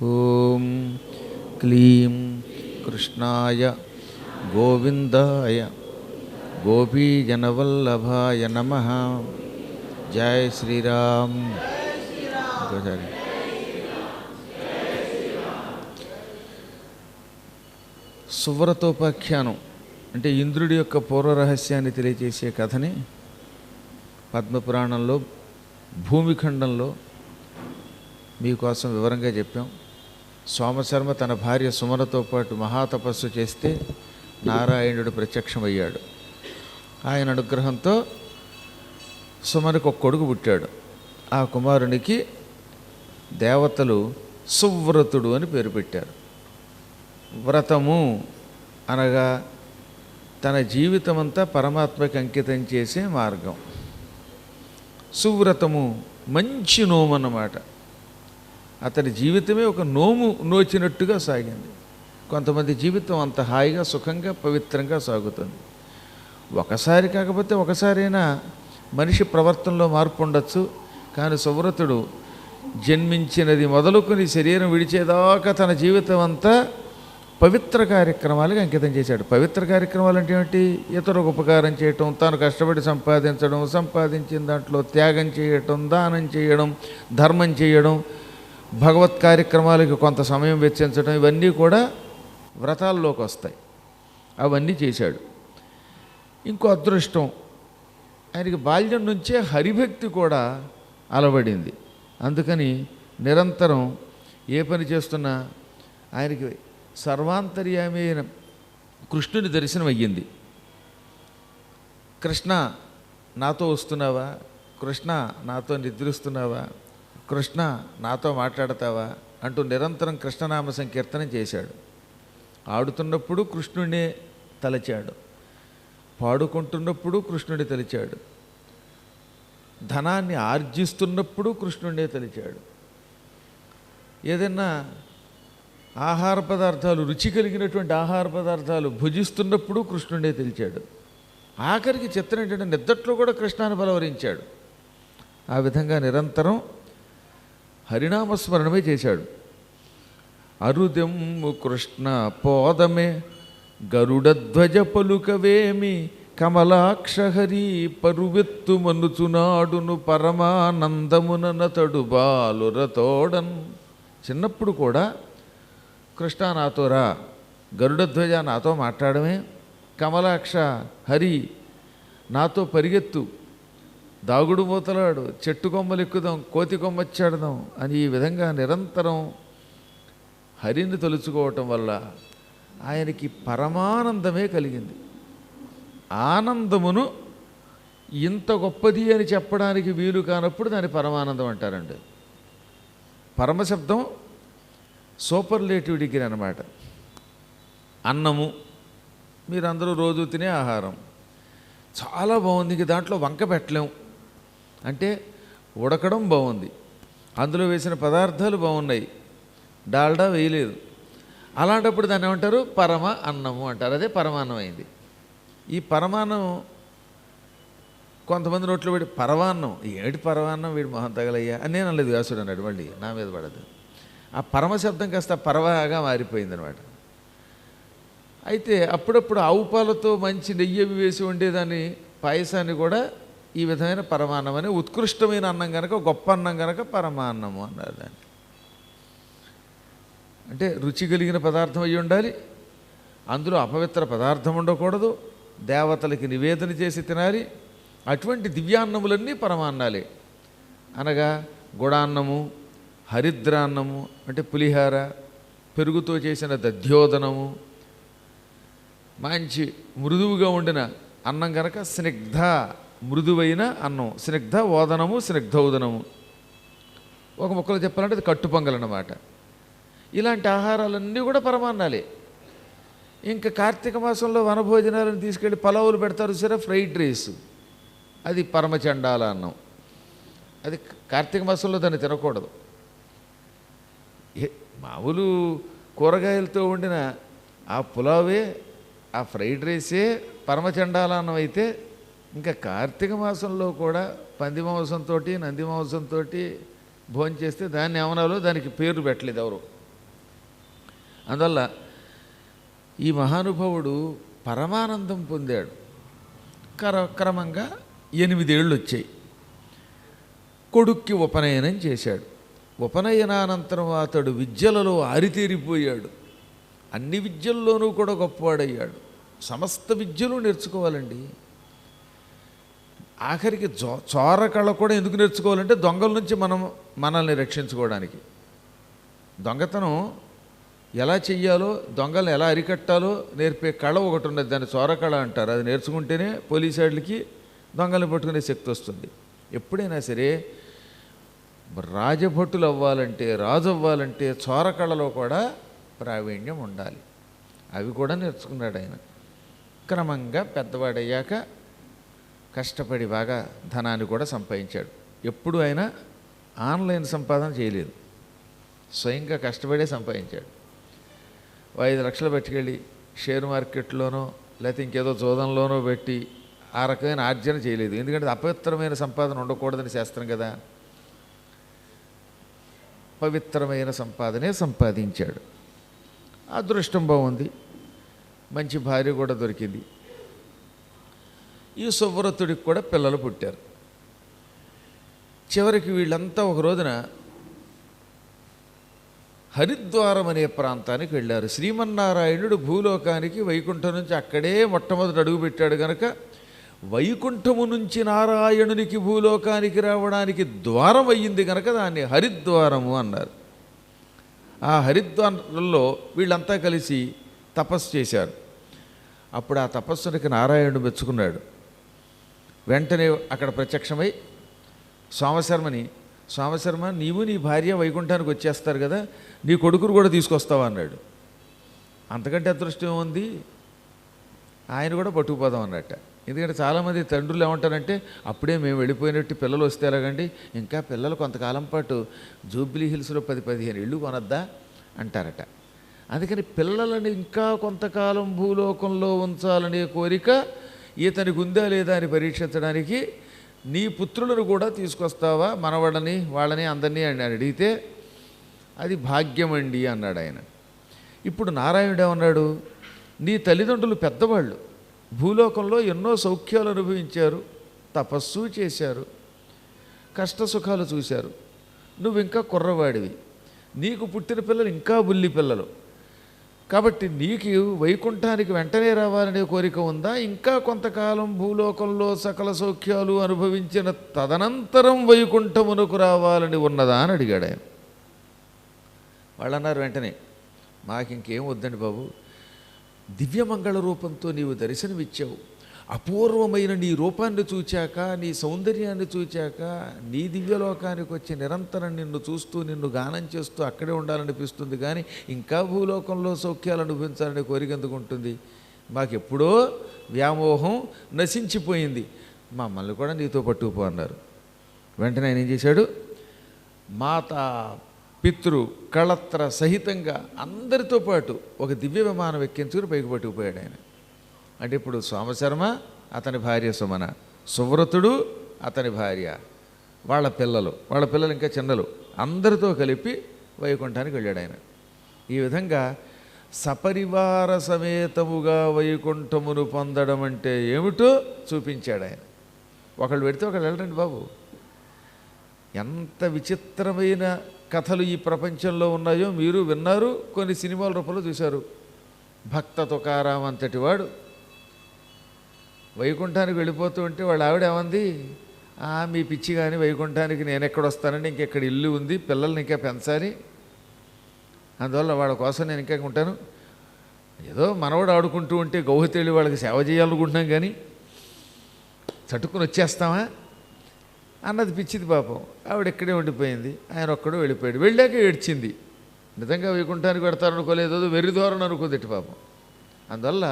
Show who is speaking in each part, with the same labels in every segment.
Speaker 1: ఓం క్లీం కృష్ణాయ గోవిందాయ గోపీజనవల్లభాయ నమః. జై శ్రీరామ్. ఇంకోసారి సువ్రతోపాఖ్యానం అంటే ఇంద్రుడి యొక్క పూర్వ రహస్యాన్ని తెలియజేసే కథని పద్మపురాణంలో భూమిఖండంలో మీకోసం వివరంగా చెప్పాం. సోమశర్మ తన భార్య సుమనతో పాటు మహాతపస్సు చేస్తే నారాయణుడు ప్రత్యక్షమయ్యాడు. ఆయన అనుగ్రహంతో సుమనికి ఒక కొడుకు పుట్టాడు. ఆ కుమారునికి దేవతలు సువ్రతుడు అని పేరు పెట్టారు. వ్రతము అనగా తన జీవితమంతా పరమాత్మకి అంకితం చేసే మార్గం. సువ్రతము మంచి నోము అన్నమాట. అతని జీవితమే ఒక నోము నోచినట్టుగా సాగింది. కొంతమంది జీవితం అంత హాయిగా సుఖంగా పవిత్రంగా సాగుతుంది. ఒకసారి కాకపోతే ఒకసారైనా మనిషి ప్రవర్తనలో మార్పు ఉండొచ్చు. కానీ సువ్రతుడు జన్మించినది మొదలుకొని శరీరం విడిచేదాకా తన జీవితం అంతా పవిత్ర కార్యక్రమాలకు అంకితం చేశాడు. పవిత్ర కార్యక్రమాలు అంటే ఏమిటి? ఇతరులకు ఉపకారం చేయటం, తాను కష్టపడి సంపాదించడం, సంపాదించిన దాంట్లో త్యాగం చేయటం, దానం చేయడం, ధర్మం చేయడం, భగవత్ కార్యక్రమాలకు కొంత సమయం వెచ్చించడం, ఇవన్నీ కూడా వ్రతాల్లోకి వస్తాయి. అవన్నీ చేశాడు. ఇంకో అదృష్టం, ఆయనకి బాల్యం నుంచే హరిభక్తి కూడా అలవడింది. అందుకని నిరంతరం ఏ పని చేస్తున్నా ఆయనకి సర్వాంతర్యామి అయిన కృష్ణుని దర్శనం అయ్యింది. కృష్ణ నాతో వస్తున్నావా? కృష్ణ నాతో నిద్రిస్తున్నావా? కృష్ణ నాతో మాట్లాడతావా అంటూ నిరంతరం కృష్ణనామ సంకీర్తనం చేశాడు. ఆడుతున్నప్పుడు కృష్ణుడినే తలచాడు, పాడుకుంటున్నప్పుడు కృష్ణుడి తలిచాడు, ధనాన్ని ఆర్జిస్తున్నప్పుడు కృష్ణుడినే తలిచాడు. ఏదైనా ఆహార పదార్థాలు, రుచి కలిగినటువంటి ఆహార పదార్థాలు భుజిస్తున్నప్పుడు కృష్ణుడే తెలిచాడు. ఆఖరికి చిత్రం ఏంటంటే నిద్దట్లో కూడా కృష్ణాన్ని బలవరించాడు. ఆ విధంగా నిరంతరం హరినామస్మరణమే చేశాడు. అరుదెమ్ము కృష్ణ పోదమే గరుడధ్వజ పలుకవేమి కమలాక్షహరి పరువెత్తు మనుచునాడును పరమానందముననతడు బాలురతోడన్. చిన్నప్పుడు కూడా కృష్ణ నాతో రా, గరుడధ్వజ నాతో మాట్లాడమే, కమలాక్ష హరి నాతో పరిగెత్తు, దాగుడు మూతలాడు, చెట్టు కొమ్మలు ఎక్కుదాం, కోతి కొమ్మచ్చాడదాం అని ఈ విధంగా నిరంతరం హరిని తలుచుకోవటం వల్ల ఆయనకి పరమానందమే కలిగింది. ఆనందమును ఇంత గొప్పది అని చెప్పడానికి వీలు కానప్పుడు దాన్ని పరమానందం అంటారండి. పరమశబ్దం సూపర్లేటివ్ డిగ్రీ అన్నమాట. అన్నము మీరందరూ రోజు తినే ఆహారం చాలా బాగుంది, ఇంక దాంట్లో వంక పెట్టలేం అంటే ఉడకడం బాగుంది, అందులో వేసిన పదార్థాలు బాగున్నాయి, డాల్డా వేయలేదు, అలాంటప్పుడు దాన్ని ఏమంటారు? పరమ అన్నము అంటారు. అదే పరమాన్నం అయింది. ఈ పరమాన్నం కొంతమంది నోట్లో పెట్టి పరమాన్నం, ఏమిటి పరమాన్నం, వీడి మొహం తగలయ్యా అని నేను అనలేదు, వ్యాసుడు అన్నాడు. మళ్ళీ నా మీద పడదు. ఆ పరమశబ్దం కాస్త పరవగా మారిపోయిందనమాట. అయితే అప్పుడప్పుడు ఆవు పాలతో మంచి నెయ్యి వేసి ఉండేదాన్ని పాయసాన్ని కూడా ఈ విధమైన పరమాన్నం అని, ఉత్కృష్టమైన అన్నం కనుక, గొప్ప అన్నం కనుక పరమాన్నము అన్నారు దాన్ని. అంటే రుచి కలిగిన పదార్థం అయి ఉండాలి, అందులో అపవిత్ర పదార్థం ఉండకూడదు, దేవతలకి నివేదన చేసి తినాలి. అటువంటి దివ్యాన్నములన్నీ పరమాన్నాలే. అనగా గుడాన్నము, హరిద్రాన్నము అంటే పులిహార, పెరుగుతో చేసిన దధ్యోదనము, మంచి మృదువుగా ఉండిన అన్నం కనుక స్నిగ్ధ మృదువైన అన్నం, స్నిగ్ధ ఓదనము, స్నిగ్ధోదనము. ఒక ముక్కలో చెప్పాలంటే అది కట్టుపొంగల్ అన్నమాట. ఇలాంటి ఆహారాలన్నీ కూడా పరమాన్నాలే. ఇంకా కార్తీక మాసంలో వనభోజనాలను తీసుకెళ్ళి పలావులు పెడతారు సరే, ఫ్రైడ్ రైస్, అది పరమచండాల అన్నం. అది కార్తీక మాసంలో దాన్ని తినకూడదు. మామూలు కూరగాయలతో వండిన ఆ పులావే, ఆ ఫ్రైడ్ రైసే పరమచండాలన్నం అయితే ఇంకా కార్తీక మాసంలో కూడా పంది మాంసంతో నంది మాంసంతో భోజనం చేస్తే దాన్ని ఏమనాలో దానికి పేరు పెట్టలేదు ఎవరు. అందువల్ల ఈ మహానుభావుడు పరమానందం పొందాడు. క్రమంగా 8 ఏళ్ళు వచ్చాయి. కొడుక్కి ఉపనయనం చేశాడు. ఉపనయనానంతరం అతడు విద్యలలో ఆరితేరిపోయాడు. అన్ని విద్యల్లోనూ కూడా గొప్పవాడయ్యాడు. సమస్త విద్యలు నేర్చుకోవాలండి. ఆఖరికి చోరకళ కూడా ఎందుకు నేర్చుకోవాలంటే దొంగల నుంచి మనల్ని రక్షించుకోవడానికి. దొంగతనం ఎలా చెయ్యాలో, దొంగలను ఎలా అరికట్టాలో నేర్పే కళ ఒకటి ఉన్నది, దాన్ని చోరకళ అంటారు. అది నేర్చుకుంటేనే పోలీసు వాళ్ళకి దొంగలను పట్టుకునే శక్తి వస్తుంది. ఎప్పుడైనా సరే రాజభటులు అవ్వాలంటే, రాజు అవ్వాలంటే చోరకళలో కూడా ప్రావీణ్యం ఉండాలి. అవి కూడా నేర్చుకున్నాడు ఆయన. క్రమంగా పెద్దవాడయ్యాక కష్టపడి బాగా ధనాన్ని కూడా సంపాదించాడు. ఎప్పుడు ఆయన ఆన్లైన్ సంపాదన చేయలేదు, స్వయంగా కష్టపడే సంపాదించాడు. 5 లక్షలు పట్టుకెళ్ళి షేర్ మార్కెట్లోనో లేకపోతే ఇంకేదో జోదంలోనో పెట్టి ఆ రకమైన ఆర్జన చేయలేదు. ఎందుకంటే అపవిత్రమైన సంపాదన ఉండకూడదని శాస్త్రం కదా. పవిత్రమైన సంపాదనే సంపాదించాడు. అదృష్టం బాగుంది, మంచి భార్య కూడా దొరికింది. ఈ సువ్రతుడికి కూడా పిల్లలు పుట్టారు. చివరికి వీళ్ళంతా ఒక రోజున హరిద్వారం అనే ప్రాంతానికి వెళ్ళారు. శ్రీమన్నారాయణుడు భూలోకానికి వైకుంఠం నుంచి అక్కడే మొట్టమొదటి అడుగుపెట్టాడు కనుక వైకుంఠము నుంచి నారాయణునికి భూలోకానికి రావడానికి ద్వారం అయ్యింది కనుక దాన్ని హరిద్వారము అన్నారు. ఆ హరిద్వారంలో వీళ్ళంతా కలిసి తపస్సు చేశారు. అప్పుడు ఆ తపస్సునికి నారాయణుడు మెచ్చుకున్నాడు. వెంటనే అక్కడ ప్రత్యక్షమై సోమశర్మ నీవు నీ భార్య వైకుంఠానికి వచ్చేస్తారు కదా, నీ కొడుకును కూడా తీసుకొస్తావా అన్నాడు. అంతకంటే అదృష్టం ఏముంది, ఆయన కూడా పట్టుకుపోదాం అన్నట్ట. ఎందుకంటే చాలామంది తండ్రులు ఏమంటారంటే అప్పుడే మేము వెళ్ళిపోయినట్టు పిల్లలు వస్తే ఎలాగండి, ఇంకా పిల్లలు కొంతకాలం పాటు జూబ్లీ హిల్స్లో 10-15 ఇళ్ళు కొనద్దా అంటారట. అందుకని పిల్లలని ఇంకా కొంతకాలం భూలోకంలో ఉంచాలనే కోరిక ఇతనికి ఉందా లేదా అని పరీక్షించడానికి నీ పుత్రులను కూడా తీసుకొస్తావా, మనవడని వాళ్ళని అందరినీ అని అడిగితే అది భాగ్యమండి అన్నాడు ఆయన. ఇప్పుడు నారాయణుడు ఏమన్నాడు, నీ తల్లిదండ్రులు పెద్దవాళ్ళు, భూలోకంలో ఎన్నో సౌఖ్యాలు అనుభవించారు, తపస్సు చేశారు, కష్టసుఖాలు చూశారు. నువ్వు ఇంకా కుర్రవాడివి, నీకు పుట్టిన పిల్లలు ఇంకా బుల్లి పిల్లలు. కాబట్టి నీకు వైకుంఠానికి వెంటనే రావాలనే కోరిక ఉందా, ఇంకా కొంతకాలం భూలోకంలో సకల సౌఖ్యాలు అనుభవించిన తదనంతరం వైకుంఠమునకు రావాలని ఉన్నదా అని అడిగాడు ఆయన. వాళ్ళు అన్నారు వెంటనే, మాకు ఇంకేం వద్దండి బాబు, దివ్యమంగళ రూపంతో నీవు దర్శనమిచ్చావు, అపూర్వమైన నీ రూపాన్ని చూచాక, నీ సౌందర్యాన్ని చూచాక, నీ దివ్యలోకానికి వచ్చి నిరంతరం నిన్ను చూస్తూ నిన్ను గానం చేస్తూ అక్కడే ఉండాలనిపిస్తుంది. కానీ ఇంకా భూలోకంలో సౌఖ్యాలు అనుభవించాలనే కోరిక ఎందుకు ఉంటుంది, మాకెప్పుడో వ్యామోహం నశించిపోయింది, మమ్మల్ని కూడా నీతో పట్టుకుపో అన్నారు. వెంటనే ఆయన ఏం చేశాడు, మాతా పితృ కళత్ర సహితంగా అందరితో పాటు ఒక దివ్య విమానం ఎక్కించుకుని పైకి పట్టుకుపోయాడు ఆయన. అంటే ఇప్పుడు సోమశర్మ, అతని భార్య సుమన, సువ్రతుడు అతని భార్య, వాళ్ళ పిల్లలు ఇంకా చిన్నలు, అందరితో కలిపి వైకుంఠానికి వెళ్ళాడు ఆయన. ఈ విధంగా సపరివార సమేతముగా వైకుంఠమును పొందడం అంటే ఏమిటో చూపించాడు ఆయన. ఒకళ్ళు పెడితే ఒకళ్ళు వెళ్ళండి బాబు. ఎంత విచిత్రమైన కథలు ఈ ప్రపంచంలో ఉన్నాయో మీరు విన్నారు, కొన్ని సినిమాల రూపంలో చూశారు. భక్త తుకారాం అంతటి వాడు వైకుంఠానికి వెళ్ళిపోతూ ఉంటే వాళ్ళ ఆవిడ ఏమంది, మీ పిచ్చి కానీ వైకుంఠానికి నేను ఎక్కడ వస్తానండి, ఇంకెక్కడ ఇల్లు ఉంది, పిల్లల్ని ఇంకా పెంచాలి, అందువల్ల వాళ్ళ కోసం నేను ఇంకా ఉంటాను, ఏదో మనవాడు ఆడుకుంటూ ఉంటే గౌహతేళి వాళ్ళకి సేవ చేయాలనుకుంటున్నాం కానీ చట్టుకుని వచ్చేస్తామా అన్నది పిచ్చిది పాపం. ఆవిడ ఎక్కడే ఉండిపోయింది, ఆయన ఒక్కడో వెళ్ళిపోయాడు. వెళ్ళాక ఏడ్చింది, నిజంగా వైకుంఠానికి పెడతారనుకోలేదో వెర్రి ధోరణి అనుకుంది పాపం. అందువల్ల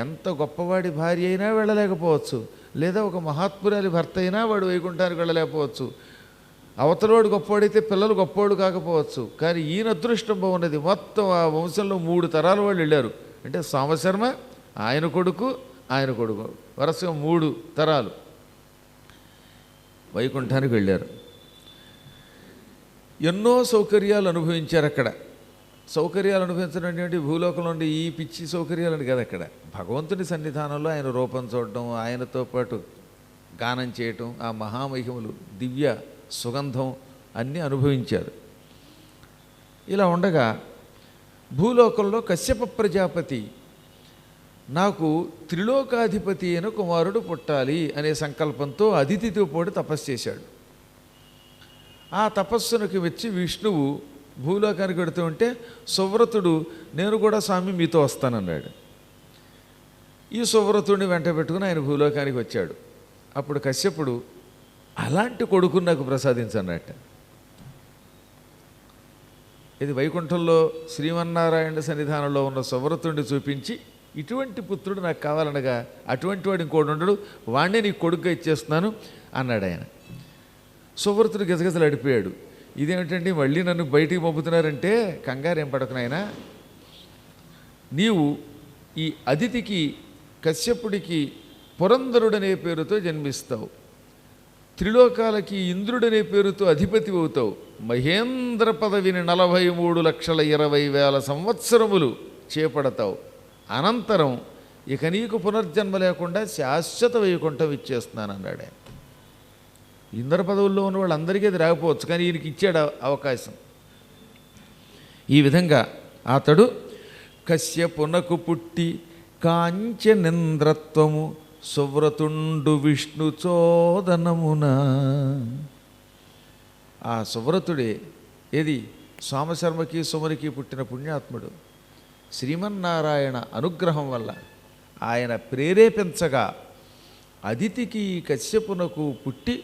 Speaker 1: ఎంత గొప్పవాడి భార్య అయినా వెళ్ళలేకపోవచ్చు, లేదా ఒక మహాత్మురాలి భర్త అయినా వాడు వైకుంఠానికి వెళ్ళలేకపోవచ్చు. అవతలవాడు గొప్పవాడైతే పిల్లలు గొప్పవాడు కాకపోవచ్చు. కానీ ఈయన అదృష్టం బాగున్నది, మొత్తం ఆ వంశంలో 3 తరాల వాళ్ళు వెళ్ళారు. అంటే సోమశర్మ, ఆయన కొడుకు వరుసగా 3 తరాలు వైకుంఠానికి వెళ్ళారు. ఎన్నో సౌకర్యాలు అనుభవించారు అక్కడ. సౌకర్యాలు అనుభవించడం ఏంటి, భూలోకంలో ఉండి ఈ పిచ్చి సౌకర్యాలని కదా. అక్కడ భగవంతుని సన్నిధానంలో ఆయన రూపం చూడడం, ఆయనతో పాటు గానం చేయటం, ఆ మహామహిమలు, దివ్య సుగంధం అన్నీ అనుభవించారు. ఇలా ఉండగా భూలోకంలో కశ్యప ప్రజాపతి నాకు త్రిలోకాధిపతి అయిన కుమారుడు పుట్టాలి అనే సంకల్పంతో అదితితో పాటు తపస్సు చేశాడు. ఆ తపస్సునికి వచ్చి విష్ణువు భూలోకానికి వెడుతూ ఉంటే సువ్రతుడు నేను కూడా స్వామి మీతో వస్తానన్నాడు. ఈ సువ్రతుడిని వెంట పెట్టుకుని ఆయన భూలోకానికి వచ్చాడు. అప్పుడు కశ్యపుడు అలాంటి కొడుకుని నాకు ప్రసాదించన్నట్ట. ఇది వైకుంఠంలో శ్రీమన్నారాయణ సన్నిధానంలో ఉన్న సువ్రతుడిని చూపించి ఇటువంటి పుత్రుడు నాకు కావాలనగా అటువంటి వాడు ఇంకోటి ఉండడు, వాడినే నీకు కొడుకుగా ఇచ్చేస్తున్నాను అన్నాడు ఆయన. సువ్రతుడు గజగజలు అడిపోయాడు. ఇదేమిటండి మళ్ళీ నన్ను బయటికి పంపుతున్నారంటే, కంగారు ఏం పడకునైనా, నీవు ఈ అదితికి కశ్యపుడికి పురంధరుడనే పేరుతో జన్మిస్తావు, త్రిలోకాలకి ఇంద్రుడనే పేరుతో అధిపతి అవుతావు, మహేంద్ర పదవిని 43,20,000 సంవత్సరములు చేపడతావు, అనంతరం ఇక నీకు పునర్జన్మ లేకుండా శాశ్వత వైకుంఠం ఇచ్చేస్తున్నాను అన్నాడు ఆయన. ఇంద్ర పదవుల్లో ఉన్న వాళ్ళందరికీ అది రాకపోవచ్చు, కానీ ఈయనకి ఇచ్చాడు అవకాశం. ఈ విధంగా అతడు కశ్యపునకు పుట్టి కాంచనింద్రత్వము సువ్రతుండు విష్ణు చోదనమున. ఆ సువ్రతుడే ఏది సోమశర్మకి సుమరికి పుట్టిన పుణ్యాత్ముడు. శ్రీమన్నారాయణ అనుగ్రహం వల్ల ఆయన ప్రేరేపించగా అదితికి కశ్యపునకు పుట్టి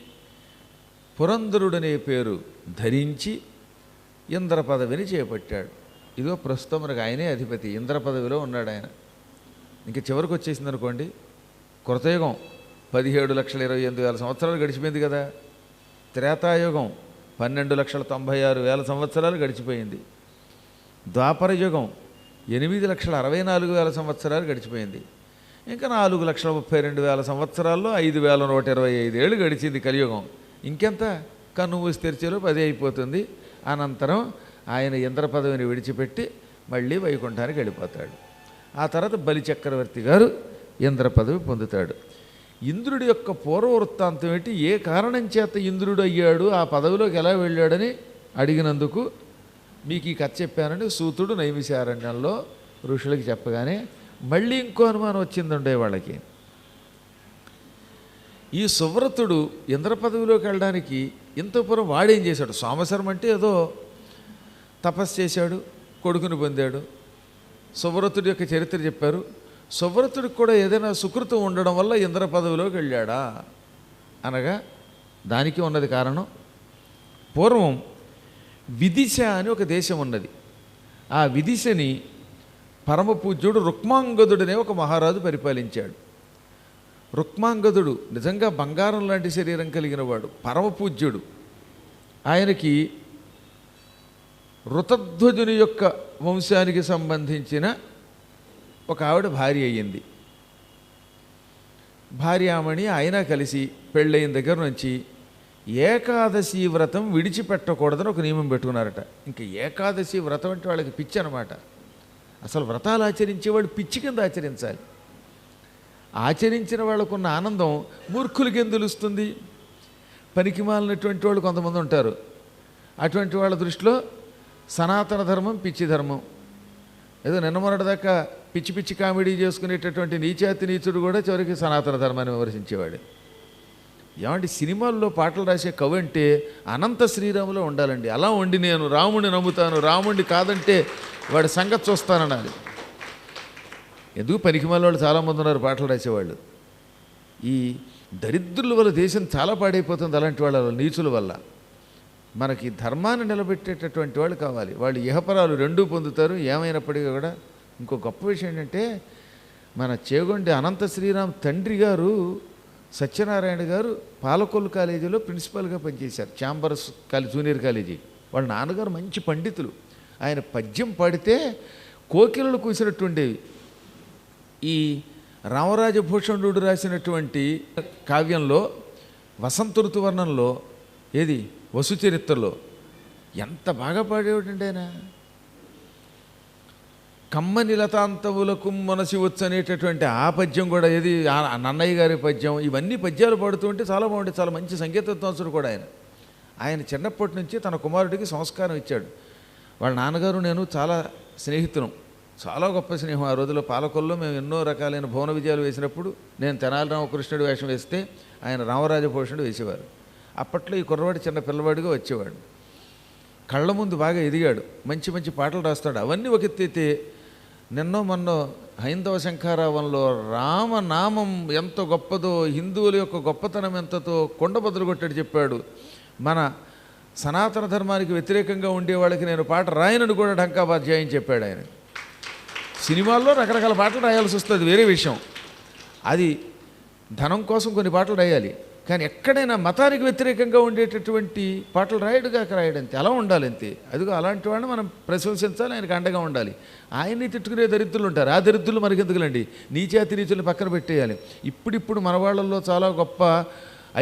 Speaker 1: పురంధరుడనే పేరు ధరించి ఇంద్ర పదవిని చేపట్టాడు. ఇదో ప్రస్తుతం మనకు ఆయనే అధిపతి, ఇంద్ర పదవిలో ఉన్నాడు ఆయన. ఇంక చివరికి వచ్చేసింది అనుకోండి, కృతయుగం 17,28,000 సంవత్సరాలు గడిచిపోయింది కదా. త్రేతాయుగం 12,96,000 సంవత్సరాలు గడిచిపోయింది. ద్వాపర యుగం 8,64,000 సంవత్సరాలు గడిచిపోయింది. ఇంకా 4,32,000 సంవత్సరాల్లో 5,125 ఏళ్ళు గడిచింది కలియుగం. ఇంకెంత కన్ను మూసి తెరిచేలో 10 అయిపోతుంది. అనంతరం ఆయన ఇంద్ర పదవిని విడిచిపెట్టి మళ్ళీ వైకుంఠానికి వెళ్ళిపోతాడు. ఆ తర్వాత బలిచక్రవర్తి గారు ఇంద్ర పదవి పొందుతాడు. ఇంద్రుడి యొక్క పూర్వ వృత్తాంతం ఏంటి, ఏ కారణం చేత ఇంద్రుడు అయ్యాడు, ఆ పదవిలోకి ఎలా వెళ్ళాడని అడిగినందుకు మీకు ఈ కథ చెప్పానని సూతుడు నైమిషారణ్యంలో ఋషులకి చెప్పగానే మళ్ళీ ఇంకో అనుమానం వచ్చిందండే వాళ్ళకి. ఈ సువ్రతుడు ఇంద్ర పదవిలోకి వెళ్ళడానికి ఇంతపురం వాడేం చేశాడు? సోమశర్మ అంటే ఏదో తపస్సు చేశాడు, కొడుకుని పొందాడు. సువ్రతుడి యొక్క చరిత్ర చెప్పారు. సువ్రతుడికి కూడా ఏదైనా సుకృతం ఉండడం వల్ల ఇంద్ర పదవిలోకి వెళ్ళాడా అనగా దానికి ఉన్నది కారణం. పూర్వం విదిశ అని ఒక దేశం ఉన్నది. ఆ విదిశని పరమపూజ్యుడు రుక్మాంగదుడనే ఒక మహారాజు పరిపాలించాడు. రుక్మాంగదుడు నిజంగా బంగారం లాంటి శరీరం కలిగిన వాడు, పరమపూజ్యుడు. ఆయనకి ఋతధ్వజుని యొక్క వంశానికి సంబంధించిన ఒక ఆవిడ భార్య అయ్యింది. భార్యామణి ఆయన కలిసి పెళ్ళయిన దగ్గర నుంచి ఏకాదశి వ్రతం విడిచిపెట్టకూడదని ఒక నియమం పెట్టుకున్నారట. ఇంకా ఏకాదశి వ్రతం అంటే వాళ్ళకి పిచ్చి అనమాట. అసలు వ్రతాలు ఆచరించేవాళ్ళు పిచ్చి కింద ఆచరించాలి. ఆచరించిన వాళ్ళకున్న ఆనందం మూర్ఖులకి ఏం తెలుస్తుంది? పనికి మాలినటువంటి వాళ్ళు కొంతమంది ఉంటారు. అటువంటి వాళ్ళ దృష్టిలో సనాతన ధర్మం పిచ్చి ధర్మం. ఏదో నిన్న మొన్నటిదాకా పిచ్చి పిచ్చి కామెడీ చేసుకునేటటువంటి నీచాతి నీచుడు కూడా చివరికి సనాతన ధర్మాన్ని విమర్శించేవాడు. ఏమంటే సినిమాల్లో పాటలు రాసే కవి అంటే అనంత శ్రీరాములో ఉండాలండి. అలా ఉండి నేను రాముడిని నమ్ముతాను, రాముడిని కాదంటే వాడి సంగతి చూస్తానన్నాడు. ఎందుకు పనికిమాల వాళ్ళు చాలామంది ఉన్నారు పాటలు రాసేవాళ్ళు. ఈ దరిద్రుల వల్ల దేశం చాలా పాడైపోతుంది. అలాంటి వాళ్ళ నీచుల వల్ల మనకి ధర్మాన్ని నిలబెట్టేటటువంటి వాళ్ళు కావాలి. వాళ్ళు ఇహపరాలు రెండూ పొందుతారు. ఏమైనప్పటికీ కూడా ఇంకో గొప్ప విషయం ఏంటంటే మన చేగొండి అనంత శ్రీరామ్ తండ్రి గారు సత్యనారాయణ గారు పాలకొల్లు కాలేజీలో ప్రిన్సిపాల్గా పనిచేశారు. Chambers junior college. వాళ్ళ నాన్నగారు మంచి పండితులు. ఆయన పద్యం పాడితే కోకిలలు కూసినట్టు ఉండేవి. ఈ రామరాజభూషణుడు రాసినటువంటి కావ్యంలో వసంత ఋతువర్ణంలో ఏది వసుచరిత్రలో ఎంత బాగా పాడేవాడండి ఆయన. కమ్మని లతాంతములకు మనసి వచ్చు అనేటటువంటి ఆ పద్యం కూడా ఏది ఆ నన్నయ్య గారి పద్యం, ఇవన్నీ పద్యాలు పాడుతూ ఉంటే చాలా బాగుంటుంది. చాలా మంచి సంగీత విద్వాంసుడు కూడా ఆయన చిన్నప్పటి నుంచి తన కుమారుడికి సంస్కారం ఇచ్చాడు. వాళ్ళ నాన్నగారు నేను చాలా స్నేహితులం, చాలా గొప్ప స్నేహం. ఆ రోజుల్లో పాలకొల్లో మేము ఎన్నో రకాలైన భువన విజయాలు వేసినప్పుడు నేను తెనాలి రామకృష్ణుడు వేషం వేస్తే ఆయన రామరాజభూషణుడు వేసేవారు. అప్పట్లో ఈ కుర్రవాడు చిన్న పిల్లవాడిగా వచ్చేవాడు. కళ్ళ ముందు బాగా ఎదిగాడు, మంచి మంచి పాటలు రాస్తాడు. అవన్నీ ఒక ఎత్తైతే నిన్నో మొన్నో హైందవ శంఖారావంలో రామనామం ఎంత గొప్పదో, హిందువుల యొక్క గొప్పతనం ఎంతతో కొండ బదులు కొట్టాడు చెప్పాడు. మన సనాతన ధర్మానికి వ్యతిరేకంగా ఉండే వాళ్ళకి నేను పాట రాయనని కూడా ఢంకాపాధ్యాయం చెప్పాడు ఆయన. సినిమాల్లో రకరకాల పాటలు రాయాల్సి వస్తుంది, వేరే విషయం. అది ధనం కోసం కొన్ని పాటలు రాయాలి, కానీ ఎక్కడైనా మతానికి వ్యతిరేకంగా ఉండేటటువంటి పాటలు రాయడుగాక రాయడంతే, అలా ఉండాలి అంతే. అదిగో అలాంటి వాడిని మనం ప్రశంసించాలి, ఆయనకు అండగా ఉండాలి. ఆయన్ని తిట్టుకునే దరిద్రులు ఉంటారు, ఆ దరిద్రులు మనకెందుకులండి, నీచాతి నీచుల్ని పక్కన పెట్టేయాలి. ఇప్పుడిప్పుడు మన వాళ్ళల్లో చాలా గొప్ప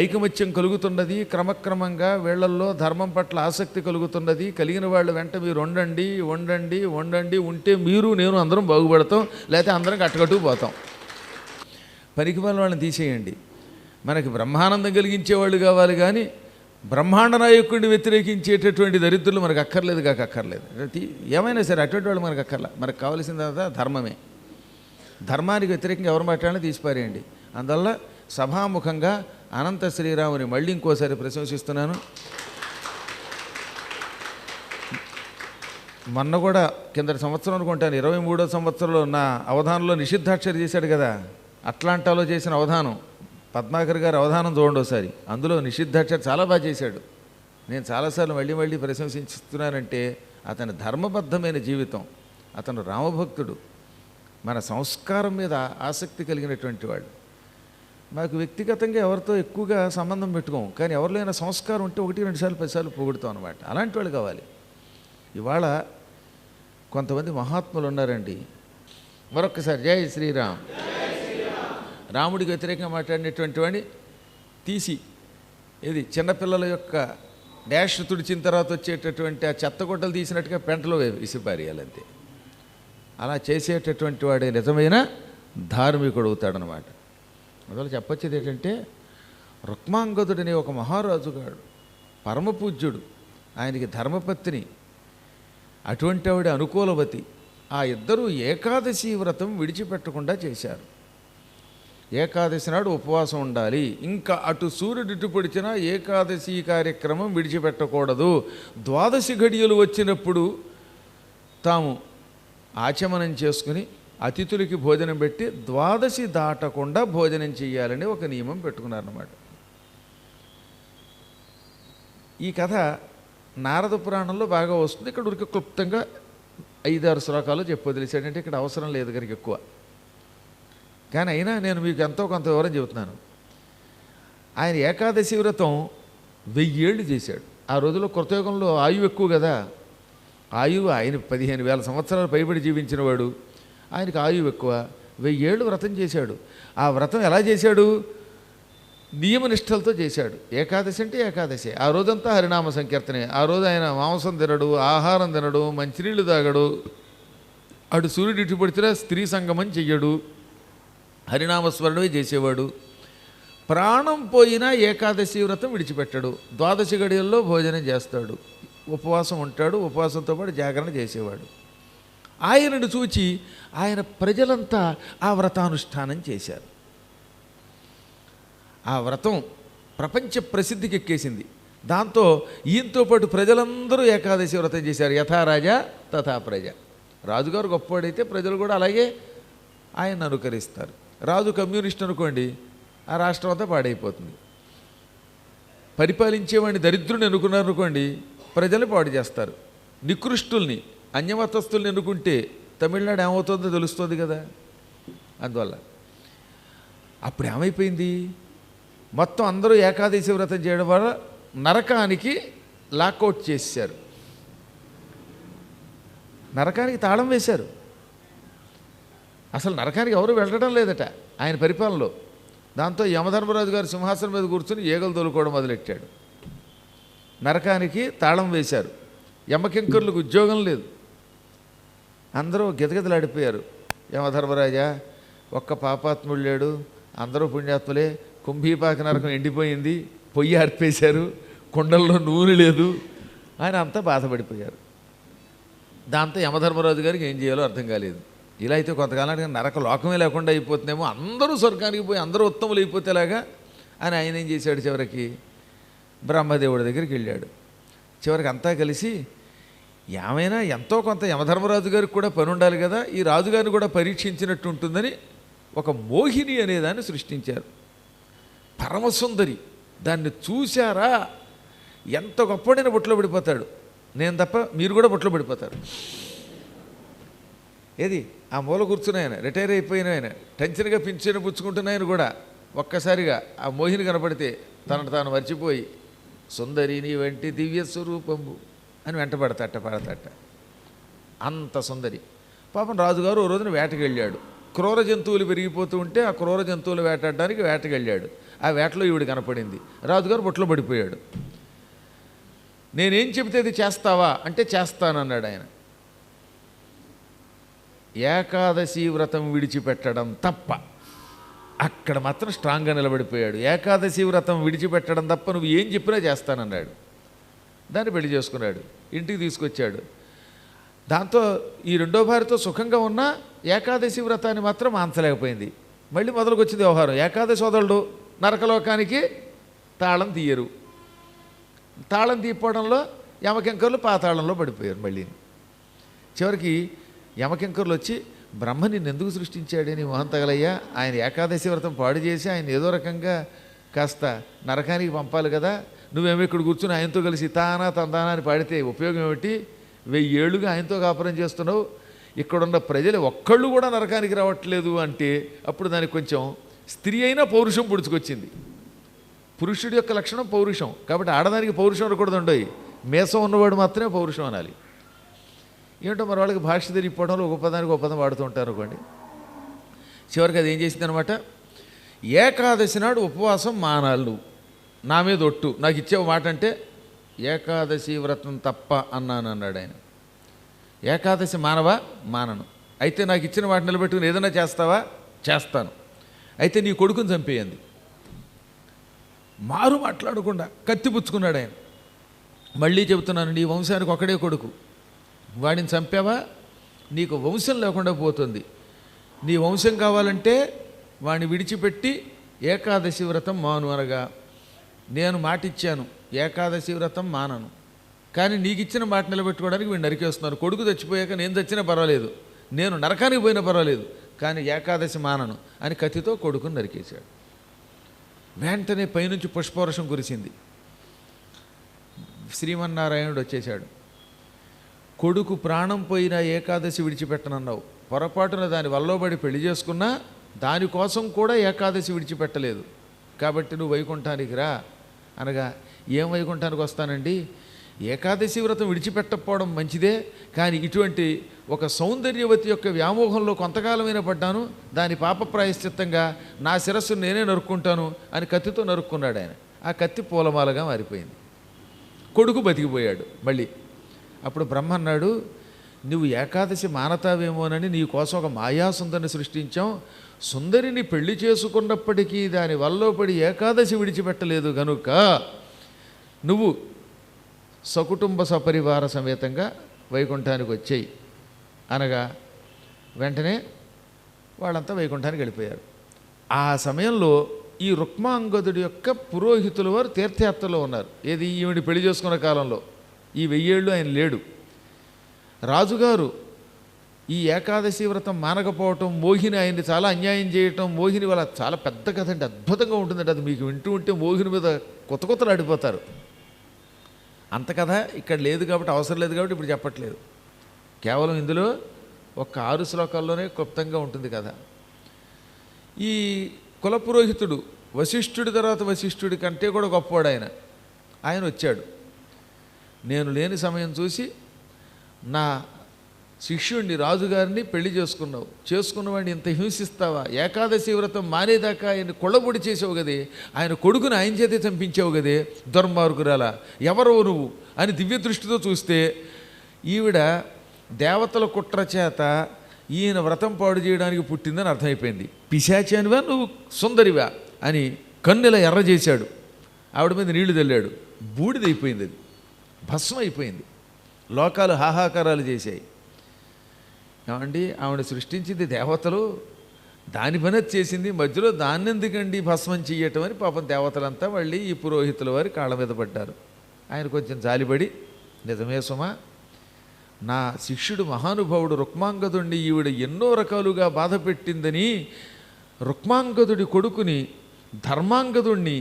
Speaker 1: ఐకమత్యం కలుగుతున్నది, క్రమక్రమంగా వీళ్ళల్లో ధర్మం పట్ల ఆసక్తి కలుగుతున్నది. కలిగిన వాళ్ళు వెంట మీరు వండండి వండండి వండండి ఉంటే మీరు నేను అందరం బాగుపడతాం, లేకపోతే అందరం కట్టకట్టుకు పోతాం. పనికి వాళ్ళని తీసేయండి. మనకి బ్రహ్మానందం కలిగించేవాళ్ళు కావాలి, కానీ బ్రహ్మాండ నాయకుడిని వ్యతిరేకించేటటువంటి దరిద్రులు మనకు అక్కర్లేదు కాక అక్కర్లేదు. ఏమైనా సరే అటువంటి వాళ్ళు మనకు అక్కర్లా. మనకు కావాల్సిందంతా ధర్మమే. ధర్మానికి వ్యతిరేకంగా ఎవరు మాట్లాడినా తీసిపారేయండి. అందువల్ల సభాముఖంగా అనంత శ్రీరాముని మళ్ళీ ఇంకోసారి ప్రశంసిస్తున్నాను. మొన్న కూడా కిందటి సంవత్సరం అనుకుంటాను, 23వ సంవత్సరంలో నా అవధానంలో నిషిద్ధాక్షరి చేశాడు కదా, అట్లాంటాలో చేసిన అవధానం, పద్మాకర్ గారి అవధానం చూడండి ఒకసారి. అందులో నిషిద్ధాక్షరి చాలా బాగా చేశాడు. నేను చాలాసార్లు మళ్ళీ మళ్ళీ ప్రశంసిస్తున్నానంటే అతని ధర్మబద్ధమైన జీవితం, అతను రామభక్తుడు, మన సంస్కారం మీద ఆసక్తి కలిగినటువంటి వాడు. మాకు వ్యక్తిగతంగా ఎవరితో ఎక్కువగా సంబంధం పెట్టుకోం, కానీ ఎవరిలో అయినా సంస్కారం ఉంటే 1, 2 సార్లు 10 సార్లు పొగుడుతాం అనమాట. అలాంటి వాళ్ళు కావాలి. ఇవాళ కొంతమంది మహాత్ములు ఉన్నారండి. మరొక్కసారి జై శ్రీరామ్. రాముడికి వ్యతిరేకంగా మాట్లాడినటువంటి వాడిని తీసి ఇది చిన్నపిల్లల యొక్క డాష్ తుడిచిన తర్వాత వచ్చేటటువంటి ఆ చెత్తగొడ్డలు తీసినట్టుగా పెంటలో విసిపారేయాలంతే. అలా చేసేటటువంటి వాడే నిజమైన ధార్మికుడు అవుతాడనమాట. అందువల్ల చెప్పొచ్చేది ఏంటంటే, రుక్మాంగదుడనే ఒక మహారాజుగాడు, పరమపూజ్యుడు, ఆయనకి ధర్మపత్ని, అటువంటి ఆవిడ అనుకూలవతి. ఆ ఇద్దరూ ఏకాదశి వ్రతం విడిచిపెట్టకుండా చేశారు. ఏకాదశి నాడు ఉపవాసం ఉండాలి, ఇంకా అటు సూర్యుడిటు పొడిచినా ఏకాదశి కార్యక్రమం విడిచిపెట్టకూడదు. ద్వాదశి ఘడియలు వచ్చినప్పుడు తాము ఆచమనం చేసుకుని అతిథులకి భోజనం పెట్టి ద్వాదశి దాటకుండా భోజనం చేయాలని ఒక నియమం పెట్టుకున్నారన్నమాట. ఈ కథ నారద పురాణంలో బాగా వస్తుంది. ఇక్కడ ఉరికి క్లుప్తంగా 5-6 శ్లోకాలు చెప్పి వదిలేసాడంటే ఇక్కడ అవసరం లేదు కనుక ఎక్కువ. కానీ అయినా నేను మీకు ఎంతో కొంత వివరం చెబుతున్నాను. ఆయన ఏకాదశి వ్రతం 1000 ఏళ్ళు చేశాడు. ఆ రోజుల్లో కృతయుగంలో ఆయువు ఎక్కువ కదా, ఆయువు ఆయన 15,000 సంవత్సరాలు పైబడి జీవించిన వాడు, ఆయనకు ఆయువు ఎక్కువ. 1000 ఏళ్ళు వ్రతం చేశాడు. ఆ వ్రతం ఎలా చేశాడు? నియమనిష్టలతో చేశాడు. ఏకాదశి అంటే ఏకాదశి, ఆ రోజంతా హరినామ సంకీర్తనే. ఆ రోజు ఆయన మాంసం తినడు, ఆహారం తినడు, మంచినీళ్ళు తాగడు, అటు సూర్యుడు ఇటు పడితే స్త్రీ సంగమం చెయ్యడు, హరినామస్మరణమే చేసేవాడు. ప్రాణం పోయినా ఏకాదశి వ్రతం విడిచిపెట్టాడు. ద్వాదశి గడియల్లో భోజనం చేస్తాడు, ఉపవాసం ఉంటాడు, ఉపవాసంతో పాటు జాగరణ చేసేవాడు. ఆయనను చూచి ఆయన ప్రజలంతా ఆ వ్రతానుష్ఠానం చేశారు. ఆ వ్రతం ప్రపంచ ప్రసిద్ధికి ఎక్కేసింది. దాంతో ఈయనతో పాటు ప్రజలందరూ ఏకాదశి వ్రతం చేశారు. యథా రాజా తథా ప్రజ. రాజుగారు గొప్పవాడైతే ప్రజలు కూడా అలాగే ఆయన అనుకరిస్తారు. రాజు కమ్యూనిస్ట్ అనుకోండి, ఆ రాష్ట్రం అంతా పాడైపోతుంది. పరిపాలించేవాడిని దరిద్రుని ఎన్నుకున్నారు అనుకోండి, ప్రజల్ని పాడు చేస్తారు. నికృష్టుల్ని, అన్యమతస్తుల్ని ఎన్నుకుంటే తమిళనాడు ఏమవుతుందో తెలుస్తుంది కదా. అందువల్ల అప్పుడు ఏమైపోయింది, మొత్తం అందరూ ఏకాదశి వ్రతం చేయడం వల్ల నరకానికి లాకౌట్ చేశారు, నరకానికి తాళం వేశారు. అసలు నరకానికి ఎవరు వెళ్ళడం లేదట ఆయన పరిపాలనలో. దాంతో యమధర్మరాజు గారు సింహాసనం మీద కూర్చుని ఈగలు తోలుకోవడం మొదలెట్టాడు. నరకానికి తాళం వేశారు. యమకింకరులకు ఉద్యోగం లేదు. అందరూ గితగితలాడిపోయారు. యమధర్మరాజా, ఒక్క పాపాత్ముడు లేడు, అందరూ పుణ్యాత్ములే, కుంభీపాక నరకం ఎండిపోయింది, పొయ్యి ఆర్పేశారు, కుండల్లో నూనె లేదు అని అంతా బాధపడిపోయారు. దాంతో యమధర్మరాజు గారికి ఏం చేయాలో అర్థం కాలేదు. ఇలా అయితే కొంతకాలానికి నరక లోకమే లేకుండా అయిపోతుందేమో, అందరూ స్వర్గానికి పోయి అందరూ ఉత్తములు అయిపోతేలాగా అని ఆయన ఏం చేశాడు, చివరికి బ్రహ్మదేవుడి దగ్గరికి వెళ్ళాడు. చివరికి అంతా కలిసి ఏమైనా ఎంతో కొంత యమధర్మరాజు గారికి కూడా పని ఉండాలి కదా, ఈ రాజుగారిని కూడా పరీక్షించినట్టు ఉంటుందని ఒక మోహిని అనేదాన్ని సృష్టించారు. పరమసుందరి. దాన్ని చూశారా, ఎంత గొప్పడైనా బుట్టలో పడిపోతాడు. నేను తప్ప మీరు కూడా బుట్టలో పడిపోతారు. ఏది ఆ మూల కూర్చున్న ఆయన, రిటైర్ అయిపోయిన ఆయన, టెన్షన్గా పింఛను పుచ్చుకుంటున్న ఆయన కూడా ఒక్కసారిగా ఆ మోహిని కనపడితే తనను తాను మర్చిపోయి సుందరి నీ వంటి దివ్య స్వరూపము అని వెంటబడతట్ట. అంత సుందరి. పాపం రాజుగారు ఓ రోజున వేటకి వెళ్ళాడు. క్రూర జంతువులు పెరిగిపోతూ ఉంటే ఆ క్రూర జంతువులు వేటాడడానికి వేటకి వెళ్ళాడు. ఆ వేటలో ఈవిడ కనపడింది. రాజుగారు బొట్లో పడిపోయాడు. నేనేం చెబితే అది చేస్తావా అంటే చేస్తానన్నాడు ఆయన. ఏకాదశి వ్రతం విడిచిపెట్టడం తప్ప. అక్కడ మాత్రం స్ట్రాంగ్గా నిలబడిపోయాడు. ఏకాదశి వ్రతం విడిచిపెట్టడం తప్ప నువ్వు ఏం చెప్పినా చేస్తానన్నాడు. దాన్ని పెళ్లి చేసుకున్నాడు, ఇంటికి తీసుకొచ్చాడు. దాంతో ఈ రెండో భార్యతో సుఖంగా ఉన్న ఏకాదశి వ్రతాన్ని మాత్రం మాంచలేకపోయింది. మళ్ళీ మొదలుకొచ్చింది వ్యవహారం. ఏకాదశి వదలడు, నరకలోకానికి తాళం తీయరు. తాళం తీయకపోవడంలో యమకింకర్లు పాతాళంలో పడిపోయారు. మళ్ళీ చివరికి యమకింకర్లు వచ్చి బ్రహ్మ నిన్ను ఎందుకు సృష్టించాడని మొహం తగలయ్యా, ఆయన ఏకాదశి వ్రతం పాడు చేసి ఆయన ఏదో రకంగా కాస్త నరకానికి పంపాలి కదా, నువ్వేమో ఇక్కడ కూర్చుని ఆయనతో కలిసి తానా తందానా అని పాడితే ఉపయోగం ఏమిటి? 1000 ఏళ్ళుగా ఆయనతో కాపురం చేస్తున్నావు, ఇక్కడున్న ప్రజలు ఒక్కళ్ళు కూడా నరకానికి రావట్లేదు అంటే అప్పుడు దానికి కొంచెం స్త్రీ అయినా పౌరుషం పుడుచుకొచ్చింది. పురుషుడి యొక్క లక్షణం పౌరుషం, కాబట్టి ఆడదానికి పౌరుషం అనకూడదు. ఉండయి మేసం ఉన్నవాడు మాత్రమే పౌరుషం అనాలి. ఏమిటో మరి వాళ్ళకి భాష తెలియకపోవడంలో ఒక పదానికి ఒక పదం వాడుతూ ఉంటారు అనుకోండి. చివరికి అది ఏం చేసింది అనమాట, ఏకాదశి నాడు ఉపవాసం మానాలు, నువ్వు నా మీద ఒట్టు, నాకు ఇచ్చేవ మాట అంటే ఏకాదశి వ్రతం తప్ప అన్నాను అన్నాడు ఆయన. ఏకాదశి మానవా? మానను. అయితే నాకు ఇచ్చిన మాట నిలబెట్టుకుని ఏదైనా చేస్తావా? చేస్తాను. అయితే నీ కొడుకుని చంపేయండి. మారు మాట్లాడకుండా కత్తి పుచ్చుకున్నాడు ఆయన. మళ్ళీ చెబుతున్నాను, నీ వంశానికి ఒకడే కొడుకు, వాడిని చంపావా నీకు వంశం లేకుండా పోతుంది. నీ వంశం కావాలంటే వాడిని విడిచిపెట్టి ఏకాదశి వ్రతం మాను అనగా, నేను మాట ఇచ్చాను ఏకాదశి వ్రతం మానను, కానీ నీకు ఇచ్చిన మాట నిలబెట్టుకోవడానికి వీడిని నరికేస్తున్నాను. కొడుకు చచ్చిపోయాక నేను చచ్చినా పర్వాలేదు, నేను నరకానికి పోయినా పర్వాలేదు, కానీ ఏకాదశి మానను అని కత్తితో కొడుకుని నరికేశాడు. వెంటనే పైనుంచి పుష్పవర్షం కురిసింది. శ్రీమన్నారాయణుడు వచ్చేశాడు. కొడుకు ప్రాణం పోయినా ఏకాదశి విడిచిపెట్టనన్నావు, పొరపాటున దాని వల్లోబడి పెళ్లి చేసుకున్నా దానికోసం కూడా ఏకాదశి విడిచిపెట్టలేదు, కాబట్టి నువ్వు వైకుంఠానికి రా అనగా, ఏం వైకుంఠానికి వస్తానండి, ఏకాదశి వ్రతం విడిచిపెట్టకపోవడం మంచిదే, కానీ ఇటువంటి ఒక సౌందర్యవతి యొక్క వ్యామోహంలో కొంతకాలమైన పడ్డాను, దాని పాప ప్రాయశ్చిత్తంగా నా శిరస్సును నేనే నరుక్కుంటాను అని కత్తితో నరుక్కున్నాడు ఆయన. ఆ కత్తి పూలమాలగా మారిపోయింది. కొడుకు బతికిపోయాడు. మళ్ళీ అప్పుడు బ్రహ్మ అన్నాడు, నువ్వు ఏకాదశి మానతావేమోనని నీ కోసం ఒక మాయాసుందరిని సృష్టించాం, సుందరిని పెళ్లి చేసుకున్నప్పటికీ దాని వల్ల పడి ఏకాదశి విడిచిపెట్టలేదు కనుక నువ్వు సకుటుంబ సపరివార సమేతంగా వైకుంఠానికి వచ్చేయి అనగా వెంటనే వాళ్ళంతా వైకుంఠానికి వెళ్ళిపోయారు. ఆ సమయంలో ఈ రుక్మాంగదుడి యొక్క పురోహితుల వారు తీర్థయాత్రలో ఉన్నారు. ఏది ఈవిడి పెళ్లి చేసుకున్న కాలంలో, ఈ 1000 ఏళ్ళు ఆయన లేడు. రాజుగారు ఈ ఏకాదశి వ్రతం మానకపోవటం, మోహిని ఆయన్ని చాలా అన్యాయం చేయటం, మోహిని వల్ల చాలా పెద్ద కథ అంటే అద్భుతంగా ఉంటుందండి. అది మీకు వింటూ ఉంటే మోహిని మీద కొత్త కొత్తలు ఆడిపోతారు. అంత కథ ఇక్కడ లేదు కాబట్టి, అవసరం లేదు కాబట్టి ఇప్పుడు చెప్పట్లేదు. కేవలం ఇందులో ఒక 6 శ్లోకాల్లోనే క్లుప్తంగా ఉంటుంది కథ. ఈ కులపురోహితుడు వశిష్ఠుడి తర్వాత వశిష్ఠుడి కంటే కూడా గొప్పవాడు ఆయన. ఆయన వచ్చాడు. నేను లేని సమయం చూసి నా శిష్యుడిని రాజుగారిని పెళ్లి చేసుకున్నావు, చేసుకున్నవాడిని ఇంత హింసిస్తావా, ఏకాదశి వ్రతం మానేదాకా ఆయన కొళ్ళబొడి చేసావు కదే, ఆయన కొడుకుని ఆయన చేతే చంపించావు కదే, దుర్మార్గురాలా ఎవరో నువ్వు అని దివ్య దృష్టితో చూస్తే ఈవిడ దేవతల కుట్ర చేత ఈయన వ్రతం పాడు చేయడానికి పుట్టిందని అర్థమైపోయింది. పిశాచానివా నువ్వు సుందరివా అని కన్నుల ఎర్ర చేశాడు. ఆవిడ మీద నీళ్లు చల్లాడు. బూడిదైపోయింది, అది భస్మం అయిపోయింది. లోకాలు హాహాకారాలు చేశాయి. ఏమండి, ఆవిడ సృష్టించింది దేవతలు, దాని పని చేసింది, మధ్యలో దాన్ని ఎందుకండి భస్మం చెయ్యటం అని పాపం దేవతలంతా మళ్ళీ ఈ పురోహితుల వారి కాళ్ళ మీద పడ్డారు. ఆయన కొంచెం జాలిపడి, నిజమే సుమా, నా శిష్యుడు మహానుభావుడు రుక్మాంగదుడిని ఈవిడ ఎన్నో రకాలుగా బాధ పెట్టిందని రుక్మాంగదుడి కొడుకుని ధర్మాంగదుడిని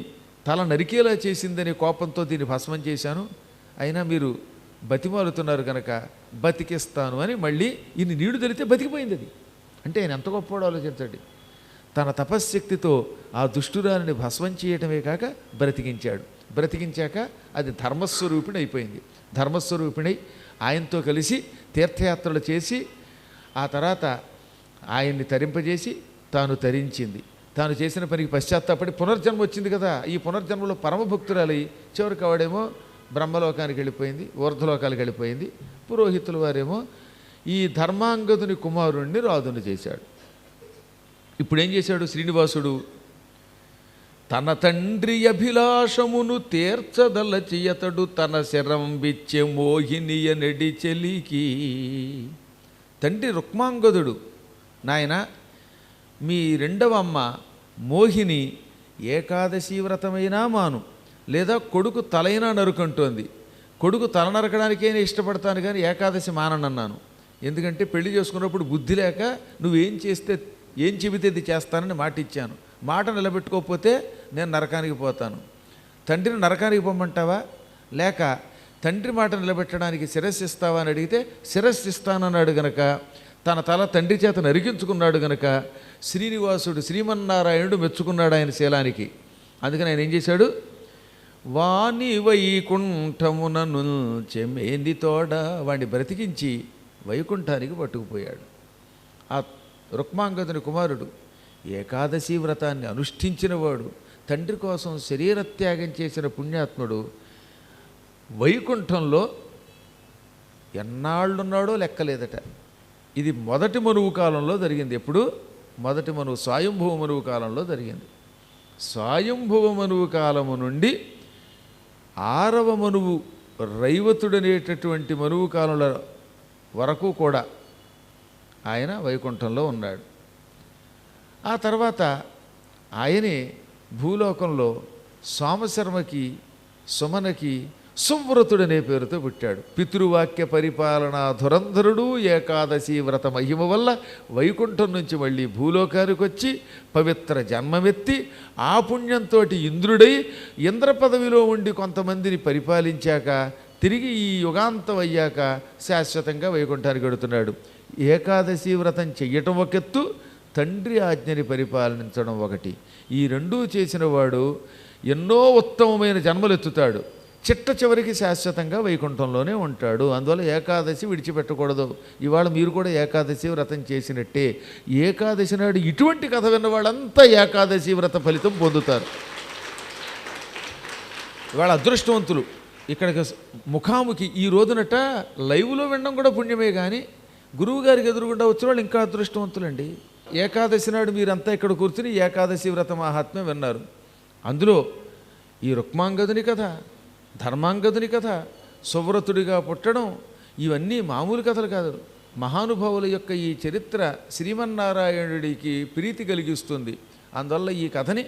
Speaker 1: తల నరికేలా చేసిందని కోపంతో దీన్ని భస్మం చేశాను. అయినా మీరు బతిమాలుతున్నారు కనుక బతికిస్తాను అని మళ్ళీ ఇన్ని నీళ్లు తెలితే బతికిపోయింది. అది అంటే ఆయన ఎంత గొప్పవాడో ఆలోచించండి. తన తపశ్శక్తితో ఆ దుష్టురాలిని భస్మం చేయటమే కాక బ్రతికించాడు. బ్రతికించాక అది ధర్మస్వరూపిణి అయిపోయింది. ధర్మస్వరూపిణి ఆయనతో కలిసి తీర్థయాత్రలు చేసి ఆ తర్వాత ఆయన్ని తరింపజేసి తాను తరించింది. తాను చేసిన పనికి పశ్చాత్తాపడి పునర్జన్మ వచ్చింది కదా. ఈ పునర్జన్మలో పరమభక్తురాలి చివరికి ఆవిడేమో బ్రహ్మలోకానికి వెళ్ళిపోయింది, ఊర్ధ్వలోకానికి వెళ్ళిపోయింది. పురోహితుల వారేమో ఈ ధర్మాంగదుని కుమారుణ్ణి రాజుని చేశాడు. ఇప్పుడు ఏం చేశాడు శ్రీనివాసుడు? తన తండ్రి అభిలాషమును తీర్చదలచియతడు తన శరం బిచ్చే మోహినియ నెడి చెలికి. తండ్రి రుక్మాంగదుడు, నాయన మీ రెండవ అమ్మ మోహిని ఏకాదశి వ్రతమైనా మాను, లేదా కొడుకు తలైనా నరుకంటోంది. కొడుకు తల నరకడానికైనా ఇష్టపడతాను కానీ ఏకాదశి మాననన్నాను. ఎందుకంటే పెళ్లి చేసుకున్నప్పుడు బుద్ధి లేక నువ్వేం చేస్తే ఏం చెబితే ఇది చేస్తానని మాట ఇచ్చాను. మాట నిలబెట్టుకోకపోతే నేను నరకానికి పోతాను. తండ్రిని నరకానికి పొమ్మంటావా, లేక తండ్రి మాట నిలబెట్టడానికి శిరస్సు ఇస్తావా అని అడిగితే శిరస్సు ఇస్తానన్నాడు గనక తన తల తండ్రి చేత నరికించుకున్నాడు గనక శ్రీనివాసుడు శ్రీమన్నారాయణుడు మెచ్చుకున్నాడు ఆయన శీలానికి. అందుకని ఆయన ఏం చేశాడు? వాణి వైకుంఠమునను చెమేంది తోడ, వాడిని బ్రతికించి వైకుంఠానికి పట్టుకుపోయాడు. ఆ రుక్మాంగదుని కుమారుడు ఏకాదశి వ్రతాన్ని అనుష్ఠించినవాడు, తండ్రి కోసం శరీరత్యాగం చేసిన పుణ్యాత్ముడు వైకుంఠంలో ఎన్నాళ్ళున్నాడో లెక్కలేదట. ఇది మొదటి మనువు కాలంలో జరిగింది. ఎప్పుడు? మొదటి మనువు స్వయంభువ మనువు కాలంలో జరిగింది. స్వయంభువ మనువు కాలము నుండి 6వ మనువు రైవతుడనేటటువంటి మనువు కాలంలో వరకు కూడా ఆయన వైకుంఠంలో ఉన్నాడు. ఆ తర్వాత ఆయనే భూలోకంలో సోమశర్మకి సుమనకి సువ్రతుడనే పేరుతో పుట్టాడు. పితృవాక్య పరిపాలన ధురంధరుడు ఏకాదశి వ్రత మహిమ వల్ల వైకుంఠం నుంచి మళ్ళీ భూలోకానికి వచ్చి పవిత్ర జన్మమెత్తి ఆ పుణ్యంతో ఇంద్రుడై ఇంద్ర పదవిలో ఉండి కొంతమందిని పరిపాలించాక తిరిగి ఈ యుగాంతం అయ్యాక శాశ్వతంగా వైకుంఠానికి వెడుతున్నాడు. ఏకాదశి వ్రతం చెయ్యటం ఒక ఎత్తు, తండ్రి ఆజ్ఞని పరిపాలించడం ఒకటి. ఈ రెండూ చేసిన వాడు ఎన్నో ఉత్తమమైన జన్మలు ఎత్తుతాడు. చిట్ట చివరికి శాశ్వతంగా వైకుంఠంలోనే ఉంటాడు. అందువల్ల ఏకాదశి విడిచిపెట్టకూడదు. ఇవాళ మీరు కూడా ఏకాదశి వ్రతం చేసినట్టే. ఏకాదశి నాడు ఇటువంటి కథ విన్న వాళ్ళంతా ఏకాదశి వ్రత ఫలితం పొందుతారు. ఇవాళ అదృష్టవంతులు ఇక్కడికి ముఖాముఖి ఈ రోజునట లైవ్లో వినడం కూడా పుణ్యమే, కానీ గురువుగారికి ఎదురుగుండా వచ్చిన వాళ్ళు ఇంకా అదృష్టవంతులండి. ఏకాదశి నాడు మీరంతా ఇక్కడ కూర్చుని ఏకాదశి వ్రత మహాత్మ్యం విన్నారు. అందులో ఈ రుక్మాంగదుని కథ, ధర్మాంగదుని కథ, సువ్రతుడిగా పుట్టడం, ఇవన్నీ మామూలు కథలు కాదు. మహానుభావుల యొక్క ఈ చరిత్ర శ్రీమన్నారాయణుడికి ప్రీతి కలిగిస్తుంది. అందువల్ల ఈ కథని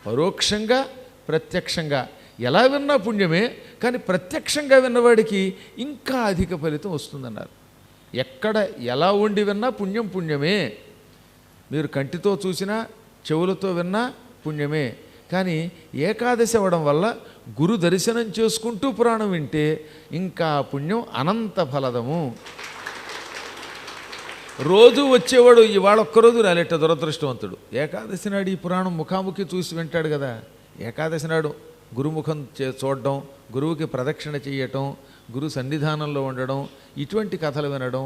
Speaker 1: పరోక్షంగా ప్రత్యక్షంగా ఎలా విన్నా పుణ్యమే, కానీ ప్రత్యక్షంగా విన్నవాడికి ఇంకా అధిక ఫలితం వస్తుందన్నారు. ఎక్కడ ఎలా ఉండి విన్నా పుణ్యం పుణ్యమే. మీరు కంటితో చూసినా చెవులతో విన్నా పుణ్యమే. కానీ ఏకాదశి అవ్వడం వల్ల గురు దర్శనం చేసుకుంటూ పురాణం వింటే ఇంకా పుణ్యం అనంత ఫలదము. రోజు వచ్చేవాడు ఇవాళ ఒక్కరోజు రాలేట దురదృష్టవంతుడు. ఏకాదశి నాడు ఈ పురాణం ముఖాముఖి చూసి వింటాడు కదా. ఏకాదశి నాడు గురుముఖం చూడడం, గురువుకి ప్రదక్షిణ చేయటం, గురు సన్నిధానంలో ఉండడం, ఇటువంటి కథలు వినడం,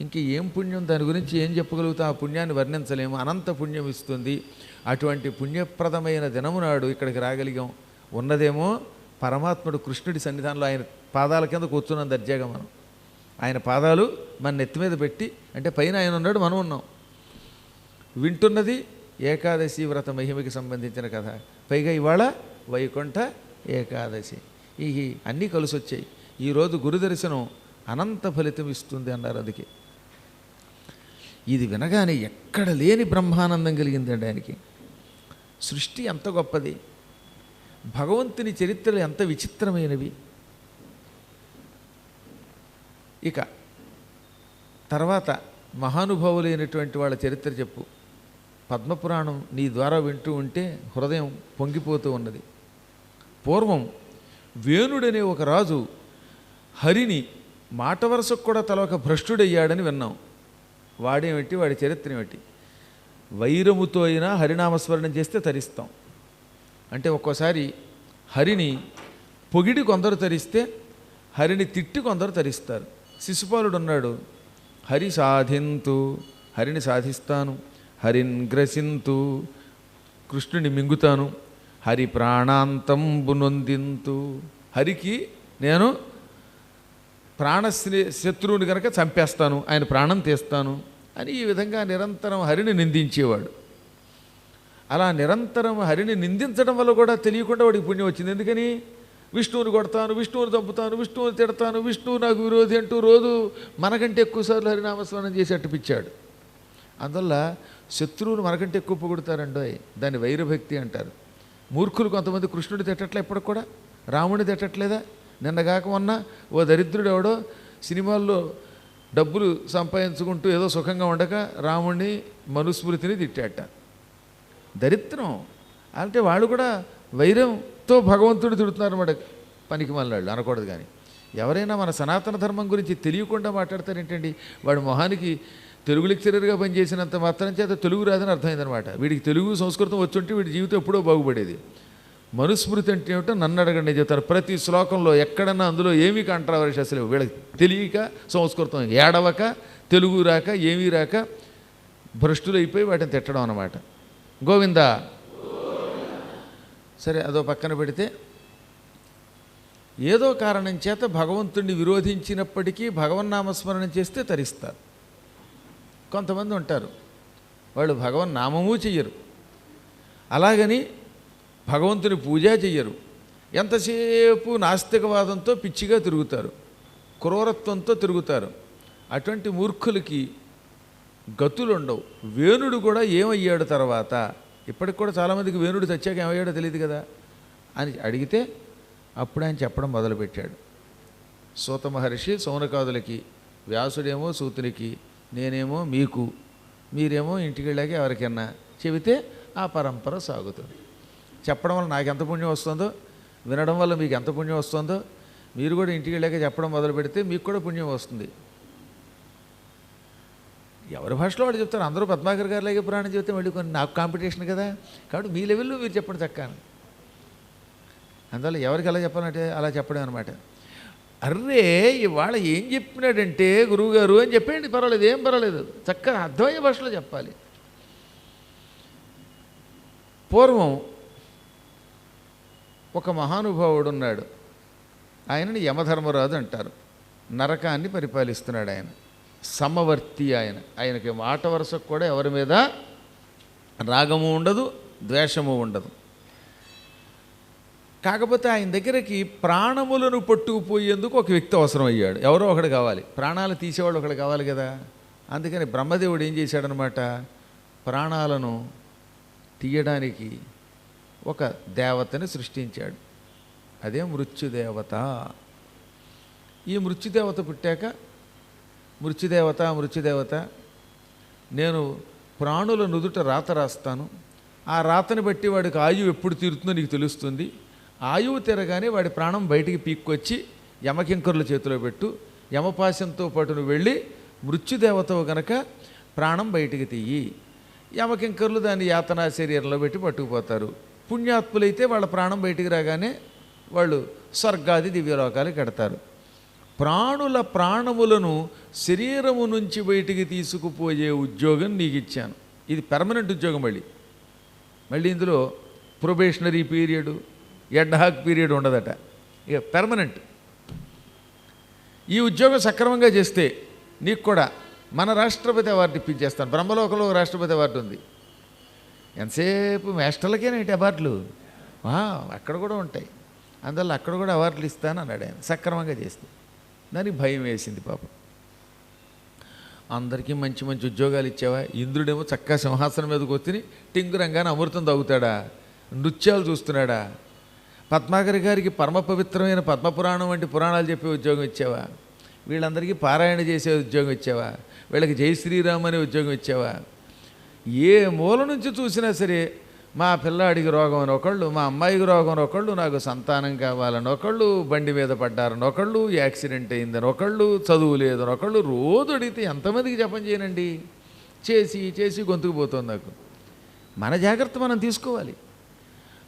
Speaker 1: ఇంక ఏం పుణ్యం, దాని గురించి ఏం చెప్పగలుగుతాం? ఆ పుణ్యాన్ని వర్ణించలేము. అనంత పుణ్యం ఇస్తుంది. అటువంటి పుణ్యప్రదమైన దినము నాడు ఇక్కడికి రాగలిగాం. ఉన్నదేమో పరమాత్ముడు కృష్ణుడి సన్నిధానంలో ఆయన పాదాల కింద కూర్చున్నాం దర్జాగా మనం. ఆయన పాదాలు మన నెత్తి మీద పెట్టి, అంటే పైన ఆయన ఉన్నాడు, మనం ఉన్నాం, వింటున్నది ఏకాదశి వ్రత మహిమకి సంబంధించిన కథ. పైగా ఇవాళ వైకుంఠ ఏకాదశి. ఈ అన్నీ కలిసి వచ్చాయి. ఈరోజు గురు దర్శనం అనంత ఫలితం ఇస్తుంది అన్నారు. అందుకే ఇది వినగానే ఎక్కడ లేని బ్రహ్మానందం కలిగిందండి ఆయనకి. సృష్టి ఎంత గొప్పది, భగవంతుని చరిత్రలు ఎంత విచిత్రమైనవి. ఇక తర్వాత మహానుభావులైనటువంటి వాళ్ళ చరిత్ర చెప్పు. పద్మపురాణం నీ ద్వారా వింటూ ఉంటే హృదయం పొంగిపోతూ ఉన్నది. పూర్వం వేణుడనే ఒక రాజు హరిని మాట వరుసకు కూడా తలొక భ్రష్టుడయ్యాడని విన్నాం. వాడేమిటి, వాడి చరిత్ర ఏమిటి? వైరముతో అయినా హరినామస్మరణం చేస్తే తరిస్తాం. అంటే ఒక్కోసారి హరిని పొగిడి కొందరు తరిస్తే, హరిని తిట్టి కొందరు తరిస్తారు. శిశుపాలుడు ఉన్నాడు, హరి సాధింతు, హరిని సాధిస్తాను, హరిన్ గ్రసింతు, కృష్ణుని మింగుతాను, హరి ప్రాణాంతంబు నొందింతు, హరికి నేను శత్రువుని కనుక చంపేస్తాను, ఆయన ప్రాణం తీస్తాను అని ఈ విధంగా నిరంతరం హరిని నిందించేవాడు. అలా నిరంతరం హరిని నిందించడం వల్ల కూడా తెలియకుండా వాడికి పుణ్యం వచ్చింది. ఎందుకని? విష్ణువుని కొడతాను, విష్ణువుని చంపుతాను, విష్ణువుని తిడతాను, విష్ణువు నాకు విరోధి అంటూ రోజు మనకంటే ఎక్కువసార్లు హరినామస్మరణం చేసి అట్టుపిచ్చాడు. అందువల్ల శత్రువులు మనకంటే ఎక్కువ పొగుడుతారండో, దాన్ని వైరభక్తి అంటారు. మూర్ఖులు కొంతమంది కృష్ణుడి తిట్టట్లే, ఇప్పటికి కూడా రాముడిని తిట్టట్లేదా? నిన్నగాక మొన్న ఓ దరిద్రుడు ఎవడో సినిమాల్లో డబ్బులు సంపాదించుకుంటూ ఏదో సుఖంగా ఉండక రాముడిని మనుస్మృతిని తిట్టాట. దరిద్రం అంటే వాళ్ళు కూడా వైరంతో భగవంతుడు తిడుతున్నారు అన్నమాట. పనికి మళ్ళాళ్ళు అనకూడదు. కానీ ఎవరైనా మన సనాతన ధర్మం గురించి తెలియకుండా మాట్లాడతారేంటండి? వాడి మొహానికి తెలుగు లెక్చరర్గా పనిచేసినంత మాత్రం చేత తెలుగు రాదని అర్థమైందనమాట. వీడికి తెలుగు సంస్కృతం వచ్చుంటే వీడి జీవితం ఎప్పుడో బాగుపడేది. మనుస్మృతి అంటే ఏమిటో నన్ను అడగండి చెప్తారు. ప్రతి శ్లోకంలో ఎక్కడన్నా అందులో ఏమీ కాంట్రావర్సీ అసలు వీళ్ళకి తెలియక, సంస్కృతం ఏడవక, తెలుగు రాక, ఏమీ రాక భ్రష్టులైపోయి వాటిని తిట్టడం అన్నమాట. గోవిందా. సరే, అదో పక్కన పెడితే ఏదో కారణం చేత భగవంతుడిని విరోధించినప్పటికీ భగవన్నామస్మరణం చేస్తే తరిస్తారు. కొంతమంది ఉంటారు, వాళ్ళు భగవన్నామము చెయ్యరు, అలాగని భగవంతుని పూజ చెయ్యరు, ఎంతసేపు నాస్తికవాదంతో పిచ్చిగా తిరుగుతారు, క్రూరత్వంతో తిరుగుతారు. అటువంటి మూర్ఖులకి గతులు ఉండవు. వేణుడు కూడా ఏమయ్యాడు తర్వాత, ఇప్పటికి కూడా చాలామందికి వేణుడు చచ్చాక ఏమయ్యాడో తెలియదు కదా అని అడిగితే అప్పుడు ఆయన చెప్పడం మొదలుపెట్టాడు. సూత మహర్షి సౌనకాదులకి, వ్యాసుడేమో సూతునికి, నేనేమో మీకు, మీరేమో ఇంటికి వెళ్ళాక ఎవరికన్నా చెబితే ఆ పరంపర సాగుతుంది. చెప్పడం వల్ల నాకు ఎంత పుణ్యం వస్తుందో, వినడం వల్ల మీకు ఎంత పుణ్యం వస్తుందో, మీరు కూడా ఇంటికి వెళ్ళాక చెప్పడం మొదలు పెడితే మీకు కూడా పుణ్యం వస్తుంది. ఎవరి భాషలో వాడు చెప్తారు. అందరూ పద్మాకర్ గారిలాగే పురాణం చెబితే మళ్ళీ కొన్ని నాకు కాంపిటీషన్ కదా. కాబట్టి మీ లెవెల్లో మీరు చెప్పండి చక్కగా. అందువల్ల ఎవరికి ఎలా చెప్పాలంటే అలా చెప్పడం అనమాట. అర్రే ఇవాళ ఏం చెప్పినాడంటే గురువుగారు అని చెప్పేయండి, పర్వాలేదు, ఏం పర్వాలేదు, చక్కగా అర్థమయ్యే భాషలో చెప్పాలి. పూర్వం ఒక మహానుభావుడు ఉన్నాడు. ఆయనని యమధర్మరాజు అంటారు. నరకాన్ని పరిపాలిస్తున్నాడు ఆయన. సమవర్తి ఆయన. ఆయనకి మాట వరుసకు కూడా ఎవరి మీద రాగము ఉండదు, ద్వేషము ఉండదు. కాకపోతే ఆయన దగ్గరికి ప్రాణములను పట్టుకుపోయేందుకు ఒక వ్యక్తి అవసరం అయ్యాడు. ఎవరో ఒకడు కావాలి, ప్రాణాలు తీసేవాడు ఒకడు కావాలి కదా. అందుకని బ్రహ్మదేవుడు ఏం చేశాడనమాట, ప్రాణాలను తీయడానికి ఒక దేవతని సృష్టించాడు. అదే మృత్యుదేవత. ఈ మృత్యుదేవత పుట్టాక మృత్యుదేవత నేను ప్రాణుల నుదుట రాత రాస్తాను, ఆ రాతని బట్టి వాడికి ఆయువు ఎప్పుడు తీరుతుందో నీకు తెలుస్తుంది. ఆయువు తీరగానే వాడి ప్రాణం బయటికి పీక్కొచ్చి యమకింకరుల చేతిలో పెట్టు, యమపాశంతో పాటు నువ్వు వెళ్ళి మృత్యుదేవతవు గనక ప్రాణం బయటికి తీయి. యమకింకరులు దాన్ని యాతనా శరీరంలో పెట్టి పట్టుకుపోతారు. పుణ్యాత్ములైతే వాళ్ళ ప్రాణం బయటికి రాగానే వాళ్ళు స్వర్గాది దివ్యలోకాలకు కడతారు. ప్రాణుల ప్రాణములను శరీరము నుంచి బయటికి తీసుకుపోయే ఉద్యోగం నీకు ఇచ్చాను. ఇది పెర్మనెంట్ ఉద్యోగం. మళ్ళీ ఇందులో ప్రొబేషనరీ పీరియడ్, ఎడ్హాక్ పీరియడ్ ఉండదట. ఇక పెర్మనెంట్. ఈ ఉద్యోగం సక్రమంగా చేస్తే నీకు కూడా మన రాష్ట్రపతి అవార్డు ఇప్పించేస్తాను. బ్రహ్మలోకంలో రాష్ట్రపతి అవార్డు ఉంది. ఎంతసేపు మాస్టర్లకేనేంటి అవార్డులు? అక్కడ కూడా ఉంటాయి. అందువల్ల అక్కడ కూడా అవార్డులు ఇస్తాను అన్నాడు ఆయన, సక్రమంగా చేస్తే. దానికి భయం వేసింది పాపం. అందరికీ మంచి మంచి ఉద్యోగాలు ఇచ్చావా? ఇంద్రుడేమో చక్కగా సింహాసనం మీద కూర్చుని టింగురంగానే అమృతం తాగుతాడా, నృత్యాలు చూస్తున్నాడా? పద్మాకర్ గారికి పరమ పవిత్రమైన పద్మపురాణం వంటి పురాణాలు చెప్పే ఉద్యోగం ఇచ్చావా? వీళ్ళందరికీ పారాయణ చేసే ఉద్యోగం ఇచ్చావా? వీళ్ళకి జై శ్రీరామ్ అనే ఉద్యోగం ఇచ్చావా? ఏ మూల నుంచి చూసినా సరే మా పిల్లాడికి రోగం అని ఒకళ్ళు, మా అమ్మాయికి రోగం అని ఒకళ్ళు, నాకు సంతానం కావాలని ఒకళ్ళు, బండి మీద పడ్డారని ఒకళ్ళు, యాక్సిడెంట్ అయిందని ఒకళ్ళు, చదువు లేదని ఒకళ్ళు. రోజు అడిగితే ఎంతమందికి జపం చేయనండి? చేసి చేసి గొంతుకుపోతుంది నాకు. మన జాగ్రత్త మనం తీసుకోవాలి.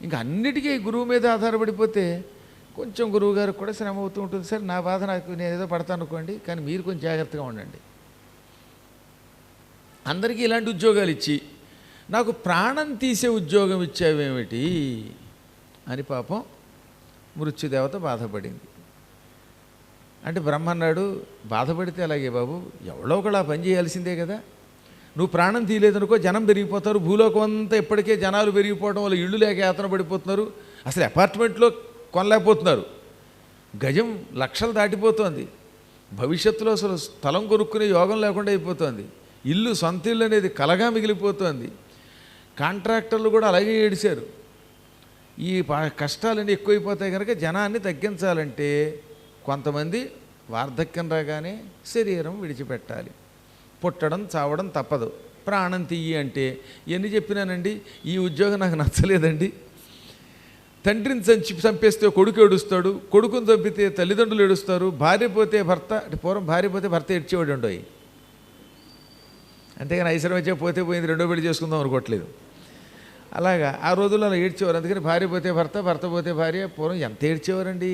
Speaker 1: ఇంకా అన్నిటికీ గురువు మీద ఆధారపడిపోతే కొంచెం గురువు గారికి కూడా శ్రమ అవుతూ ఉంటుంది. సరే నా బాధ నాకు, నేను ఏదో పడతాను అనుకోండి, కానీ మీరు కొంచెం జాగ్రత్తగా ఉండండి. అందరికీ ఇలాంటి ఉద్యోగాలు ఇచ్చి నాకు ప్రాణం తీసే ఉద్యోగం ఇచ్చావేమిటి అని పాపం మృత్యుదేవత బాధపడింది. అంటే బ్రహ్మ అన్నాడు, బాధపడితే అలాగే బాబు, ఎవరో ఒకళ్ళు ఆ పని చేయాల్సిందే కదా. నువ్వు ప్రాణం తీయలేదనుకో జనం పెరిగిపోతారు. భూలోకం అంతా ఇప్పటికే జనాలు పెరిగిపోవడం వల్ల ఇళ్ళు లేక యాతన పడిపోతున్నారు. అసలు అపార్ట్మెంట్లో కొనలేకపోతున్నారు. గజం లక్షలు దాటిపోతుంది. భవిష్యత్తులో అసలు స్థలం కొనుక్కునే యోగం లేకుండా అయిపోతుంది. ఇల్లు, సొంత ఇల్లు అనేది కలగా మిగిలిపోతుంది. కాంట్రాక్టర్లు కూడా అలాగే ఏడిశారు. ఈ కష్టాలన్నీ ఎక్కువైపోతాయి కనుక జనాన్ని తగ్గించాలంటే కొంతమంది వార్ధక్యం రాగానే శరీరం విడిచిపెట్టాలి. పుట్టడం చావడం తప్పదు. ప్రాణం తీయి అంటే ఎన్ని చెప్పినానండి, ఈ ఉద్యోగం నాకు నచ్చలేదండి. తండ్రిని చంపేస్తే కొడుకు ఏడుస్తాడు, కొడుకుని చంపితే తల్లిదండ్రులు ఏడుస్తారు, భార్య పోతే భర్త, అంటే పూర్వం భార్య పోతే భర్త ఏడ్చేవాడు ఉండవు. అంతేగాని ఐశ్వర్యం వచ్చే పోతే పోయింది రెండో పెళ్లి చేసుకుందాం అనుకోవట్లేదు. అలాగా ఆ రోజుల్లో అలా ఏడ్చేవారు. అందుకని భార్య పోతే భర్త, భర్త పోతే భార్య. పూర్వం ఎంత ఏడ్చేవారండి.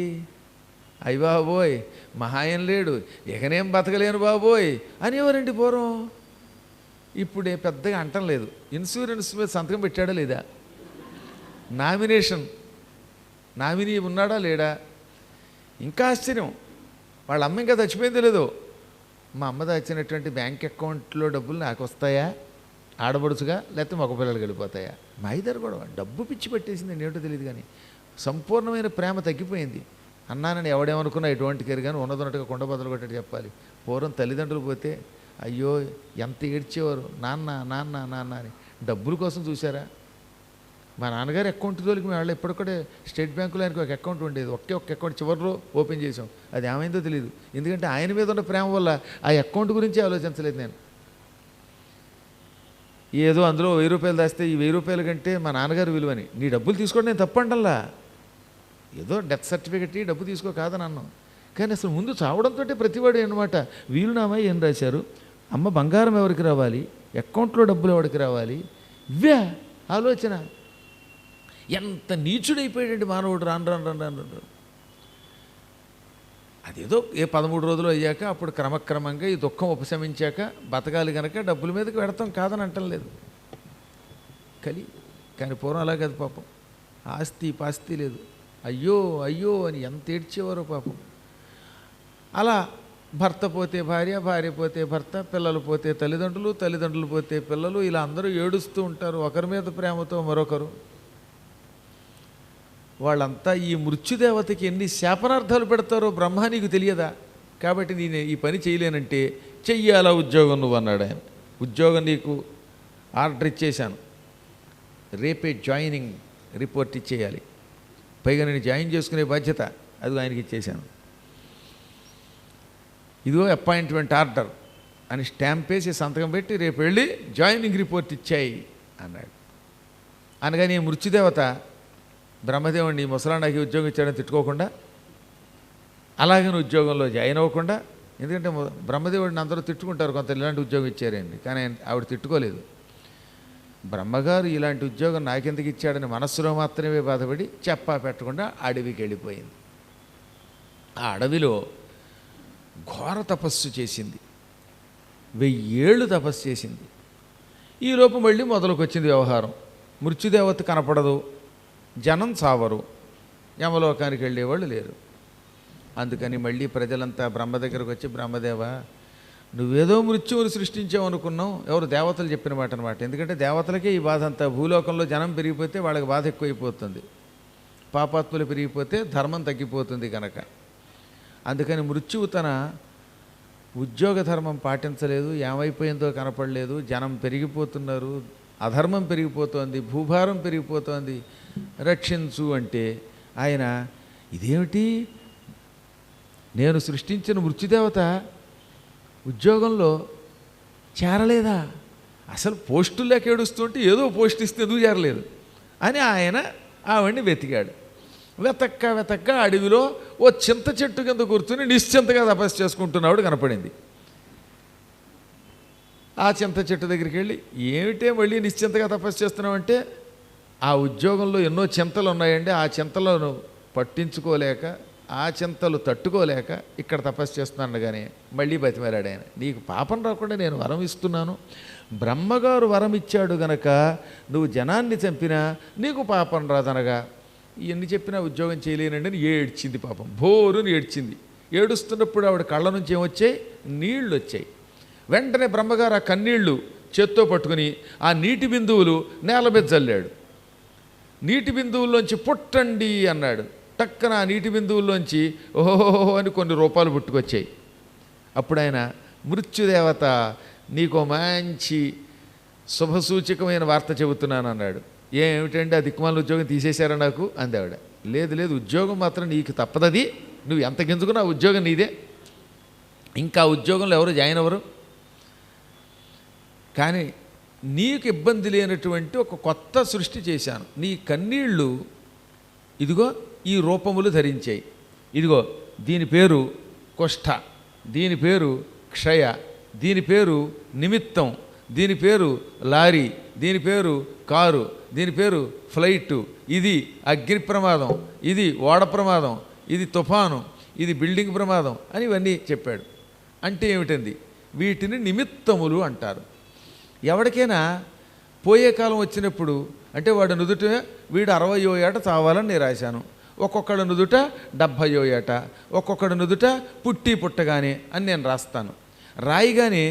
Speaker 1: అయ్య బాబోయ్ మహాయం లేడు, ఇకనేం బతకలేను బాబోయ్ అనేవారండి పూర్వం. ఇప్పుడే పెద్దగా అంటం లేదు. ఇన్సూరెన్స్ మీద సంతకం పెట్టాడా లేదా, నామినీ ఉన్నాడా లేడా. ఇంకా ఆశ్చర్యం, వాళ్ళ అమ్మ ఇంకా చచ్చిపోయిందో లేదో, మా అమ్మ దాచినటువంటి బ్యాంక్ అకౌంట్లో డబ్బులు నాకు వస్తాయా ఆడబడుచుగా, లేకపోతే మగ పిల్లలు వెళ్ళిపోతాయా? మా ఇద్దరు కూడా డబ్బు పిచ్చి పెట్టేసింది, ఏంటో తెలియదు. కానీ సంపూర్ణమైన ప్రేమ తగ్గిపోయింది. అన్నానని ఎవడేమనుకున్నా ఎటువంటి కేరు, కానీ ఉన్నదన్నట్టుగా కొండ బదులు కొట్టేట్టు చెప్పాలి. పూర్వం తల్లిదండ్రులు పోతే అయ్యో ఎంత ఏడ్చేవారు, నాన్న నాన్న నాన్న అని. డబ్బుల కోసం చూసారా? మా నాన్నగారి అకౌంట్ తోలికి మేము వాళ్ళు ఇప్పటికూడా స్టేట్ బ్యాంకులో ఆయనకు ఒక అకౌంట్ ఉండేది. ఒకే ఒక్క అకౌంట్ చివరిలో ఓపెన్ చేసాం. అది ఏమైందో తెలియదు. ఎందుకంటే ఆయన మీద ఉన్న ప్రేమ వల్ల ఆ అకౌంట్ గురించి ఆలోచించలేదు నేను. ఏదో అందులో 1000 రూపాయలు దాస్తే ఈ 1000 రూపాయల కంటే మా నాన్నగారు విలువని. నీ డబ్బులు తీసుకోండి నేను తప్పంటల్లా, ఏదో డెత్ సర్టిఫికెట్ డబ్బు తీసుకో కాదని అన్నాం. కానీ అసలు ముందు చావడంతో ప్రతివాడు అనమాట వీలునామా ఏం రాశారు, అమ్మ బంగారం ఎవరికి రావాలి, అకౌంట్లో డబ్బులు ఎవరికి రావాలి, ఇవే ఆలోచన. ఎంత నీచుడైపోయాడండి మానవుడు రాను రాను రాను రాను. అదేదో 13 రోజులు అయ్యాక అప్పుడు క్రమక్రమంగా ఈ దుఃఖం ఉపశమించాక బతకాలి కనుక డబ్బుల మీదకి పెడతాం, కాదని అంటం లేదు. కానీ పూర్వం అలా కాదు పాపం. ఆస్తి పాస్తి లేదు, అయ్యో అయ్యో అని ఎంత ఏడ్చేవారో పాపం. అలా భర్త పోతే భార్య, భార్య పోతే భర్త, పిల్లలు పోతే తల్లిదండ్రులు, తల్లిదండ్రులు పోతే పిల్లలు, ఇలా అందరూ ఏడుస్తూ ఉంటారు ఒకరి మీద ప్రేమతో మరొకరు. వాళ్ళంతా ఈ మృత్యుదేవతకి ఎన్ని శాపనార్థాలు పెడతారో బ్రహ్మ నీకు తెలియదా? కాబట్టి నేను ఈ పని చేయలేనంటే చెయ్యాలా ఉద్యోగం నువ్వు అన్నాడు ఆయన. ఉద్యోగం నీకు ఆర్డర్ ఇచ్చేశాను, రేపే జాయినింగ్ రిపోర్ట్ ఇచ్చేయాలి, పైగా నేను జాయిన్ చేసుకునే బాధ్యత అది ఆయనకి ఇచ్చేశాను. ఇదిగో అపాయింట్మెంట్ ఆర్డర్ అని స్టాంప్ వేసి సంతకం పెట్టి రేపు వెళ్ళి జాయినింగ్ రిపోర్ట్ ఇచ్చాయి అన్నాడు. అనగానే మృత్యుదేవత బ్రహ్మదేవుడిని ముసలాండాకి ఉద్యోగం ఇచ్చాడని తిట్టుకోకుండా, అలాగే ఉద్యోగంలో జాయిన్ అవ్వకుండా, ఎందుకంటే బ్రహ్మదేవుడిని అందరూ తిట్టుకుంటారు కొంత ఇలాంటి ఉద్యోగం ఇచ్చారండి, కానీ ఆవిడ తిట్టుకోలేదు. బ్రహ్మగారు ఇలాంటి ఉద్యోగం నాకెందుకు ఇచ్చాడని మనస్సులో మాత్రమే బాధపడి చెప్పా పెట్టకుండా అడవికి వెళ్ళిపోయింది. ఆ అడవిలో ఘోర తపస్సు చేసింది, 1000 ఏళ్ళు తపస్సు చేసింది. ఈలోపు మళ్ళీ మొదలుకొచ్చింది వ్యవహారం. మృత్యుదేవత కనపడదు, జనం చావరు, యమలోకానికి వెళ్ళేవాళ్ళు లేరు. అందుకని మళ్ళీ ప్రజలంతా బ్రహ్మ దగ్గరకు వచ్చి, బ్రహ్మదేవ నువ్వేదో మృత్యువుని సృష్టించావు అనుకున్నాం. ఎవరు దేవతలు చెప్పిన మాట అనమాట. ఎందుకంటే దేవతలకే ఈ బాధ అంతా. భూలోకంలో జనం పెరిగిపోతే వాళ్ళకి బాధ ఎక్కువైపోతుంది, పాపాత్ములు పెరిగిపోతే ధర్మం తగ్గిపోతుంది కనుక. అందుకని మృత్యువు తన ఉద్యోగ ధర్మం పాటించలేదు, ఏమైపోయిందో కనపడలేదు. జనం పెరిగిపోతున్నారు, అధర్మం పెరిగిపోతోంది, భూభారం పెరిగిపోతోంది, రక్షించు అంటే ఆయన ఇదేమిటి, నేను సృష్టించిన మృత్యుదేవత ఉద్యోగంలో చేరలేదా, అసలు పోస్టుల్లోకి ఏడుస్తుంటే ఏదో పోస్ట్ ఇస్తే ఎందుకు చేరలేదు అని ఆయన ఆవిడ్ని వెతికాడు. వెతక్క అడవిలో ఓ చింత చెట్టు కింద కూర్చుని నిశ్చింతగా తపస్సు చేసుకుంటున్నాడు కనపడింది. ఆ చింత చెట్టు దగ్గరికి వెళ్ళి, ఏమిటే మళ్ళీ నిశ్చింతగా తపస్సు చేస్తున్నామంటే, ఆ ఉద్యోగంలో ఎన్నో చింతలు ఉన్నాయండి, ఆ చింతలను పట్టించుకోలేక, ఆ చింతలు తట్టుకోలేక ఇక్కడ తపస్సు చేస్తున్నాను. కానీ మళ్ళీ బతిమారాడు ఆయన, నీకు పాపం రాకుండా నేను వరం ఇస్తున్నాను, బ్రహ్మగారు వరం ఇచ్చాడు గనక నువ్వు జనాన్ని చంపినా నీకు పాపం రాదనగా, ఇవన్నీ చెప్పినా ఉద్యోగం చేయలేనండి అని ఏడ్చింది. పాపం భోరుని ఏడ్చింది. ఏడుస్తున్నప్పుడు ఆవిడ కళ్ళ నుంచి ఏమొచ్చాయి, నీళ్ళు వచ్చాయి. వెంటనే బ్రహ్మగారు ఆ కన్నీళ్లు చేత్తో పట్టుకుని ఆ నీటి బిందువులు నేల మీద చల్లాడు. నీటి బిందువుల్లోంచి పుట్టండి అన్నాడు. టక్కన ఆ నీటి బిందువుల్లోంచి ఓహోహో అని కొన్ని రూపాలు పుట్టుకొచ్చాయి. అప్పుడు ఆయన, మృత్యుదేవత నీకు మంచి శుభసూచకమైన వార్త చెబుతున్నాను అన్నాడు. ఏమిటంటే ఆ దిక్కుమాల ఉద్యోగం తీసేశారా నాకు అంది ఆవిడ. లేదు ఉద్యోగం మాత్రం నీకు తప్పదది, నువ్వు ఎంత గింజుకున్నా ఆ ఉద్యోగం నీదే, ఇంకా ఉద్యోగంలో ఎవరు జాయిన్ అవ్వరు. కానీ నీకు ఇబ్బంది లేనటువంటి ఒక కొత్త సృష్టి చేశాను. నీ కన్నీళ్ళు ఇదిగో ఈ రూపములు ధరించాయి. ఇదిగో దీని పేరు కుష్ఠ, దీని పేరు క్షయ, దీని పేరు నిమిత్తం, దీని పేరు లారీ, దీని పేరు కారు, దీని పేరు ఫ్లైటు, ఇది అగ్ని ప్రమాదం, ఇది ఓడ ప్రమాదం, ఇది తుఫాను, ఇది బిల్డింగ్ ప్రమాదం అని ఇవన్నీ చెప్పాడు. అంటే ఏమిటంది, వీటిని నిమిత్తములు అంటారు. ఎవరికైనా పోయే కాలం వచ్చినప్పుడు, అంటే వాడు నుదుట వీడు 60వ ఏట చావాలని నేను రాశాను, ఒక్కొక్కడు నుదుట 70వ ఏట, ఒక్కొక్కడు నుదుట పుట్టగానే అని నేను రాస్తాను. రాయిగానే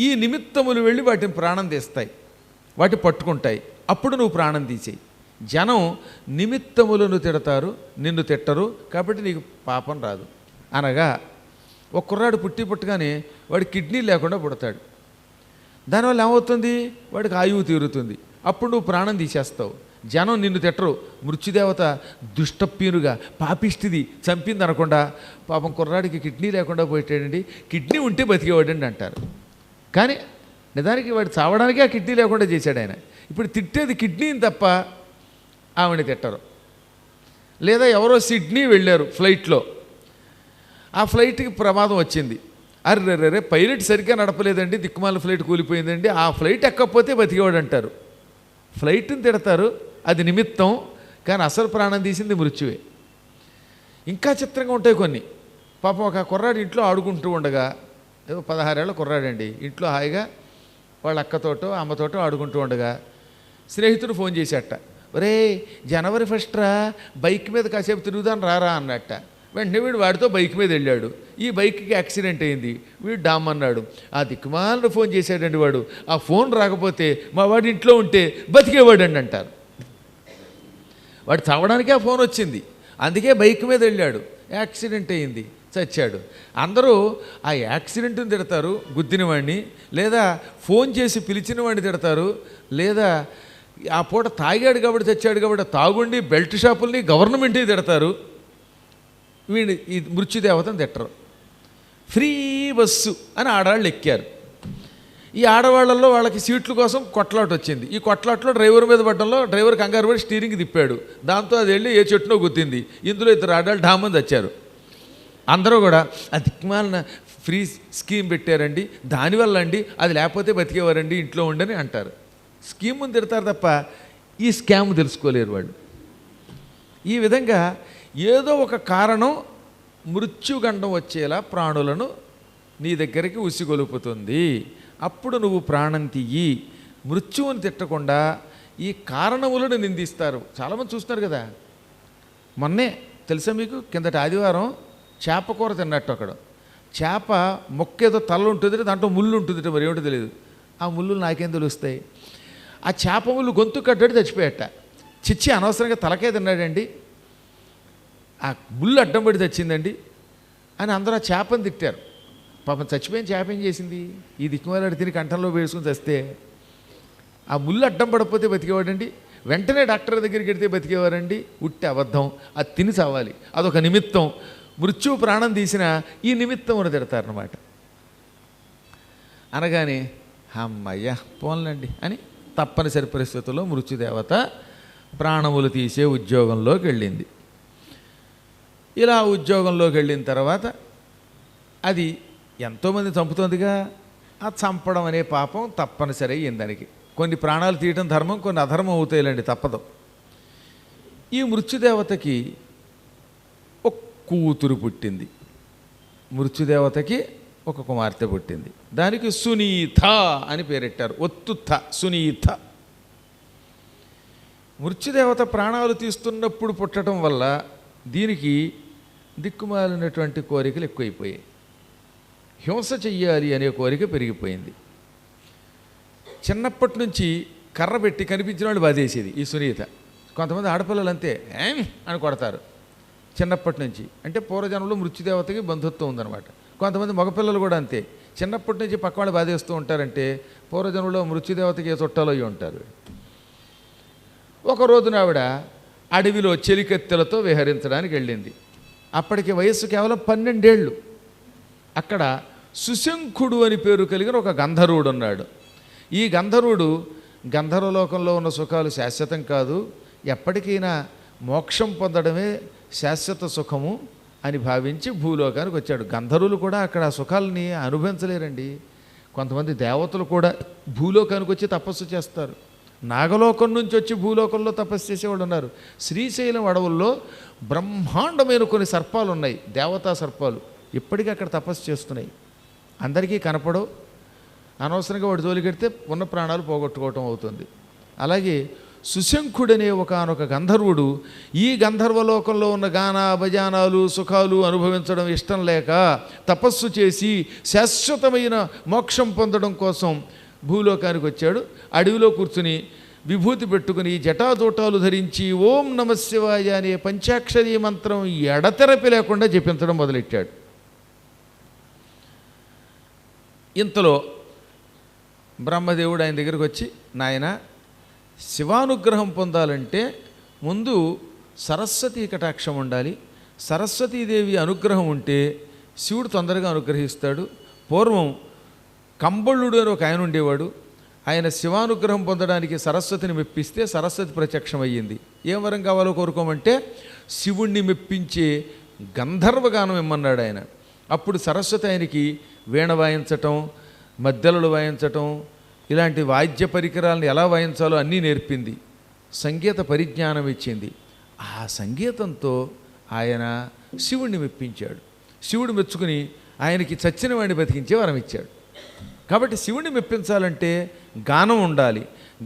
Speaker 1: ఈ నిమిత్తములు వెళ్ళి వాటిని ప్రాణం తీస్తాయి, వాటి పట్టుకుంటాయి. అప్పుడు నువ్వు ప్రాణం తీసేయి. జనం నిమిత్తములను తిడతారు, నిన్ను తిట్టరు, కాబట్టి నీకు పాపం రాదు. అనగా ఒక కుర్రాడు పుట్టగానే వాడి కిడ్నీ లేకుండా పుడతాడు. దానివల్ల ఏమవుతుంది, వాడికి ఆయువు తీరుతుంది. అప్పుడు నువ్వు ప్రాణం తీసేస్తావు. జనం నిన్ను తిట్టరు. మృత్యుదేవత దుష్టప్యూనుగా పాపిష్టిది చంపింది అనకుండా, పాపం కుర్రాడికి కిడ్నీ లేకుండా పోయేటాడండి, కిడ్నీ ఉంటే బతికేవాడండి అంటారు. కానీ నిజానికి వాడు చావడానికి ఆ కిడ్నీ లేకుండా చేశాడు ఆయన. ఇప్పుడు తిట్టేది కిడ్నీని తప్ప ఆవిడని తిట్టరు. లేదా ఎవరో సిడ్నీ వెళ్ళారు ఫ్లైట్లో, ఆ ఫ్లైట్కి ప్రమాదం వచ్చింది, అర్రెర్రే పైలట్ సరిగ్గా నడపలేదండి, దిక్కుమాల ఫ్లైట్ కూలిపోయిందండి, ఆ ఫ్లైట్ ఎక్కకపోతే బతికేవాడు అంటారు. ఫ్లైట్ని తిడతారు, అది నిమిత్తం, కానీ అసలు ప్రాణం తీసింది మృత్యువే. ఇంకా చిత్రంగా ఉంటాయి కొన్ని. పాపం ఒక కుర్రాడు ఇంట్లో ఆడుకుంటూ ఉండగా, 16 ఏళ్ళ కుర్రాడండి, ఇంట్లో హాయిగా వాళ్ళ అక్కతోటో అమ్మతోటో ఆడుకుంటూ ఉండగా స్నేహితుడు ఫోన్ చేశాట, ఒరే జనవరి 1 బైక్ మీద కాసేపు తిరుగుదాని రారా అన్నట్ట. వెంటనే వీడు వాడితో బైక్ మీద వెళ్ళాడు. ఈ బైక్కి యాక్సిడెంట్ అయింది. వీడు డామ్ అన్నాడు. ఆ దిక్కుమాలను ఫోన్ చేశాడండి వాడు. ఆ ఫోన్ రాకపోతే మా వాడి ఇంట్లో ఉంటే బతికేవాడండి అంటారు. వాడు చావడానికే ఆ ఫోన్ వచ్చింది, అందుకే బైక్ మీద వెళ్ళాడు, యాక్సిడెంట్ అయింది, చచ్చాడు. అందరూ ఆ యాక్సిడెంట్ని తిడతారు, గుద్దిన వాడిని, లేదా ఫోన్ చేసి పిలిచిన వాడిని తిడతారు, లేదా ఆ పూట తాగాడు కాబట్టి చచ్చాడు కాబట్టి తాగుండి బెల్ట్ షాపుల్ని గవర్నమెంట్ని తిడతారు. వీడి ఈ మృత్యుదేవతను తిట్టరు. ఫ్రీ బస్సు అని ఆడవాళ్ళు ఎక్కారు. ఈ ఆడవాళ్ళల్లో వాళ్ళకి సీట్ల కోసం కొట్లాట వచ్చింది. ఈ కొట్లాట్లో డ్రైవర్ మీద పడ్డంలో డ్రైవర్ కంగారు పడి స్టీరింగ్ తిప్పాడు. దాంతో అది వెళ్ళి ఏ చెట్టునో గుద్దింది. ఇందులో 2 ఆడవాళ్ళు ఢామని తెచ్చారు. అందరూ కూడా ఆ దిక్మాలిన ఫ్రీ స్కీమ్ పెట్టారండి, దానివల్ల అండి, అది లేకపోతే బతికేవారండి ఇంట్లో ఉండని అంటారు. స్కీమ్ని తిడతారు తప్ప ఈ స్కామ్ తెలుసుకోలేరు వాళ్ళు. ఈ విధంగా ఏదో ఒక కారణం మృత్యుగండం వచ్చేలా ప్రాణులను నీ దగ్గరికి ఉసిగొలుపుతుంది. అప్పుడు నువ్వు ప్రాణం తీయి. మృత్యువుని తిట్టకుండా ఈ కారణములను నిందిస్తారు. చాలామంది చూస్తున్నారు కదా. మొన్నే తెలుసా మీకు, కిందటి ఆదివారం చేప కూర తిన్నట్టు అక్కడ. చేప మొక్క ఏదో తల ఉంటుంది, దాంట్లో ముళ్ళు ఉంటుంది, మరి ఏమిటో తెలియదు. ఆ ముళ్ళు నాకేం తెలుస్తాయి. ఆ చేప ముళ్ళు గొంతు కట్టాడు, చచ్చిపోయాట. చిచ్చి అనవసరంగా తలకే తిన్నాడండి, ఆ ముళ్ళు అడ్డం పడి చచ్చిందండి అని అందరూ ఆ చేపని తిట్టారు. పాపం చచ్చిపోయిన చేప ఏం చేసింది? ఈ దిక్కుమాలాడు తిని కంఠంలో వేసుకుని చస్తే ఆ ముళ్ళు అడ్డం పడకపోతే బతికేవాడండి. వెంటనే డాక్టర్ దగ్గరికి వెడితే బతికేవారండి. ఉట్టి అబద్ధం. అది తిని చావాలి, అదొక నిమిత్తం. మృత్యువు ప్రాణం తీసినా ఈ నిమిత్తం అని తిడతారనమాట. అనగానే అమ్మయ్య పోన్లండి అని తప్పనిసరి పరిస్థితుల్లో మృత్యుదేవత ప్రాణములు తీసే ఉద్యోగంలోకి వెళ్ళింది. ఇలా ఉద్యోగంలోకి వెళ్ళిన తర్వాత అది ఎంతోమంది చంపుతోందిగా, ఆ చంపడం అనే పాపం తప్పనిసరి అయ్యింది దానికి. కొన్ని ప్రాణాలు తీయటం ధర్మం, కొన్ని అధర్మం అవుతాయిలండి, తప్పదు. ఈ మృత్యుదేవతకి ఒక కూతురు పుట్టింది. మృత్యుదేవతకి ఒక కుమార్తె పుట్టింది. దానికి సునీత అని పేరెట్టారు. ఒత్తుత్త సునీత. మృత్యుదేవత ప్రాణాలు తీస్తున్నప్పుడు పుట్టడం వల్ల దీనికి దిక్కుమాలినటువంటి కోరికలు ఎక్కువైపోయాయి. హింస చెయ్యాలి అనే కోరిక పెరిగిపోయింది. చిన్నప్పటి నుంచి కర్ర పెట్టి కనిపించిన వాళ్ళు బాధేసేది ఈ సునీత. కొంతమంది ఆడపిల్లలు అంతే అని కొడతారు చిన్నప్పటి నుంచి. అంటే పూర్వజన్మలో మృత్యుదేవతకి బంధుత్వం ఉందన్నమాట. కొంతమంది మగపిల్లలు కూడా అంతే, చిన్నప్పటి నుంచి పక్క వాళ్ళు బాధేస్తూ ఉంటారంటే పూర్వజన్మలో మృత్యుదేవతకి ఏ చుట్టాలు అయ్యి ఉంటారు. ఒక రోజున ఆవిడ అడవిలో చెలికత్తెలతో విహరించడానికి వెళ్ళింది. అప్పటికి వయస్సు కేవలం 12 ఏళ్ళు. అక్కడ సుశంఖుడు అని పేరు కలిగిన ఒక గంధర్వుడు ఉన్నాడు. ఈ గంధర్వుడు గంధర్వలోకంలో ఉన్న సుఖాలు శాశ్వతం కాదు, ఎప్పటికైనా మోక్షం పొందడమే శాశ్వత సుఖము అని భావించి భూలోకానికి వచ్చాడు. గంధర్వులు కూడా అక్కడ సుఖాలని అనుభవించలేరండి. కొంతమంది దేవతలు కూడా భూలోకానికి వచ్చి తపస్సు చేస్తారు. నాగలోకం నుంచి వచ్చి భూలోకంలో తపస్సు చేసేవాళ్ళు ఉన్నారు. శ్రీశైలం అడవుల్లో బ్రహ్మాండమైన కొన్ని సర్పాలు ఉన్నాయి, దేవతా సర్పాలు. ఇప్పటికీ అక్కడ తపస్సు చేస్తున్నాయి. అందరికీ కనపడవు, అనవసరంగా వాడి జోలికెడితే ఉన్న ప్రాణాలు పోగొట్టుకోవటం అవుతుంది. అలాగే సుశంఖుడనే ఒకానొక గంధర్వుడు ఈ గంధర్వలోకంలో ఉన్న గాన భజానాలు సుఖాలు అనుభవించడం ఇష్టం లేక తపస్సు చేసి శాశ్వతమైన మోక్షం పొందడం కోసం భూలోకానికి వచ్చాడు. అడవిలో కూర్చుని విభూతి పెట్టుకుని జటాజూటాలు ధరించి ఓం నమశివాయ అనే పంచాక్షరీ మంత్రం ఎడతెరపి లేకుండా జపించడం మొదలెట్టాడు. ఇంతలో బ్రహ్మదేవుడు ఆయన దగ్గరికి వచ్చి, నాయన శివానుగ్రహం పొందాలంటే ముందు సరస్వతీ కటాక్షం ఉండాలి. సరస్వతీదేవి అనుగ్రహం ఉంటే శివుడు తొందరగా అనుగ్రహిస్తాడు. పూర్వం కంబళ్ళుడు అని ఒక ఆయన ఉండేవాడు. ఆయన శివానుగ్రహం పొందడానికి సరస్వతిని మెప్పిస్తే సరస్వతి ప్రత్యక్షం అయ్యింది. ఏం వరం కావాలో కోరుకోమంటే శివుణ్ణి మెప్పించే గంధర్వగానం ఇమ్మన్నాడు ఆయన. అప్పుడు సరస్వతి ఆయనకి వీణ వాయించటం, మద్దెలలు వాయించటం, ఇలాంటి వాద్య పరికరాలను ఎలా వాయించాలో అన్నీ నేర్పింది. సంగీత పరిజ్ఞానం ఇచ్చింది. ఆ సంగీతంతో ఆయన శివుణ్ణి మెప్పించాడు. శివుడు మెచ్చుకుని ఆయనకి చచ్చిన వాడిని బతికించే వరం ఇచ్చాడు. కాబట్టి శివుణ్ణి మెప్పించాలంటే గానం ఉండాలి.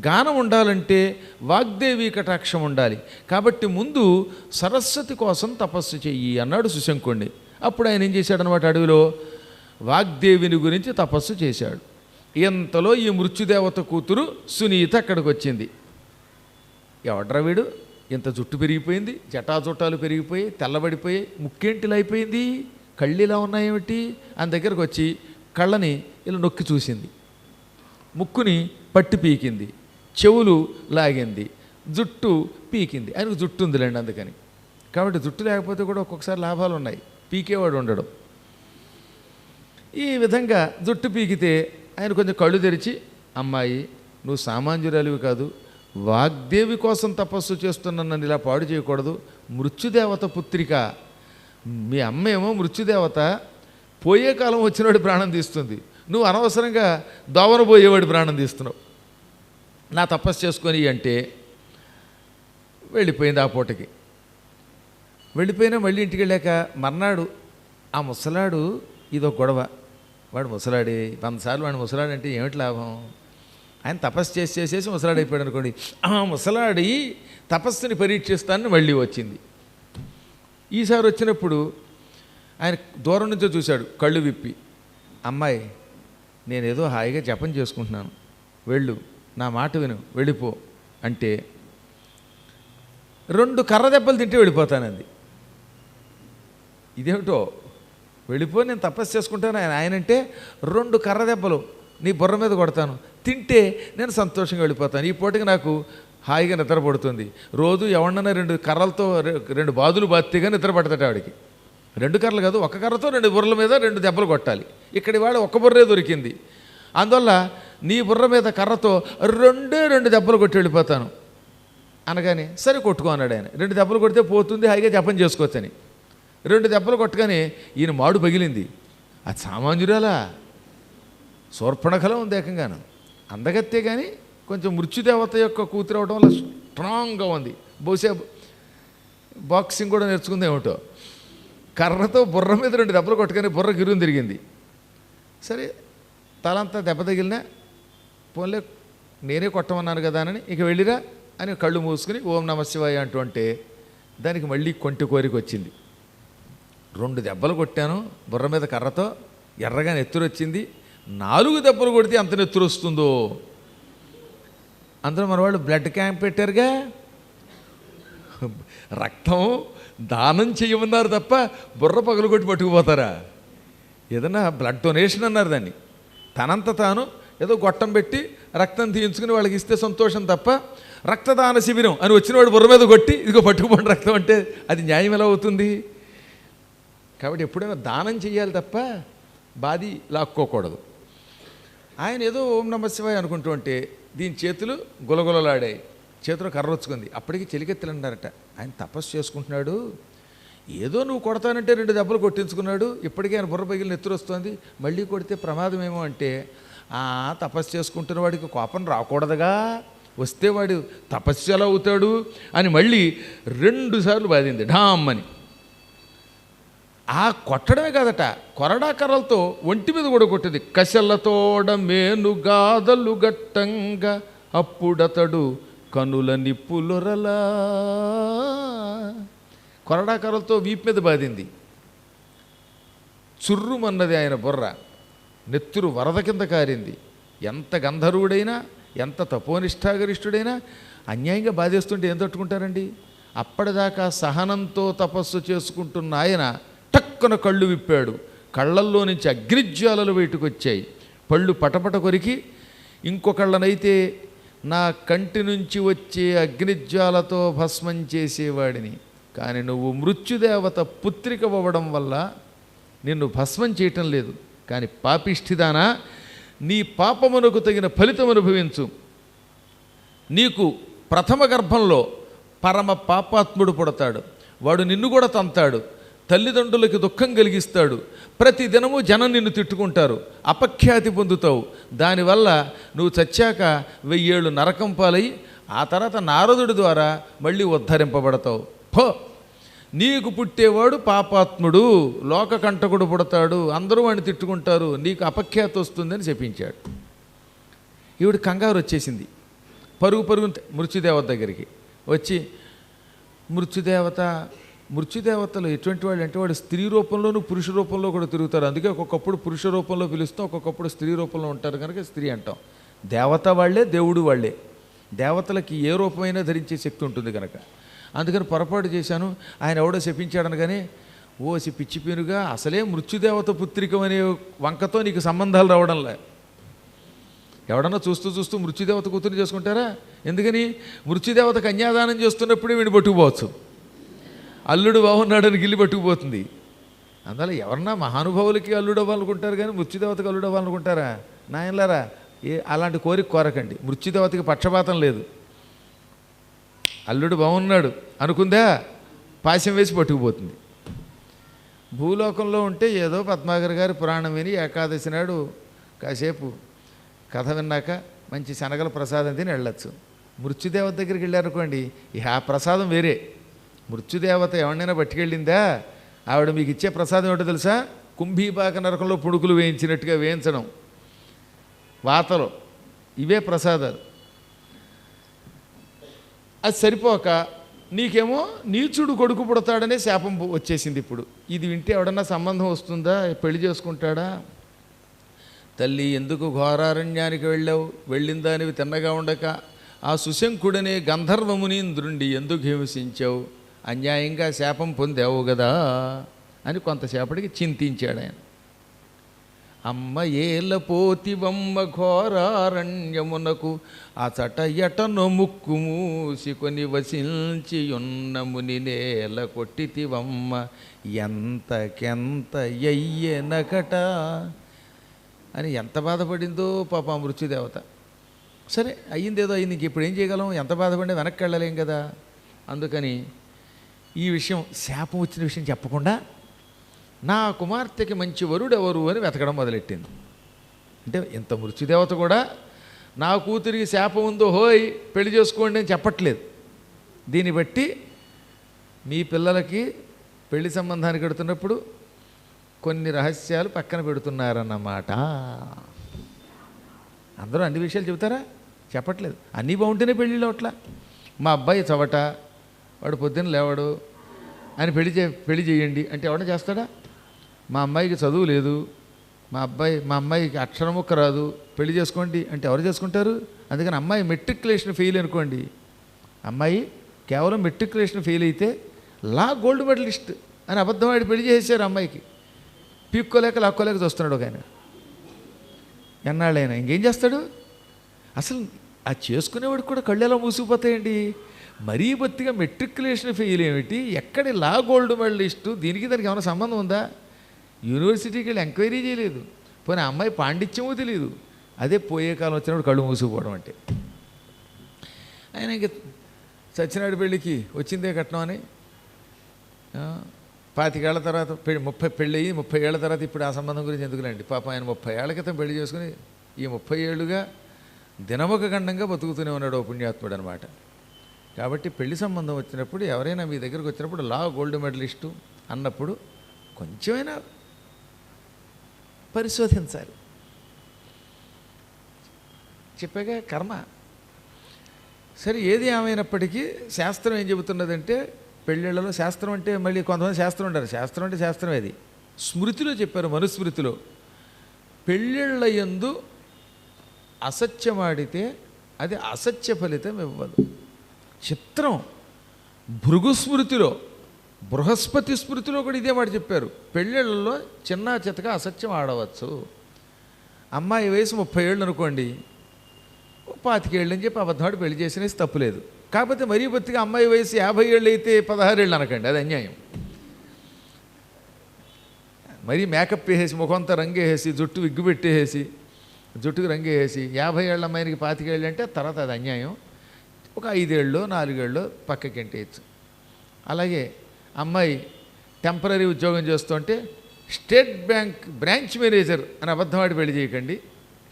Speaker 1: గానం ఉండాలంటే వాగ్దేవి కటాక్షం ఉండాలి. కాబట్టి ముందు సరస్వతి కోసం తపస్సు చెయ్యి అన్నాడు సుశంఖుణ్ణి. అప్పుడు ఆయన ఏం చేశాడనమాట, అడవిలో వాగ్దేవిని గురించి తపస్సు చేశాడు. ఇంతలో ఈ మృత్యుదేవత కూతురు సునీత అక్కడికి వచ్చింది. ఎవడ్రా వీడు, ఇంత జుట్టు పెరిగిపోయింది, జటాజుట్టాలు పెరిగిపోయి తెల్లబడిపోయి, ముక్కేంటిలా అయిపోయింది, కళ్ళు ఇలా ఉన్నాయేమిటి అని దగ్గరకు వచ్చి కళ్ళని ఇలా నొక్కి చూసింది, ముక్కుని పట్టి పీకింది, చెవులు లాగింది, జుట్టు పీకింది. ఆయనకు జుట్టు ఉందిలేండి అందుకని. కాబట్టి జుట్టు లేకపోతే కూడా ఒక్కొక్కసారి లాభాలు ఉన్నాయి, పీకేవాడు ఉండడం. ఈ విధంగా జుట్టు పీకితే ఆయన కొంచెం కళ్ళు తెరిచి, అమ్మాయి నువ్వు సామాన్యురాలివి కాదు, వాగ్దేవి కోసం తపస్సు చేస్తున్న నన్ను ఇలా పాడు చేయకూడదు. మృత్యుదేవత పుత్రిక, మీ అమ్మ ఏమో మృత్యుదేవత, పోయే కాలం వచ్చినవాడి ప్రాణం తీస్తుంది, నువ్వు అనవసరంగా దోవన పోయేవాడి ప్రాణం తీస్తున్నావు, నా తపస్సు చేసుకొని అంటే వెళ్ళిపోయింది. ఆ పూటకి వెళ్ళిపోయినా మళ్ళీ ఇంటికి వెళ్ళాక మర్నాడు ఆ ముసలాడు, ఇదో గొడవ, వాడు ముసలాడి 100 సార్లు వాడు ముసలాడు అంటే ఏమిటి లాభం, ఆయన తపస్సు చేసేసి ముసలాడు అయిపోయాడు అనుకోండి. ఆ ముసలాడి తపస్సుని పరీక్షిస్తానని మళ్ళీ వచ్చింది. ఈసారి వచ్చినప్పుడు ఆయన దూరం నుంచో చూశాడు కళ్ళు విప్పి. అమ్మాయి, నేనేదో హాయిగా జపం చేసుకుంటున్నాను, వెళ్ళు, నా మాట విను, వెళ్ళిపో అంటే 2 కర్ర దెబ్బలు తింటే వెళ్ళిపోతానంది. ఇదేమిటో, వెళ్ళిపో, నేను తపస్సు చేసుకుంటాను ఆయనంటే 2 కర్ర దెబ్బలు నీ బుర్ర మీద కొడతాను, తింటే నేను సంతోషంగా వెళ్ళిపోతాను, ఈ పూటకి నాకు హాయిగా నిద్ర పడుతుంది. రోజు ఎవడన్నా 2 కర్రలతో 2 బాదులు బాతిగా నిద్ర పడతాడు ఆవిడికి. 2 కర్రలు కాదు, 1 కర్రతో 2 బుర్రల మీద 2 దెబ్బలు కొట్టాలి. ఇక్కడ వాడు 1 బుర్రే దొరికింది, అందువల్ల నీ బుర్ర మీద కర్రతో 2 దెబ్బలు కొట్టి వెళ్ళిపోతాను అనగానే సరే కొట్టుకో అన్నాడు ఆయన. 2 దెబ్బలు కొడితే పోతుంది, హాయిగా జపం చేసుకోవచ్చని. 2 దెబ్బలు కొట్టగానే ఈయన మాడు పగిలింది. అది సామాన్యురాలా, శూర్పణఖలా ఉంది ఏకంగాను. అందగత్తే కానీ కొంచెం మృత్యుదేవత యొక్క కూతురు అవడం వల్ల స్ట్రాంగ్గా ఉంది. బహుశా బాక్సింగ్ కూడా నేర్చుకుంది ఏమిటో. కర్రతో బుర్ర మీద 2 దెబ్బలు కొట్టుకొని బుర్ర గిరుని తిరిగింది. సరే తలంతా దెబ్బ తగిలినా పోన్లే, నేనే కొట్టమన్నాను కదా అని ఇక వెళ్ళిరా అని కళ్ళు మూసుకుని ఓం నమ శివాయ అంటూ అంటే దానికి మళ్ళీ కొంటి కోరిక వచ్చింది. 2 దెబ్బలు కొట్టాను బుర్ర మీద కర్రతో, ఎర్రగా నెత్తురు వచ్చింది. 4 దెబ్బలు కొడితే అంత నెత్తురు వస్తుందో. అందులో మన వాళ్ళు బ్లడ్ క్యాంప్ పెట్టారుగా, రక్తం దానం చేయమన్నారు తప్ప బుర్ర పగలు కొట్టి పట్టుకుపోతారా? ఏదన్నా బ్లడ్ డొనేషన్ అన్నారు దాన్ని. తనంత తాను ఏదో గొట్టం పెట్టి రక్తం తీయించుకుని వాళ్ళకి ఇస్తే సంతోషం తప్ప రక్తదాన శిబిరం అని వచ్చినవాడు బుర్ర మీద కొట్టి ఇదిగో పట్టుకుపోండి రక్తం అంటే అది న్యాయం ఎలా అవుతుంది? కాబట్టి ఎప్పుడైనా దానం చేయాలి తప్ప బాది లాక్కోకూడదు. ఆయన ఏదో ఓం నమ శివాయ అనుకుంటూ ఉంటే దీని చేతులు గులగులలాడాయి, చేతిలో కర్ర వచ్చుకుంది. అప్పటికి చెలికెత్తులు అన్నారట, ఆయన తపస్సు చేసుకుంటున్నాడు, ఏదో నువ్వు కొడతానంటే 2 దెబ్బలు కొట్టించుకున్నాడు, ఇప్పటికే ఆయన బుర్ర పగిలి నెత్తురు వస్తుంది, మళ్ళీ కొడితే ప్రమాదమేమో అంటే తపస్సు చేసుకుంటున్న వాడికి కోపం రాకూడదుగా, వస్తే వాడు తపస్సు ఎలా అవుతాడు అని మళ్ళీ 2 సార్లు బాధింది ఢామ్మని. ఆ కొట్టడమే కాదట, కొరడా కర్రలతో ఒంటి మీద కూడా కొట్టింది. కశలతోడ మేనుగాదలు గట్టంగా అప్పుడతడు కనుల నిప్పులొరలా. కొరడా కర్రలతో వీపు మీద బాధింది. చుర్రుమన్నది ఆయన బుర్ర, నెత్తురు వరద కింద కారింది. ఎంత గంధర్వుడైనా ఎంత తపోనిష్టాగరిష్ఠుడైనా అన్యాయంగా బాధేస్తుంటే ఏం తట్టుకుంటారండి? అప్పటిదాకా సహనంతో తపస్సు చేసుకుంటున్న ఆయన టక్కున కళ్ళు విప్పాడు. కళ్ళల్లో నుంచి అగ్నిజ్వాలలు బయటకు వచ్చాయి. పళ్ళు పటపట కొరికి ఇంకొకళ్ళనైతే నా కంటి నుంచి వచ్చే అగ్నిజ్వాలతో భస్మం చేసేవాడిని, కానీ నువ్వు మృత్యుదేవత పుత్రిక అవ్వడం వల్ల నిన్ను భస్మం చేయటం లేదు. కానీ పాపిష్ఠిదానా, నీ పాపమునకు తగిన ఫలితం అనుభవించు. నీకు ప్రథమ గర్భంలో పరమ పాపాత్ముడు పుడతాడు, వాడు నిన్ను కూడా తంతాడు, తల్లిదండ్రులకి దుఃఖం కలిగిస్తాడు, ప్రతి దినము జనం నిన్ను తిట్టుకుంటారు, అపఖ్యాతి పొందుతావు. దానివల్ల నువ్వు చచ్చాక 1000 ఏళ్ళు నరకం పాలై ఆ తర్వాత నారదుడి ద్వారా మళ్ళీ ఉద్ధరింపబడతావు. పో, నీకు పుట్టేవాడు పాపాత్ముడు, లోకకంటకుడు పుడతాడు, అందరూ వాడిని తిట్టుకుంటారు, నీకు అపఖ్యాతి వస్తుందని చెప్పించాడు. ఈవిడ కంగారు వచ్చేసింది, పరుగు మృత్యుదేవత దగ్గరికి వచ్చి, మృత్యుదేవతలు ఎటువంటి వాళ్ళు అంటే వాడు స్త్రీ రూపంలోనూ పురుష రూపంలో కూడా తిరుగుతారు. అందుకే ఒక్కొక్కప్పుడు పురుష రూపంలో పిలుస్తాం, ఒక్కొక్కప్పుడు స్త్రీ రూపంలో ఉంటారు కనుక స్త్రీ అంటాం. దేవత వాళ్ళే, దేవుడు వాళ్ళే. దేవతలకి ఏ రూపమైనా ధరించే శక్తి ఉంటుంది కనుక. అందుకని పొరపాటు చేశాను, ఆయన ఎవడో శపించాడనగానే ఓసి పిచ్చిపీనుగా, అసలే మృత్యుదేవత పుత్రికం అనే వంకతో నీకు సంబంధాలు రావడంలే. ఎవడన్నా చూస్తూ మృత్యుదేవత కూతురు చేసుకుంటారా? ఎందుకని? మృత్యుదేవత కన్యాదానం చేస్తున్నప్పుడే వీడిని పట్టుకుపోవచ్చు, అల్లుడు బాగున్నాడని గిల్లి పట్టుకుపోతుంది. అందువల్ల ఎవరన్నా మహానుభావులకి అల్లుడు అవ్వాలనుకుంటారు కానీ మృత్యుదేవతకి అల్లుడు అవ్వాలనుకుంటారా? నాయనలారా, అలాంటి కోరిక కోరకండి. మృత్యుదేవతకి పక్షపాతం లేదు. అల్లుడు బాగున్నాడు అనుకుందా పాశం వేసి పట్టుకుపోతుంది. భూలోకంలో ఉంటే ఏదో పద్మాగర్ గారి పురాణం విని ఏకాదశి నాడు కాసేపు కథ విన్నాక మంచి శనగల ప్రసాదం తిని వెళ్ళచ్చు. మృత్యుదేవత దగ్గరికి వెళ్ళారనుకోండి, ఇక ఆ ప్రసాదం వేరే. మృత్యుదేవత ఎవరినైనా పట్టుకెళ్ళిందా, ఆవిడ మీకు ఇచ్చే ప్రసాదం ఏమిటో తెలుసా? కుంభీపాక నరకంలో పుణుకులు వేయించినట్టుగా వేయించడం, వాతలు, ఇవే ప్రసాదాలు. అది సరిపోక నీకేమో నీచుడు కొడుకు పుడతాడనే శాపం వచ్చేసింది. ఇప్పుడు ఇది వింటే ఎవడన్నా సంబంధం వస్తుందా, పెళ్లి చేసుకుంటాడా? తల్లి ఎందుకు ఘోరారణ్యానికి వెళ్ళావు, వెళ్ళిన దానివి తిన్నగా ఉండక ఆ సుశంకుడనే గంధర్వమునీంద్రుండి ఎందుకు హింసించావు, అన్యాయంగా శాపం పొందావు కదా అని కొంతసేపటికి చింతించాడు ఆయన. అమ్మ ఏలపోతివమ్మ ఘోరారణ్యమునకు అచట ఎటను ముక్కు మూసికొని వసించియున్న ముని నేల కొట్టితివమ్మ ఎంతకెంత ఎయ్యెనకట అని ఎంత బాధపడిందో పాప మృత్యుదేవత. సరే అయ్యిందేదో అయ్యింది, ఇంక ఇప్పుడు ఏం చేయగలం, ఎంత బాధపడి వెనక్కి వెళ్ళలేం కదా. అందుకని ఈ విషయం, శాపం వచ్చిన విషయం చెప్పకుండా నా కుమార్తెకి మంచి వరుడు ఎవరు అని వెతకడం మొదలెట్టింది. అంటే ఇంత మృత్యుదేవత కూడా నా కూతురికి శాపం ఉందో హోయ్ పెళ్లి చేసుకోండి అని చెప్పట్లేదు. దీన్ని బట్టి మీ పిల్లలకి పెళ్లి సంబంధానికి పెడుతున్నప్పుడు కొన్ని రహస్యాలు పక్కన పెడుతున్నారన్నమాట. అందరూ అన్ని విషయాలు చెబుతారా? చెప్పట్లేదు. అన్నీ బాగుంటేనే పెళ్ళిళ్ళు అట్లా. మా అబ్బాయి చవట, వాడు పొద్దున్న లేవాడు అని పెళ్లి చేయండి అంటే ఎవడ చేస్తాడా? మా అమ్మాయికి చదువు లేదు, మా అమ్మాయికి అక్షరం ముక్క రాదు, పెళ్లి చేసుకోండి అంటే ఎవరు చేసుకుంటారు? అందుకని అమ్మాయి మెట్రికులేషన్ ఫెయిల్ అనుకోండి, అమ్మాయి కేవలం మెట్రికులేషన్ ఫెయిల్ అయితే గోల్డ్ మెడలిస్ట్ అని అబద్ధం ఆడి పెళ్లి చేసేసారు. అమ్మాయికి పీక్కోలేక లాక్కోలేక చూస్తున్నాడు ఒక ఆయన. ఎన్నాళ్ళైనా ఇంకేం చేస్తాడు? అసలు ఆ చేసుకునేవాడికి కూడా కళ్ళు ఎలా మూసిపోతాయండి. మరీ బొత్తిగా మెట్రికులేషన్ ఫెయిల్ ఏమిటి, ఎక్కడి గోల్డ్ మెడలిస్టు, దీనికి దానికి ఏమైనా సంబంధం ఉందా? యూనివర్సిటీకి వెళ్ళి ఎంక్వైరీ చేయలేదు, పోనీ అమ్మాయి పాండిత్యమో తెలియదు. అదే పోయే కాలం వచ్చినప్పుడు కళ్ళు మూసుకుపోవడం అంటే. ఆయన ఇంక సత్యనారాయణ పెళ్ళికి వచ్చిందే కట్నం అని 25 ఏళ్ల తర్వాత 30 ఏళ్ల తర్వాత ఇప్పుడు ఆ సంబంధం గురించి ఎందుకులేండి. పాపం ఆయన 30 ఏళ్ల క్రితం పెళ్లి చేసుకుని ఈ 30 ఏళ్ళుగా దినమొక గండంగా బతుకుతూనే ఉన్నాడు ఓ పుణ్యాత్ముడు అనమాట. కాబట్టి పెళ్లి సంబంధం వచ్చినప్పుడు ఎవరైనా మీ దగ్గరకు వచ్చినప్పుడు గోల్డ్ మెడలిస్టు అన్నప్పుడు కొంచెమైనా పరిశోధించాలి. చెప్పాగా కర్మ. సరే ఏది ఏమైనప్పటికీ శాస్త్రం ఏం చెబుతున్నదంటే, పెళ్ళిళ్ళలో శాస్త్రం అంటే మళ్ళీ కొంతమంది శాస్త్రం ఉంటారు, శాస్త్రం అంటే శాస్త్రం అది స్మృతిలో చెప్పారు. మనుస్మృతిలో పెళ్ళిళ్ళ యందు అసత్యమాడితే అది అసత్య ఫలితం ఇవ్వదు. చిత్రం. భృగుస్మృతిలో, బృహస్పతి స్మృతిలో కూడా ఇదే మాట చెప్పారు. పెళ్ళిళ్ళలో చిన్న చితక అసత్యం ఆడవచ్చు. అమ్మాయి వయసు 30 ఏళ్ళు అనుకోండి, 25 ఏళ్ళు అని చెప్పి అబద్ధమాడి పెళ్లి చేసినేసి తప్పులేదు. కాకపోతే మరీ బొత్తిగా అమ్మాయి వయసు 50 ఏళ్ళు అయితే 16 ఏళ్ళు అనకండి, అది అన్యాయం. మరీ మేకప్ వేసేసి ముఖంతా రంగేసి జుట్టు విగ్గు పెట్టేసి జుట్టుకు రంగేసి 50 ఏళ్ళ అమ్మాయికి 25 ఏళ్ళు అంటే తర్వాత అది అన్యాయం. ఒక 5 ఏళ్ళు 4 ఏళ్ళు పక్కకి ఎంటేయచ్చు. అలాగే అమ్మాయి టెంపరీ ఉద్యోగం చేస్తుంటే స్టేట్ బ్యాంక్ బ్రాంచ్ మేనేజర్ అని అబద్ధమాడి పెళ్లి చేయకండి,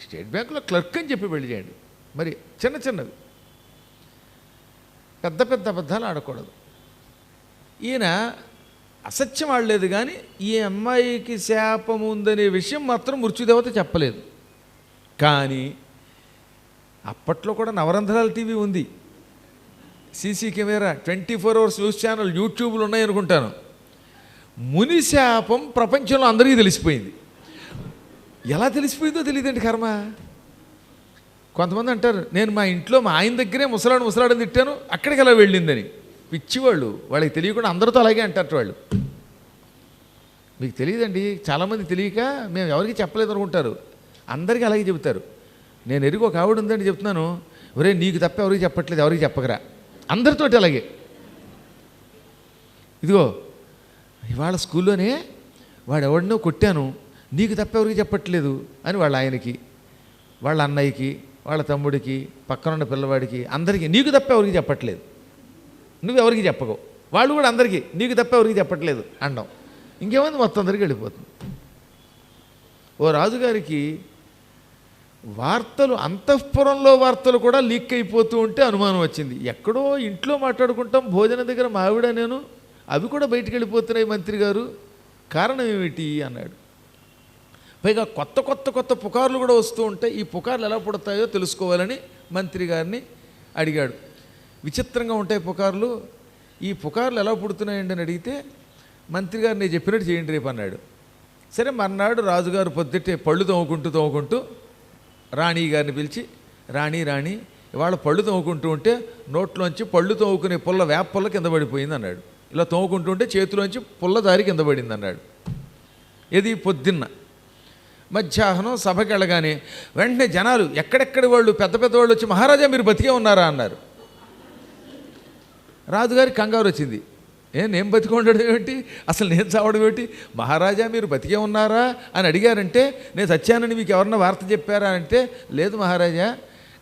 Speaker 1: స్టేట్ బ్యాంకులో క్లర్క్ అని చెప్పి పెళ్లి చేయండి. మరి చిన్నవి పెద్ద పెద్ద అబద్ధాలు ఆడకూడదు. ఈయన అసత్యం ఆడలేదు, కానీ ఈ అమ్మాయికి శాపం ఉందనే విషయం మాత్రం మృత్యుదేవత చెప్పలేదు. కానీ అప్పట్లో కూడా నవరంధ్రాల టీవీ ఉంది, CC camera, 24 hours news channel, యూట్యూబ్లు ఉన్నాయనుకుంటాను. ముని శాపం ప్రపంచంలో అందరికీ తెలిసిపోయింది. ఎలా తెలిసిపోయిందో తెలియదండి కర్మ. కొంతమంది అంటారు, నేను మా ఇంట్లో మా ఆయన దగ్గరే ముసలాడని తిట్టాను, అక్కడికి ఎలా వెళ్ళిందని. పిచ్చివాళ్ళు, వాళ్ళకి తెలియకుండా అందరితో అలాగే అంటారు వాళ్ళు. మీకు తెలియదండి, చాలామంది తెలియక మేము ఎవరికి చెప్పలేదు అనుకుంటారు, అందరికీ అలాగే చెబుతారు. నేను ఎరుగు ఒక ఆవిడ ఉందని చెప్తున్నాను, ఒరే నీకు తప్ప ఎవరికి చెప్పట్లేదు, ఎవరికి చెప్పకరా, అందరితోటి అలాగే. ఇదిగో ఇవాళ స్కూల్లోనే వాడు ఎవడినో కొట్టాను, నీకు తప్ప ఎవరికి చెప్పట్లేదు అని వాళ్ళ ఆయనకి, వాళ్ళ అన్నయ్యకి, వాళ్ళ తమ్ముడికి, పక్కనున్న పిల్లవాడికి, అందరికీ నీకు తప్ప ఎవరికి చెప్పట్లేదు, నువ్వెవరికి చెప్పకవు. వాళ్ళు కూడా అందరికీ నీకు తప్ప ఎవరికి చెప్పట్లేదు అండం. ఇంకేమైంది, మొత్తం అందరికీ వెళ్ళిపోతుంది. ఓ రాజుగారికి వార్తలు, అంతఃపురంలో వార్తలు కూడా లీక్ అయిపోతూ ఉంటే అనుమానం వచ్చింది. ఎక్కడో ఇంట్లో మాట్లాడుకుంటాం భోజనం దగ్గర మావిడ నేను, అవి కూడా బయటికి వెళ్ళిపోతున్నాయి మంత్రి గారు, కారణం ఏమిటి అన్నాడు. పైగా కొత్త కొత్త కొత్త పుకార్లు కూడా వస్తూ ఉంటాయి, ఈ పుకార్లు ఎలా పుడతాయో తెలుసుకోవాలని మంత్రి గారిని అడిగాడు. విచిత్రంగా ఉంటాయి పుకార్లు. ఈ పుకార్లు ఎలా పుడుతున్నాయండి అని అడిగితే మంత్రి గారు నేను చెప్పినట్టు చేయండి రేపు అన్నాడు. సరే మర్నాడు రాజుగారు పొద్దుటే పళ్ళు తోముకుంటూ రాణి గారిని పిలిచి, రాణి ఇవాళ పళ్ళు తోముకుంటూ ఉంటే నోట్లోంచి పళ్ళు తోముకునే పుల్ల వేప పుల్ల కింద పడిపోయింది అన్నాడు. ఇలా తోముకుంటూ ఉంటే చేతిలోంచి పుల్ల దారి కింద పడింది అన్నాడు. ఇది పొద్దున్న. మధ్యాహ్నం సభకి వెళ్ళగానే వెంటనే జనాలు ఎక్కడెక్కడి వాళ్ళు పెద్ద వాళ్ళు వచ్చి మహారాజా మీరు బతికే ఉన్నారా అన్నారు. రాజుగారికి కంగారు వచ్చింది. నేను బతికి ఉండడం ఏమిటి, అసలు నేను చావడం ఏమిటి, మహారాజా మీరు బతికే ఉన్నారా అని అడిగారంటే నేను సత్యానని మీకు ఎవరన్నా వార్త చెప్పారా అంటే లేదు మహారాజా,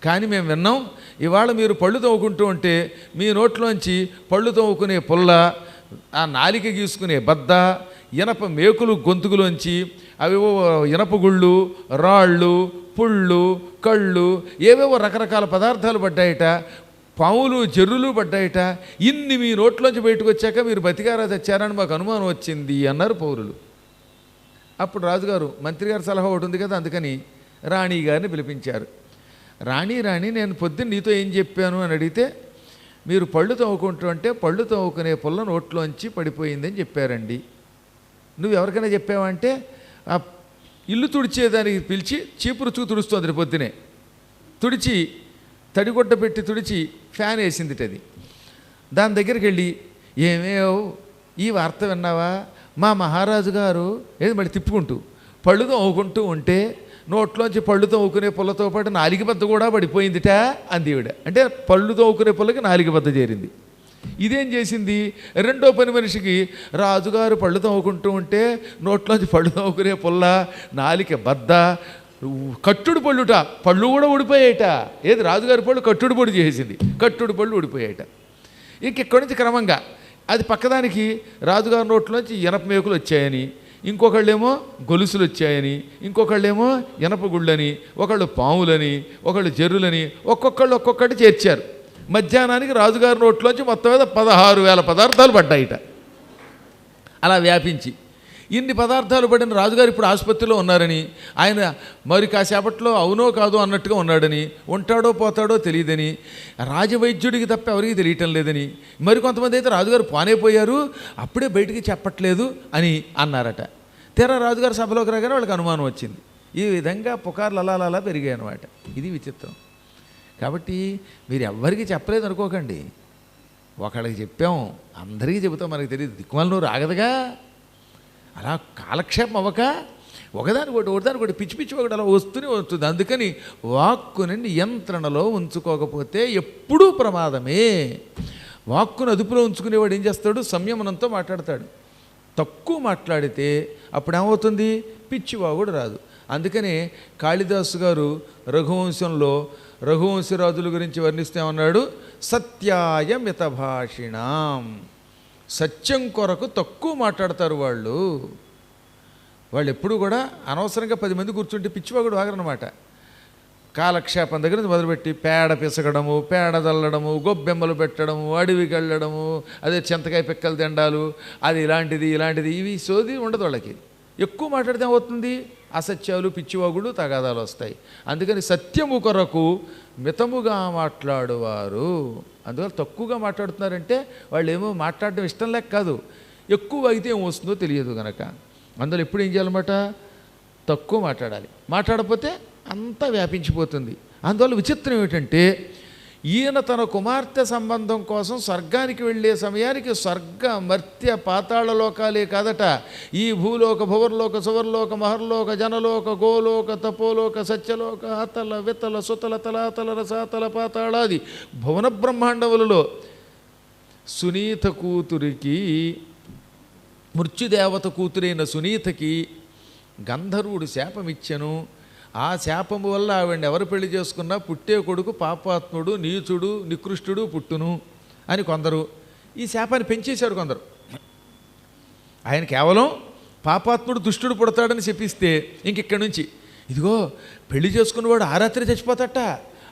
Speaker 1: కానీ మేము విన్నాం ఇవాళ మీరు పళ్ళు తవ్వుకుంటూ ఉంటే మీ నోట్లోంచి పళ్ళు తవ్వుకునే పుల్ల, ఆ నాలిక గీసుకునే బద్ద, ఇనప మేకులు గొంతుకులోంచి అవేవో ఇనప గుళ్ళు, రాళ్ళు, పుళ్ళు, కళ్ళు, ఏవేవో రకరకాల పదార్థాలు పడ్డాయట, పాములు జర్రులు పడ్డాయట. ఇన్ని మీ నోట్లోంచి బయటకు వచ్చాక మీరు బతికారా తెచ్చారని మాకు అనుమానం వచ్చింది అన్నారు పౌరులు. అప్పుడు రాజుగారు మంత్రి గారి సలహా ఒకటి ఉంది కదా, అందుకని రాణి గారిని పిలిపించారు. రాణి నేను పొద్దున్న నీతో ఏం చెప్పాను అని అడిగితే మీరు పళ్ళు తవ్వుకుంటూ అంటే పళ్ళు తవ్వుకునే పుల్ల నోట్లోంచి పడిపోయిందని చెప్పారండి. నువ్వు ఎవరికైనా చెప్పావంటే ఆ ఇల్లు తుడిచేదానికి పిలిచి చీపురు తుడుస్తోంది పొద్దునే, తుడిచి తడిగుడ్డ పెట్టి తుడిచి ఫ్యాన్ వేసింది అది. దాని దగ్గరికి వెళ్ళి ఏమేవ్ ఈ వార్త విన్నావా, మా మహారాజు గారు ఏది మళ్ళీ తిప్పుకుంటూ పళ్ళు తవ్వుకుంటూ ఉంటే నోట్లోంచి పళ్ళు తవ్వుకునే పుల్లతో పాటు నాలుగు బద్ద కూడా పడిపోయిందిట అంది ఈవిడ. అంటే పళ్ళు తవ్వుకునే పుల్లకి నాలుగు బద్ద చేరింది. ఇదేం చేసింది, రెండో పని మనిషికి రాజుగారు పళ్ళు తవ్వుకుంటూ ఉంటే నోట్లోంచి పళ్ళు తవ్వుకునే పుల్ల, నాలిక బద్ద, కట్టుడు పళ్ళుట, పళ్ళు కూడా ఊడిపోయాయట. ఏది రాజుగారి పళ్ళు కట్టుడు పొడి చేసింది, కట్టుడు పళ్ళు ఊడిపోయాయట. ఇంకెక్కడి నుంచి క్రమంగా అది పక్కదానికి రాజుగారి నోట్లోంచి ఇనప మేకులు వచ్చాయని, ఇంకొకళ్ళేమో గొలుసులు వచ్చాయని, ఇంకొకళ్ళేమో ఇనప గుళ్ళని, ఒకళ్ళు పాములని, ఒకళ్ళు జర్రులని, ఒక్కొక్కటి చేర్చారు. మధ్యాహ్నానికి రాజుగారి నోట్లోంచి మొత్తం మీద 16,000 పదార్థాలు పడ్డాయిట. అలా వ్యాపించి ఇన్ని పదార్థాలు పడిన రాజుగారు ఇప్పుడు ఆసుపత్రిలో ఉన్నారని, ఆయన మరి కాసేపట్లో అవునో కాదో అన్నట్టుగా ఉన్నాడని, ఉంటాడో పోతాడో తెలియదని, రాజవైద్యుడికి తప్ప ఎవరికి తెలియటం లేదని, మరికొంతమంది అయితే రాజుగారు పోనేపోయారు అప్పుడే బయటికి చెప్పట్లేదు అని అన్నారట. తీరా రాజుగారు సభలోకి రాగానే వాళ్ళకి అనుమానం వచ్చింది. ఈ విధంగా పుకార్లు అలా పెరిగాయి అన్నమాట. ఇది విచిత్రం. కాబట్టి మీరు ఎవ్వరికి చెప్పలేదు అనుకోకండి. ఒకళ్ళకి చెప్పాం అందరికీ చెబుతాం, మనకి తెలియదు, దిక్కుమాల నోరు ఆగదుగా. అలా కాలక్షేపం అవ్వక ఒకదానికి పిచ్చి ఒకటి అలా వస్తూనే వస్తుంది. అందుకని వాక్కుని నియంత్రణలో ఉంచుకోకపోతే ఎప్పుడూ ప్రమాదమే. వాక్కును అదుపులో ఉంచుకునేవాడు ఏం చేస్తాడు, సంయమనంతో మాట్లాడతాడు. తక్కువ మాట్లాడితే అప్పుడు ఏమవుతుంది, పిచ్చివాగుడు రాదు. అందుకనే కాళిదాసు గారు రఘువంశంలో రఘువంశరాజుల గురించి వర్ణిస్తే ఏమన్నాడు, సత్యాయ మితభాషిణాం, సత్యం కొరకు తక్కువ మాట్లాడతారు వాళ్ళు ఎప్పుడూ కూడా. అనవసరంగా 10 మంది కూర్చుంటే పిచ్చివాగుడు ఆగరనమాట. కాలక్షేపం దగ్గర నుంచి మొదలుపెట్టి పేడ పిసకడము, పేడ చల్లడము, గొబ్బెమ్మలు పెట్టడము, అడవికి వెళ్ళడము, అదే చింతకాయ పిక్కలు తిండాలు, అది ఇలాంటిది ఇవి సోది ఉండదు వాళ్ళకి. ఎక్కువ మాట్లాడితే అవుతుంది, అసత్యాలు, పిచ్చివాగుడు, తగాదాలు వస్తాయి. అందుకని సత్యము కొరకు మితముగా మాట్లాడువారు. అందువల్ల తక్కువగా మాట్లాడుతున్నారంటే వాళ్ళు ఏమో మాట్లాడడం ఇష్టం లేక కాదు, ఎక్కువ అయితే ఏం వస్తుందో తెలియదు కనుక. అందులో ఎప్పుడు ఏం చేయాలన్నమాట, తక్కువ మాట్లాడాలి. మాట్లాడకపోతే అంతా వ్యాపించిపోతుంది. అందువల్ల విచిత్రం ఏమిటంటే ఈయన తన కుమార్తె సంబంధం కోసం స్వర్గానికి వెళ్ళే సమయానికి స్వర్గ మర్త్య పాతాళ లోకాలే కాదట, ఈ భూలోక, భువర్లోక, సువర్లోక, మహర్లోక, జనలోక, గోలోక, తపోలోక, సత్యలోక, అతల వితల సుతల తలాతల రసాతల పాతాళాది భువన బ్రహ్మాండములలో సునీత కూతురికి, మృత్యుదేవత కూతురైన సునీతకి గంధర్వుడు శాపమిచ్చెను. ఆ శాపము వల్ల ఆవిడని ఎవరు పెళ్లి చేసుకున్నా పుట్టే కొడుకు పాపాత్ముడు, నీచుడు, నికృష్టుడు పుట్టును అని కొందరు ఈ శాపాన్ని పెంచేశారు. కొందరు ఆయన కేవలం పాపాత్ముడు, దుష్టుడు పుడతాడని చెప్పిస్తే ఇంకెక్కడి నుంచి ఇదిగో పెళ్లి చేసుకున్నవాడు ఆ రాత్రి చచ్చిపోతాట,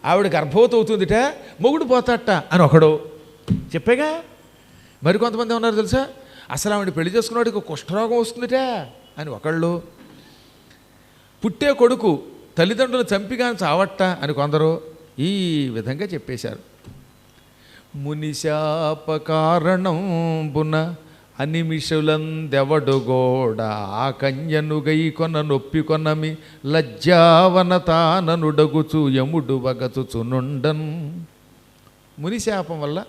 Speaker 1: ఆవిడ గర్భవతి అవుతుందిట, మొగుడు పోతాట అని ఒకడు చెప్పేగా. మరికొంతమంది ఉన్నారు తెలుసా, అసలు ఆవిడ పెళ్లి చేసుకున్నవాడికి కుష్ఠరోగం వస్తుందిట అని ఒకళ్ళు, పుట్టే కొడుకు తల్లిదండ్రులు చంపిగాని చావట్ట అని కొందరు ఈ విధంగా చెప్పేశారు. మునిశాపకారణంబున అనిమిషులందెవడుగోడ ఆ కన్యను గైకొన నొప్పికొనమి లజ్జావనతాననుడగుచు యముడు వగచుచునుండన్. మునిశాపం వల్ల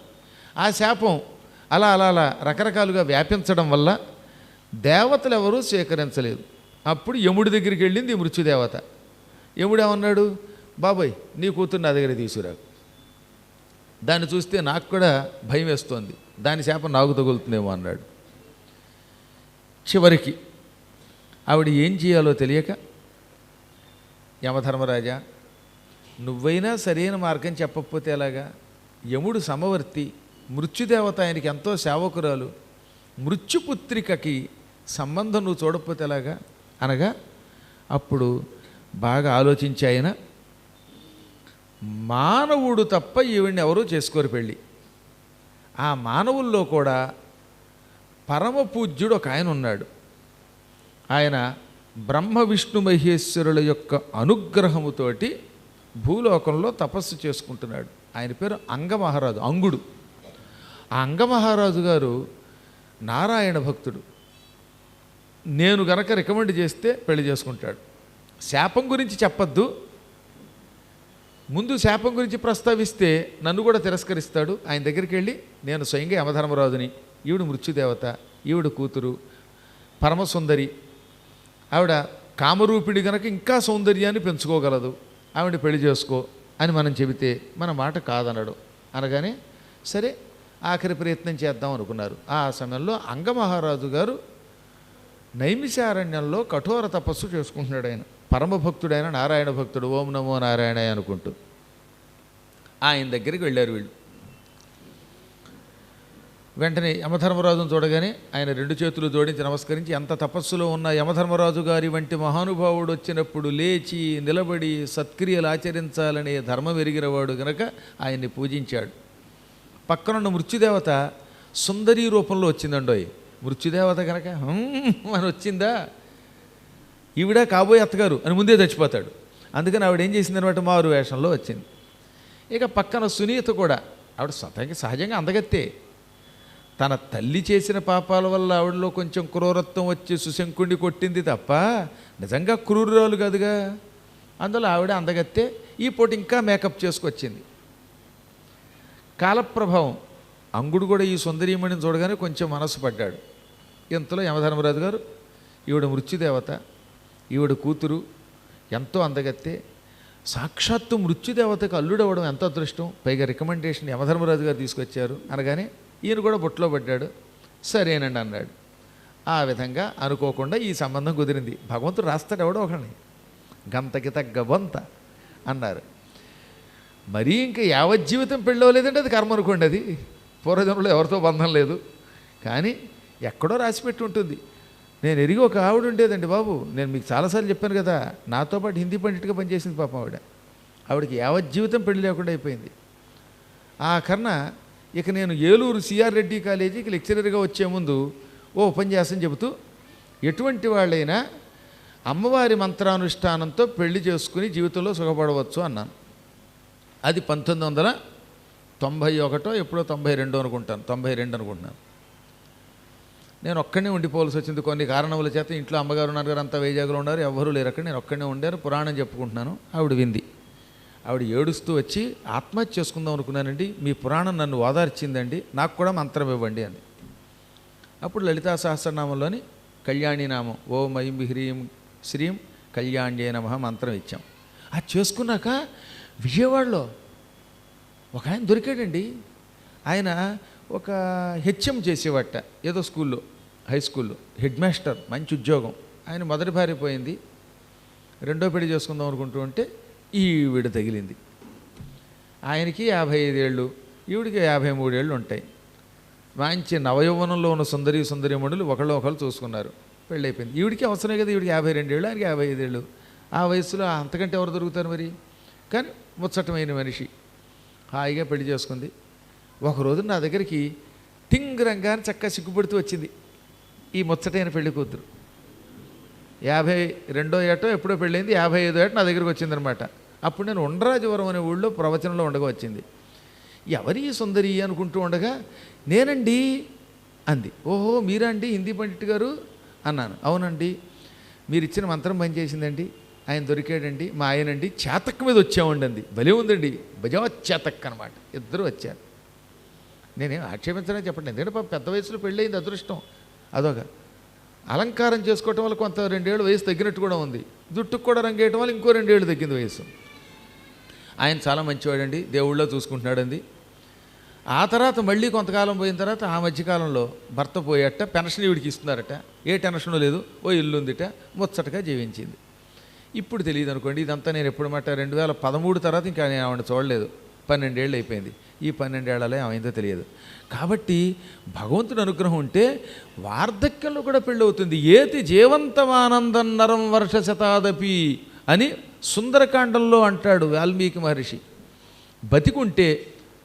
Speaker 1: ఆ శాపం అలా అలా అలా రకరకాలుగా వ్యాపించడం వల్ల దేవతలు ఎవరూ స్వీకరించలేదు. అప్పుడు యముడి దగ్గరికి వెళ్ళింది ఈ మృత్యుదేవత. యముడు ఏమన్నాడు, బాబాయ్ నీ కూతురు నా దగ్గర తీసుకురాకు, దాన్ని చూస్తే నాకు కూడా భయం వేస్తోంది, దాని శాపం నాకు తగులుతుందేమో అన్నాడు. చివరికి ఆవిడ ఏం చేయాలో తెలియక, యమధర్మరాజా నువ్వైనా సరైన మార్గం చెప్పకపోతే ఎలాగా, యముడు సమవర్తి, మృత్యుదేవత ఆయనకి ఎంతో సేవకురాలు, మృత్యుపుత్రికకి సంబంధం నువ్వు చూడకపోతే ఎలాగా అనగా, అప్పుడు బాగా ఆలోచించి ఆయన, మానవుడు తప్ప ఈవిడ్ని ఎవరూ చేసుకోరు పెళ్ళి. ఆ మానవుల్లో కూడా పరమ పూజ్యుడు ఒక ఆయన ఉన్నాడు. ఆయన బ్రహ్మ విష్ణు మహేశ్వరుల యొక్క అనుగ్రహముతోటి భూలోకంలో తపస్సు చేసుకుంటున్నాడు. ఆయన పేరు అంగమహారాజు, అంగుడు. ఆ అంగమహారాజు గారు నారాయణ భక్తుడు. నేను గనక రికమెండ్ చేస్తే పెళ్లి చేసుకుంటాడు. శాపం గురించి చెప్పద్దు, ముందు శాపం గురించి ప్రస్తావిస్తే నన్ను కూడా తిరస్కరిస్తాడు. ఆయన దగ్గరికి వెళ్ళి, నేను స్వయంగా యమధర్మరాజుని, ఈవిడ మృత్యుదేవత, ఈవిడ కూతురు పరమసుందరి, ఆవిడ కామరూపిడి గనక ఇంకా సౌందర్యాన్ని పెంచుకోగలదు, ఆవిడ పెళ్లి చేసుకో అని మనం చెబితే మన మాట కాదనడు. అనగానే సరే ఆఖరి ప్రయత్నం చేద్దాం అనుకున్నారు. ఆ సమయంలో అంగమహారాజు గారు నైమిషారణ్యంలో కఠోర తపస్సు చేసుకుంటున్నాడు. ఆయన పరమభక్తుడైన నారాయణ భక్తుడు, ఓం నమో నారాయణ అనుకుంటూ. ఆయన దగ్గరికి వెళ్ళారు వీళ్ళు. వెంటనే యమధర్మరాజును చూడగానే ఆయన రెండు చేతులు జోడించి నమస్కరించి, ఎంత తపస్సులో ఉన్న యమధర్మరాజు గారి వంటి మహానుభావుడు వచ్చినప్పుడు లేచి నిలబడి సత్క్రియలు ఆచరించాలనే ధర్మం ఎరిగినవాడు గనక ఆయన్ని పూజించాడు. పక్కనున్న మృత్యుదేవత సుందరీ రూపంలో వచ్చిందండోయ్. మృత్యుదేవత కనుక అని వచ్చిందా, ఈవిడ కాబోయే అత్తగారు అని ముందే చచ్చిపోతాడు. అందుకని ఆవిడ ఏం చేసిందనమాట, మారు వేషంలో వచ్చింది. ఇక పక్కన సునీత కూడా, ఆవిడ స్వతహాగా సహజంగా అందగత్తే, తన తల్లి చేసిన పాపాల వల్ల ఆవిడలో కొంచెం క్రూరత్వం వచ్చి సుశంకుడిని కొట్టింది తప్ప నిజంగా క్రూరురాలు కాదుగా. అందులో ఆవిడ అందగత్తే. ఈ పూట ఇంకా మేకప్ చేసుకొచ్చింది. కాలప్రభావం, అంగుడు కూడా ఈ సుందరీమణిని చూడగానే కొంచెం మనసు పడ్డాడు. ఇంతలో యమధర్మరాజు గారు, ఈవిడ మృత్యుదేవత, ఈవిడ కూతురు ఎంతో అందగత్తే, సాక్షాత్తు మృత్యుదేవతకు అల్లుడవడం ఎంతో అదృష్టం, పైగా రికమెండేషన్ యమధర్మరాజు గారు తీసుకొచ్చారు అనగానే ఈయన కూడా బొట్లో పడ్డాడు. సరేనండి అన్నాడు. ఆ విధంగా అనుకోకుండా ఈ సంబంధం కుదిరింది. భగవంతుడు రాస్తాడు ఎవడో ఒకరిని, గంతకి తగ్గ బొంత అన్నారు. మరీ ఇంకా యావజ్జీవితం పెళ్ళవలేదంటే అది కర్మ అనుకోండి, అది పూర్వజన్మలో ఎవరితో బంధం లేదు. కానీ ఎక్కడో రాసిపెట్టి ఉంటుంది. నేను ఎరిగి ఒక ఆవిడ ఉండేదండి బాబు, నేను మీకు చాలాసార్లు చెప్పాను కదా, నాతో పాటు హిందీ పండిట్గా పనిచేసింది పాపం ఆవిడ. ఆవిడకి యావజ్జీవితం పెళ్లి లేకుండా అయిపోయింది. ఆ కర్ణ ఇక నేను ఏలూరు సిఆర్ రెడ్డి కాలేజీకి లెక్చరర్గా వచ్చే ముందు ఓ ఉపన్యాసం చెబుతూ, ఎటువంటి వాళ్ళైనా అమ్మవారి మంత్రానుష్ఠానంతో పెళ్లి చేసుకుని జీవితంలో సుఖపడవచ్చు అన్నాను. అది 1991 ఎప్పుడో 92 అనుకుంటాను, 92 అనుకుంటున్నాను. నేను ఒక్కడనే ఉండిపోవాల్సి వచ్చింది కొన్ని కారణముల చేత. ఇంట్లో అమ్మగారు నాన్నగారు అంతా వైజాగ్లో ఉన్నారు, ఎవ్వరూ లేరు అక్కడ. నేను ఒక్కడనే ఉండాను, పురాణం చెప్పుకుంటున్నాను. ఆవిడ వింది. ఆవిడ ఏడుస్తూ వచ్చి, ఆత్మహత్య చేసుకుందాం అనుకున్నానండి, మీ పురాణం నన్ను ఓదార్చిందండి, నాకు కూడా మంత్రం ఇవ్వండి అంది. అప్పుడు లలితా సహస్రనామంలోని కళ్యాణి నామం, ఓం ఐం హ్రీం శ్రీం కళ్యాణ్యే నమః మంత్రం ఇచ్చాం. అది చేసుకున్నాక విజయవాడలో ఒక ఆయన దొరికాడండి. ఆయన ఒక హెచ్ఎం చేసేవాట ఏదో స్కూల్లో, హై స్కూల్లో హెడ్ మాస్టర్, మంచి ఉద్యోగం. ఆయన మొదటి భార్య పోయింది, రెండో పెళ్లి చేసుకుందాం అనుకుంటూ ఉంటే ఈవిడ తగిలింది. ఆయనకి 55 ఏళ్ళు, ఈవిడికి 53 ఏళ్ళు ఉంటాయి. మంచి నవయౌవనంలో ఉన్న సుందరీమణులు ఒకళ్ళు చూసుకున్నారు, పెళ్ళి అయిపోయింది. ఈవిడికి అవసరమే కదా, ఈవిడికి 52 ఏళ్ళు, ఆయనకి 55 ఏళ్ళు. ఆ వయసులో అంతకంటే ఎవరు దొరుకుతారు మరి? కానీ ముచ్చటమైన మనిషి, హాయిగా పెళ్లి చేసుకుంది. ఒకరోజు నా దగ్గరికి టింగ్ రంగాన్ని చక్కగా సిగ్గుపడుతూ వచ్చింది ఈ ముచ్చటైన పెళ్లి కూతురు. 52వ ఏటో ఎప్పుడో పెళ్ళైంది, 55వ ఏట నా దగ్గరికి వచ్చిందనమాట. అప్పుడు నేను ఉండరాజవరం అనే ఊళ్ళో ప్రవచనంలో ఉండగా వచ్చింది. ఎవరి సుందరి అనుకుంటూ ఉండగా నేనండి అంది. ఓహో మీరా అండి హిందీ పండిట్ గారు అన్నాను. అవునండి, మీరు ఇచ్చిన మంత్రం పనిచేసిందండి, ఆయన దొరికాడండి, మా ఆయనండి చేతక్ మీద వచ్చామండి అంది. భలే ఉందండి, బజాజ్ చేతక్ అనమాట. ఇద్దరు వచ్చారు. నేనేం ఆక్షేపించడానికి చెప్పండి, ఎందుకంటే పాప పెద్ద వయసులో పెళ్ళయింది, అదృష్టం. అదొక అలంకారం చేసుకోవటం వల్ల కొంత 2 ఏళ్ళు వయసు తగ్గినట్టు కూడా ఉంది. జుట్టుకు కూడా రంగేయటం వల్ల ఇంకో 2 ఏళ్ళు తగ్గింది వయసు. ఆయన చాలా మంచివాడండి, దేవుళ్ళో చూసుకుంటున్నాడండి. ఆ తర్వాత మళ్ళీ కొంతకాలం పోయిన తర్వాత ఆ మధ్యకాలంలో భర్త పోయేట పెన్షన్ ఈవిడికి ఇస్తున్నారట. ఏ టెన్షను లేదు, ఓ ఇల్లు ఉందిట, ముచ్చటగా జీవించింది. ఇప్పుడు తెలియదు అనుకోండి, ఇదంతా నేను ఎప్పుడు మాట 2013 తర్వాత ఇంకా నేను ఆవిడ చూడలేదు. 12 ఏళ్ళు అయిపోయింది. ఈ 12 ఏళ్లలో ఏమైందో తెలియదు. కాబట్టి భగవంతుడి అనుగ్రహం ఉంటే వార్ధక్యంలో కూడా పెళ్ళవుతుంది. ఏతి జీవంతమానందం నరం వర్ష శతాదపి అని సుందరకాండంలో అంటాడు వాల్మీకి మహర్షి. బతికుంటే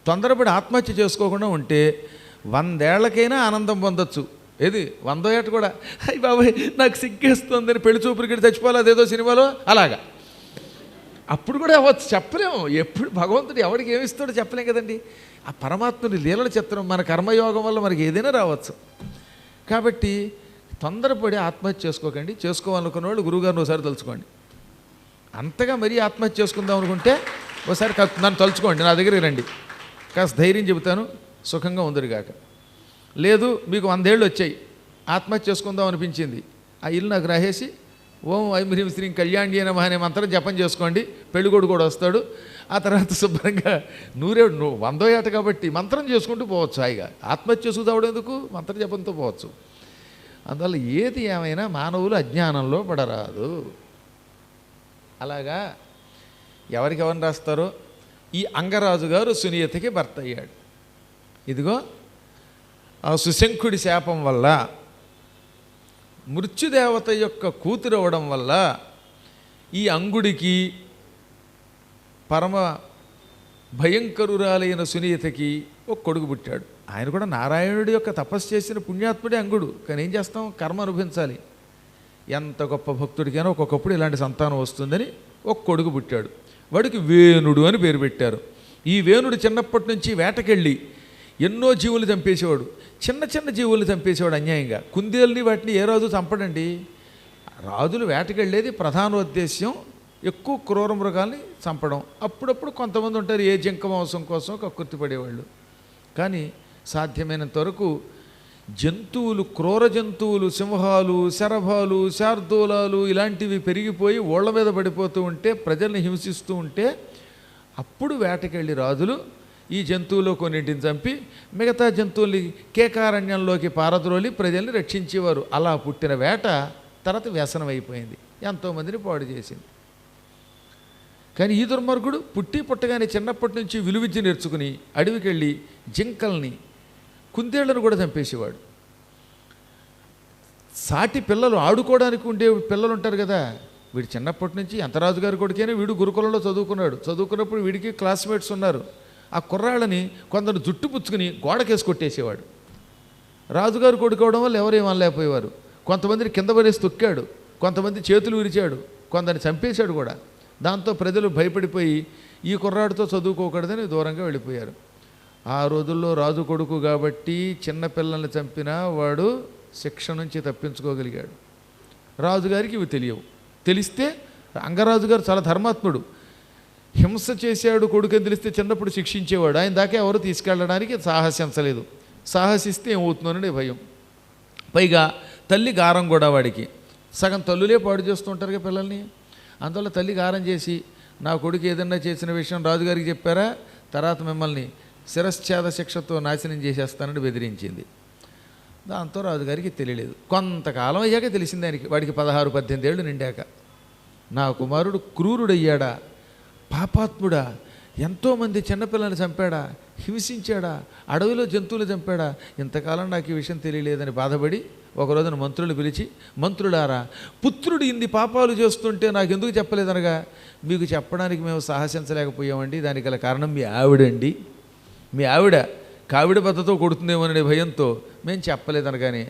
Speaker 1: తొందరపడి ఆత్మహత్య చేసుకోకుండా ఉంటే 100 ఏళ్లకైనా ఆనందం పొందొచ్చు. ఏది 100వ ఏట కూడా అయ్యి బాబాయ్ నాకు సిగ్గేస్తుందని పెళ్లి చూపురికి చచ్చిపోవాలి అదేదో సినిమాలో అలాగా అప్పుడు కూడా అవ్వచ్చు, చెప్పలేము. ఎప్పుడు భగవంతుడు ఎవరికి ఏమిస్తాడో చెప్పలేం కదండి. ఆ పరమాత్ముని లీలల చిత్రం, మన కర్మయోగం వల్ల మనకి ఏదైనా రావచ్చు. కాబట్టి తొందరపడి ఆత్మహత్య చేసుకోకండి. చేసుకోవాలనుకున్న వాళ్ళు గురువుగారిని ఒకసారి తలుచుకోండి. అంతగా మరీ ఆత్మహత్య చేసుకుందాం అనుకుంటే ఒకసారి నన్ను తలుచుకోండి, నా దగ్గరికి రండి, కాస్త ధైర్యం చెబుతాను, సుఖంగా ఉందరుగాక. లేదు మీకు 100 ఏళ్ళు వచ్చాయి, ఆత్మహత్య చేసుకుందాం అనిపించింది, ఆ ఇల్లు నాకు రాసేసి ఓం ఐం హ్రీం శ్రీం కళ్యాణ్యే నమః అనే మంత్రం జపం చేసుకోండి. పెళ్ళికొడు కూడా వస్తాడు. ఆ తర్వాత శుభ్రంగా 100వ ఏట కాబట్టి మంత్రం చేసుకుంటూ పోవచ్చు హాయిగా. ఆత్మహత్య చేసుకుదావడం ఎందుకు, మంత్ర జపంతో పోవచ్చు. అందువల్ల ఏది ఏమైనా మానవులు అజ్ఞానంలో పడరాదు. అలాగా ఎవరికి ఎవరిని రాస్తారో ఈ అంగరాజు గారు సునీతకి భర్త అయ్యాడు. ఇదిగో ఆ సుశంఖుడి శాపం వల్ల, మృత్యుదేవత యొక్క కూతురు అవ్వడం వల్ల ఈ అంగుడికి పరమ భయంకరురాలైన సునీతకి ఒక కొడుకు పుట్టాడు. ఆయన కూడా నారాయణుడి యొక్క తపస్సు చేసిన పుణ్యాత్ముడే అంగుడు. కానీ ఏం చేస్తాం, కర్మ అనుభవించాలి. ఎంత గొప్ప భక్తుడికైనా ఒక్కొక్కప్పుడు ఇలాంటి సంతానం వస్తుందని ఒక కొడుకు పుట్టాడు. వాడికి వేణుడు అని పేరు పెట్టారు. ఈ వేణుడు చిన్నప్పటి నుంచి వేటకెళ్ళి ఎన్నో జీవులు చంపేసేవాడు. చిన్న చిన్న జీవుల్ని చంపేసేవాడు అన్యాయంగా. కుందేల్ని వాటిని ఏ రాజు చంపడండి. రాజులు వేటకెళ్ళేది ప్రధాన ఉద్దేశ్యం ఎక్కువ క్రూర మృగాల్ని చంపడం. అప్పుడప్పుడు కొంతమంది ఉంటారు ఏ జింక మాంసం కోసం కక్కుర్తి పడేవాళ్ళు. కానీ సాధ్యమైనంత వరకు జంతువులు, క్రూర జంతువులు, సింహాలు, శరభాలు, శార్దూలాలు ఇలాంటివి పెరిగిపోయి ఓళ్ల మీద పడిపోతూ ఉంటే, ప్రజల్ని హింసిస్తూ ఉంటే, అప్పుడు వేటకెళ్ళి రాజులు ఈ జంతువులో కొన్నింటిని చంపి మిగతా జంతువుల్ని కేకారణ్యంలోకి పారద్రోలి ప్రజల్ని రక్షించేవారు. అలా పుట్టిన వేట తర్వాత వ్యసనం అయిపోయింది, ఎంతోమందిని పాడు చేసింది. కానీ ఈ దుర్మార్గుడు పుట్టగానే చిన్నప్పటి నుంచి విలువిద్య నేర్చుకుని అడవికి వెళ్ళి జింకల్ని, కుందేళ్లను కూడా చంపేసేవాడు. సాటి పిల్లలు ఆడుకోవడానికి ఉండే పిల్లలు ఉంటారు కదా, వీడు చిన్నప్పటి నుంచి ఎంతరాజు గారి కొడుకైనా వీడు గురుకులంలో చదువుకున్నాడు. చదువుకున్నప్పుడు వీడికి క్లాస్మేట్స్ ఉన్నారు. ఆ కుర్రాళ్ళని కొందరు జుట్టు పుచ్చుకుని గోడకేసి కొట్టేసేవాడు. రాజుగారు కొడుకోవడం వల్ల ఎవరేం అనలేకపోయేవారు. కొంతమందిని కింద పడేసి తొక్కాడు, కొంతమంది చేతులు విరిచాడు, కొందరిని చంపేశాడు కూడా. దాంతో ప్రజలు భయపడిపోయి ఈ కుర్రాడితో చదువుకోకూడదని దూరంగా వెళ్ళిపోయారు. ఆ రోజుల్లో రాజు కొడుకు కాబట్టి చిన్నపిల్లల్ని చంపినా వాడు శిక్ష నుంచి తప్పించుకోగలిగాడు. రాజుగారికి ఇవి తెలియవు. తెలిస్తే అంగరాజు గారు చాలా ధర్మాత్ముడు. హింస చేశాడు కొడుకుని తెలిస్తే చిన్నప్పుడు శిక్షించేవాడు. ఆయన దాకా ఎవరు తీసుకెళ్ళడానికి సాహసించలేదు. సాహసిస్తే ఏమవుతుందోనని భయం. పైగా తల్లి గారం కూడా వాడికి. సగం తల్లులే పాడు చేస్తూ ఉంటారుగా పిల్లల్ని. అందువల్ల తల్లి గారం చేసి నా కొడుకు ఏదన్నా చేసిన విషయం రాజుగారికి చెప్పారా, తర్వాత మిమ్మల్ని శిరశ్ఛేద శిక్షతో నాశనం చేసేస్తానని బెదిరించింది. దాంతో రాజుగారికి తెలియలేదు. కొంతకాలం అయ్యాక తెలిసింది ఆయనకి. వాడికి 16-18 ఏళ్ళు నిండాక, నా కుమారుడు క్రూరుడయ్యాడా, పాపాత్ముడా, ఎంతోమంది చిన్నపిల్లల్ని చంపాడా, హింసించాడా, అడవిలో జంతువులు చంపాడా, ఇంతకాలం నాకు ఈ విషయం తెలియలేదని బాధపడి ఒకరోజున మంత్రులు పిలిచి, మంత్రులారా, పుత్రుడు ఇన్ని పాపాలు చేస్తుంటే నాకు ఎందుకు చెప్పలేదనగా, మీకు చెప్పడానికి మేము సాహసించలేకపోయామండి. దానికి గల కారణం మీ ఆవిడండి. మీ ఆవిడ కావిడ బద్దతో కొడుతుందేమోననే భయంతో మేము చెప్పలేదనగానే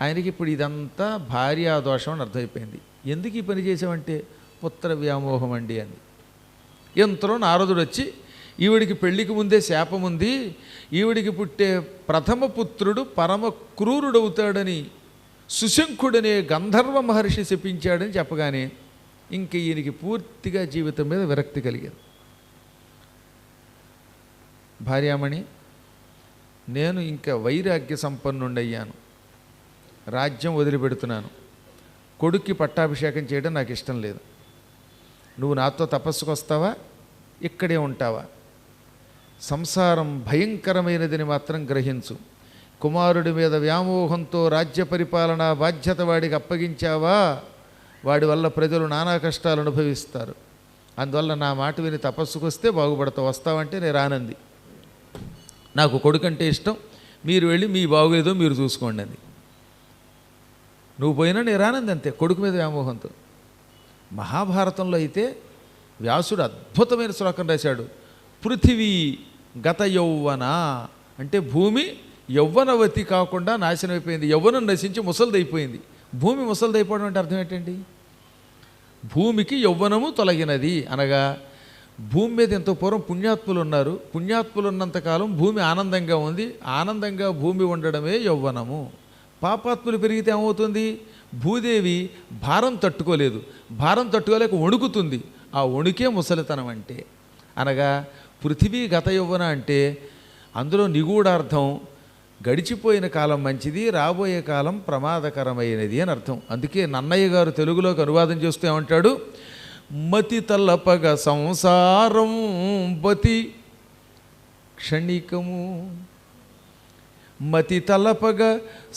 Speaker 1: ఆయనకి ఇప్పుడు ఇదంతా భార్యా దోషం అని అర్థమైపోయింది. ఎందుకు ఈ పని చేసామంటే పుత్ర వ్యామోహం అండి అని. ఎంతలో నారదుడు వచ్చి ఈవిడికి పెళ్లికి ముందే శాపం ఉంది, ఈవిడికి పుట్టే ప్రథమ పుత్రుడు పరమ క్రూరుడవుతాడని సుశంఖుడనే గంధర్వ మహర్షి శపించాడని చెప్పగానే ఇంక ఈయనకి పూర్తిగా జీవితం మీద విరక్తి కలిగింది. భార్యామణి, నేను ఇంకా వైరాగ్య సంపన్నుండయ్యాను, రాజ్యం వదిలిపెడుతున్నాను, కొడుక్కి పట్టాభిషేకం చేయడం నాకు ఇష్టం లేదు. నువ్వు నాతో తపస్సుకు వస్తావా, ఇక్కడే ఉంటావా? సంసారం భయంకరమైనదని మాత్రం గ్రహించు. కుమారుడి మీద వ్యామోహంతో రాజ్య పరిపాలన బాధ్యత వాడికి అప్పగించావా, వాడి వల్ల ప్రజలు నానా కష్టాలు అనుభవిస్తారు. అందువల్ల నా మాట విని తపస్సుకు వస్తే బాగుపడతావు, వస్తావంటే నేను రానంది. నాకు కొడుకంటే ఇష్టం, మీరు వెళ్ళి మీ బాగోలేదో మీరు చూసుకోండి అంది. నువ్వు పోయినా నేను రానంది, అంతే, కొడుకు మీద వ్యామోహంతో. మహాభారతంలో అయితే వ్యాసుడు అద్భుతమైన శ్లోకం రాశాడు. పృథివీ గత యౌవన అంటే భూమి యౌవనవతి కాకుండా నాశనం అయిపోయింది, యౌవనం నశించి ముసలిదైపోయింది. భూమి ముసలిదైపోవడం అంటే అర్థం ఏంటండి? భూమికి యౌవనము తొలగినది అనగా భూమి మీద ఎంతో పూర్వం పుణ్యాత్ములు ఉన్నారు, పుణ్యాత్ములు ఉన్నంతకాలం భూమి ఆనందంగా ఉంది, ఆనందంగా భూమి ఉండడమే యౌవనము. పాపాత్ములు పెరిగితే ఏమవుతుంది? భూదేవి భారం తట్టుకోలేదు, భారం తట్టుకోలేక వణుకుతుంది, ఆ వణుకే ముసలితనం అంటే. అనగా పృథివీ గత యౌవన అంటే అందులో నిగూఢార్థం గడిచిపోయిన కాలం మంచిది, రాబోయే కాలం ప్రమాదకరమైనది అని అర్థం. అందుకే నన్నయ్య గారు తెలుగులోకి అనువాదం చేస్తూ ఏమంటాడు? మతి తల్లపగ సంసారం బతి క్షణికము, మతి తలపగ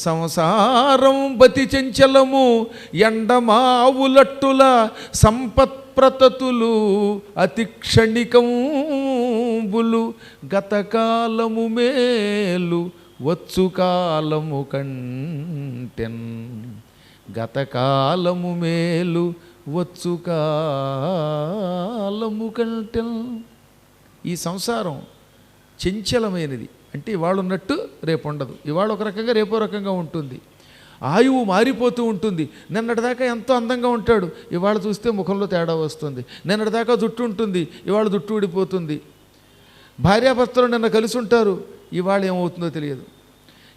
Speaker 1: సంసారం బతి చంచలము, ఎండమావులట్టుల సంపత్ప్రతతులు అతి క్షణికంబులు, గతకాలము మేలు వచ్చు కాలము కంటెన్, గతకాలము మేలు వచ్చు కాలము కంటెన్. ఈ సంసారం చంచలమైనది, అంటే ఇవాళ ఉన్నట్టు రేపు ఉండదు, ఇవాళ ఒక రకంగా రేపో రకంగా ఉంటుంది. ఆయువు మారిపోతూ ఉంటుంది. నిన్నటిదాకా ఎంతో అందంగా ఉంటాడు, ఇవాళ చూస్తే ముఖంలో తేడా వస్తుంది. నిన్నటిదాకా జుట్టు ఉంటుంది, ఇవాళ జుట్టు ఊడిపోతుంది. భార్యాభర్తలు నిన్న కలిసి ఉంటారు, ఇవాళ ఏమవుతుందో తెలియదు.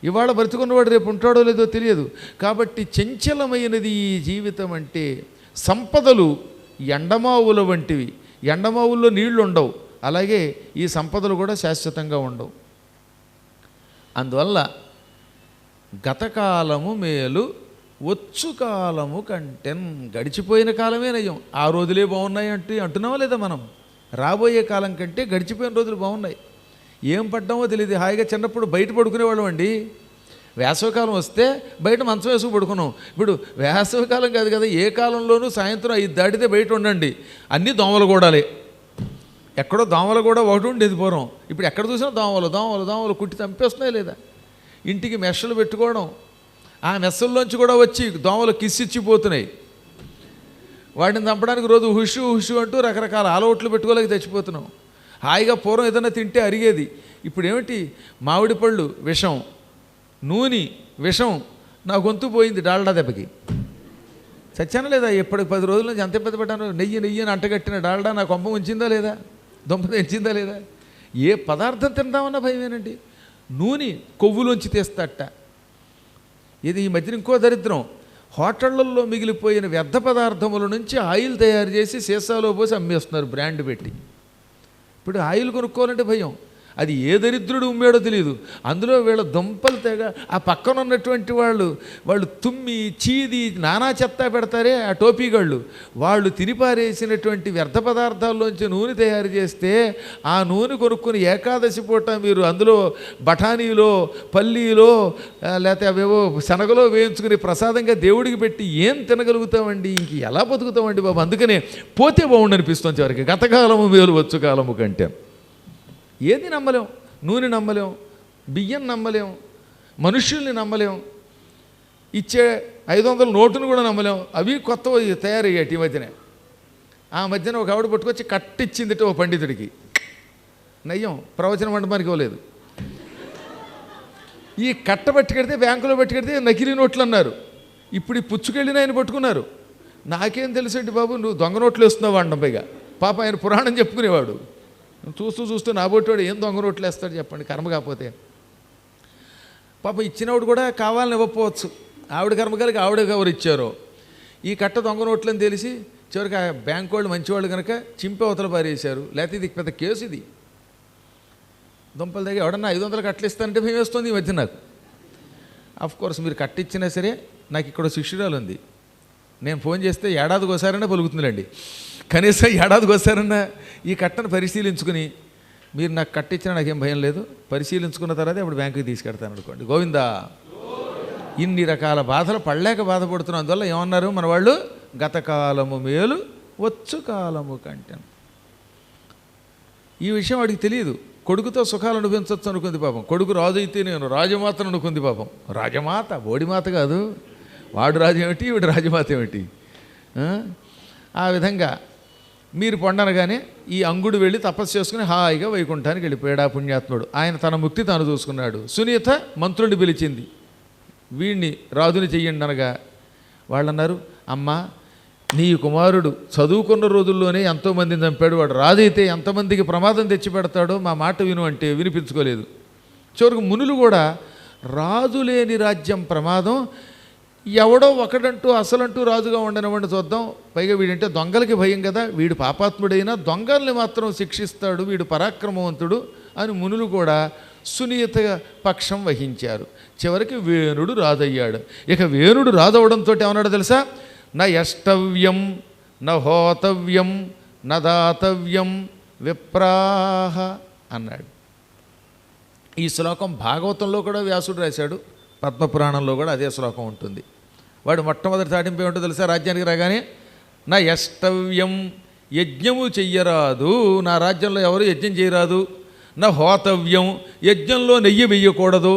Speaker 1: ఇవాళ బ్రతికున్నవాడు రేపు ఉంటాడో లేదో తెలియదు. కాబట్టి చంచలమైనది ఈ జీవితం. అంటే సంపదలు ఎండమావుల వంటివి, ఎండమావుల్లో నీళ్లు ఉండవు, అలాగే ఈ సంపదలు కూడా శాశ్వతంగా ఉండవు. అందువల్ల గతకాలము మేలు వచ్చు కాలము కంటెన్, గడిచిపోయిన కాలమే నయం. ఆ రోజులే బాగున్నాయి అంటున్నావా లేదా మనం? రాబోయే కాలం కంటే గడిచిపోయిన రోజులు బాగున్నాయి. ఏం పడ్డామో తెలియదు. హాయిగా చిన్నప్పుడు బయట పడుకునేవాళ్ళం అండి. వేసవికాలం వస్తే బయట మంచం వేసుకు పడుకున్నాం. ఇప్పుడు వేసవికాలం కాదు కదా, ఏ కాలంలోనూ సాయంత్రం 5 దాటితే బయట ఉండండి, అన్నీ దోమలు కూడాలే. ఎక్కడో దోమలు కూడా ఒకటి ఉండేది పూర్వం, ఇప్పుడు ఎక్కడ చూసినా దోమలు దోమలు దోమలు కుట్టి చంపేస్తున్నాయి లేదా. ఇంటికి మెషలు పెట్టుకోవడం, ఆ మెస్సుల్లోంచి కూడా వచ్చి దోమలు కిస్సిచ్చిపోతున్నాయి. వాటిని చంపడానికి రోజు హుషు హుషు అంటూ రకరకాల ఆలౌట్లు పెట్టుకోలేక తెచ్చిపోతున్నాం. హాయిగా పూర్వం ఏదైనా తింటే అరిగేది, ఇప్పుడు ఏమిటి? మామిడి పళ్ళు విషం, నూనె విషం, నా గొంతు పోయింది డాల్డా దెబ్బకి. చచ్చానా లేదా? ఎప్పటికి 10 రోజుల నుంచి ఎంత పెద్ద పెట్టాను. నెయ్యి అని అంటగట్టిన డాల్డా నా కొంప ఉంచిందా లేదా, దొంప తెచ్చిందా లేదా? ఏ పదార్థం తిందామన్నా భయమేనండి. నూనె కొవ్వులోంచి తీస్తట. ఇది ఈ మధ్యన ఇంకో దరిద్రం, హోటళ్లలో మిగిలిపోయిన వ్యర్థ పదార్థముల నుంచి ఆయిల్ తయారు చేసి సీసాలో పోసి అమ్మేస్తున్నారు బ్రాండ్ పెట్టి. ఇప్పుడు ఆయిల్ కొనుక్కోవాలంటే భయం. అది ఏ దరిద్రుడు ఉమ్మేడో తెలియదు. అందులో వీళ్ళ దుంపలు తెగ ఆ పక్కన ఉన్నటువంటి వాళ్ళు తుమ్మి చీది నానా చెత్త పెడతారే ఆ టోపీగాళ్ళు, వాళ్ళు తినిపారేసినటువంటి వ్యర్థ పదార్థాల్లోంచి నూనె తయారు చేస్తే ఆ నూనె కొనుక్కుని ఏకాదశి పూట మీరు అందులో బఠానీలో పల్లీలో లేకపోతే అవేవో శనగలో వేయించుకుని ప్రసాదంగా దేవుడికి పెట్టి ఏం తినగలుగుతామండి? ఇంక ఎలా బతుకుతామండి బాబు? అందుకనే పోతే బాగుండనిపిస్తుంది చివరికి. గతకాలము మేలు వచ్చు కాలము కంటే. ఏది నమ్మలేం, నూనె నమ్మలేం, బియ్యం నమ్మలేం, మనుష్యుల్ని నమ్మలేం, ఇచ్చే 500 నోటును కూడా నమ్మలేం. అవి కొత్తవి తయారయ్యాయి ఈ మధ్యనే. ఆ మధ్యన ఒక ఆవిడ పట్టుకొచ్చి కట్టిచ్చిందిట ఓ పండితుడికి. నయ్యం ప్రవచన మండపానికి ఇవ్వలేదు. ఈ కట్ట పట్టుకెడితే బ్యాంకులో పట్టుకెడితే నకిలీ నోట్లు అన్నారు. ఇప్పుడు ఈ పుచ్చుకెళ్ళిన ఆయన పట్టుకున్నారు. నాకేం తెలుసండి బాబు, నువ్వు దొంగ నోట్లు వేస్తున్నావు అండం. పైగా పాప ఆయన పురాణం చెప్పుకునేవాడు. చూస్తూ చూస్తూ నాబోటివాడు ఏం దొంగ నోట్లు వేస్తాడు చెప్పండి, కర్మ కాకపోతే. పాపం ఇచ్చినవాడు కూడా కావాలని ఇవ్వకపోవచ్చు, ఆవిడ కర్మకాలకి ఆవిడ ఎవరు ఇచ్చారో. ఈ కట్ట దొంగ నోట్లని తెలిసి చివరికి ఆ బ్యాంక్ వాళ్ళు మంచివాళ్ళు కనుక చింపి అవతల పారేశారు. లేకపోతే ఇది పెద్ద కేసు, ఇది దుంపల దగ్గర ఎవడన్నా 500 కట్టలు ఇస్తానంటే భయం వేస్తుంది ఈ మధ్య నాకు. కోర్స్ మీరు కట్టిచ్చినా సరే నాకు ఇక్కడ శిష్యురాలు ఉంది, నేను ఫోన్ చేస్తే ఏడాదికి ఒకసారైనా పలుకుతుందిలేండి, కనీసం ఏడాదికి ఒకసారైనా ఈ కట్టను పరిశీలించుకుని మీరు నాకు కట్టించినా నాకేం భయం లేదు, పరిశీలించుకున్న తర్వాత అప్పుడు బ్యాంకుకి తీసుకెడతాను అనుకోండి. గోవిందా. ఇన్ని రకాల బాధలు పడలేక బాధపడుతున్నాం. అందువల్ల ఏమన్నారు మన వాళ్ళు, గతకాలము మేలు వచ్చు కాలము కంటే. ఈ విషయం వాడికి తెలియదు. కొడుకుతో సుఖాలు అనుభవించవచ్చు అనుకుంది పాపం. కొడుకు రాజు అయితే నేను రాజమాతను అనుకుంది పాపం. రాజమాత, బోడిమాత కాదు. వాడు రాజు ఏమిటి, వీడు రాజమాత ఏమిటి. ఆ విధంగా మీరు పొండనగానే ఈ అంగుడు వెళ్ళి తపస్సు చేసుకుని హాయిగా వైకుంఠానికి వెళ్ళిపోయాడు ఆ పుణ్యాత్ముడు. ఆయన తన ముక్తి తాను చూసుకున్నాడు. సునీత మంత్రుడిని పిలిచింది, వీడిని రాజుని చెయ్యండి అనగా వాళ్ళన్నారు, అమ్మా నీ కుమారుడు చదువుకున్న రోజుల్లోనే ఎంతోమందిని చంపాడు, వాడు రాజు అయితే ఎంతమందికి ప్రమాదం తెచ్చిపెడతాడో మా మాట విను అంటే వినిపించుకోలేదు. చివరికి మునులు కూడా రాజు లేని రాజ్యం ప్రమాదం, ఎవడో ఒకడంటూ అసలంటూ రాజుగా ఉండనివ్వండి చూద్దాం, పైగా వీడంటే దొంగలకి భయం కదా, వీడు పాపాత్ముడైనా దొంగల్ని మాత్రం శిక్షిస్తాడు, వీడు పరాక్రమవంతుడు అని మునులు కూడా సునీత పక్షం వహించారు. చివరికి వేణుడు రాజయ్యాడు. ఇక వేణుడు రాజవడంతో ఏమన్నాడు తెలుసా, నా యష్టవ్యం నా హోతవ్యం నా దాతవ్యం విప్రాహ అన్నాడు. ఈ శ్లోకం భాగవతంలో కూడా వ్యాసుడు రాశాడు, పద్మపురాణంలో కూడా అదే శ్లోకం ఉంటుంది. వాడు మొట్టమొదటి చాటింపు ఏమిటో తెలుసా, రాజ్యానికి రాగానే నా యష్టవ్యం యజ్ఞము చెయ్యరాదు, నా రాజ్యంలో ఎవరు యజ్ఞం చేయరాదు, నా హోతవ్యం యజ్ఞంలో నెయ్యి వెయ్యకూడదు,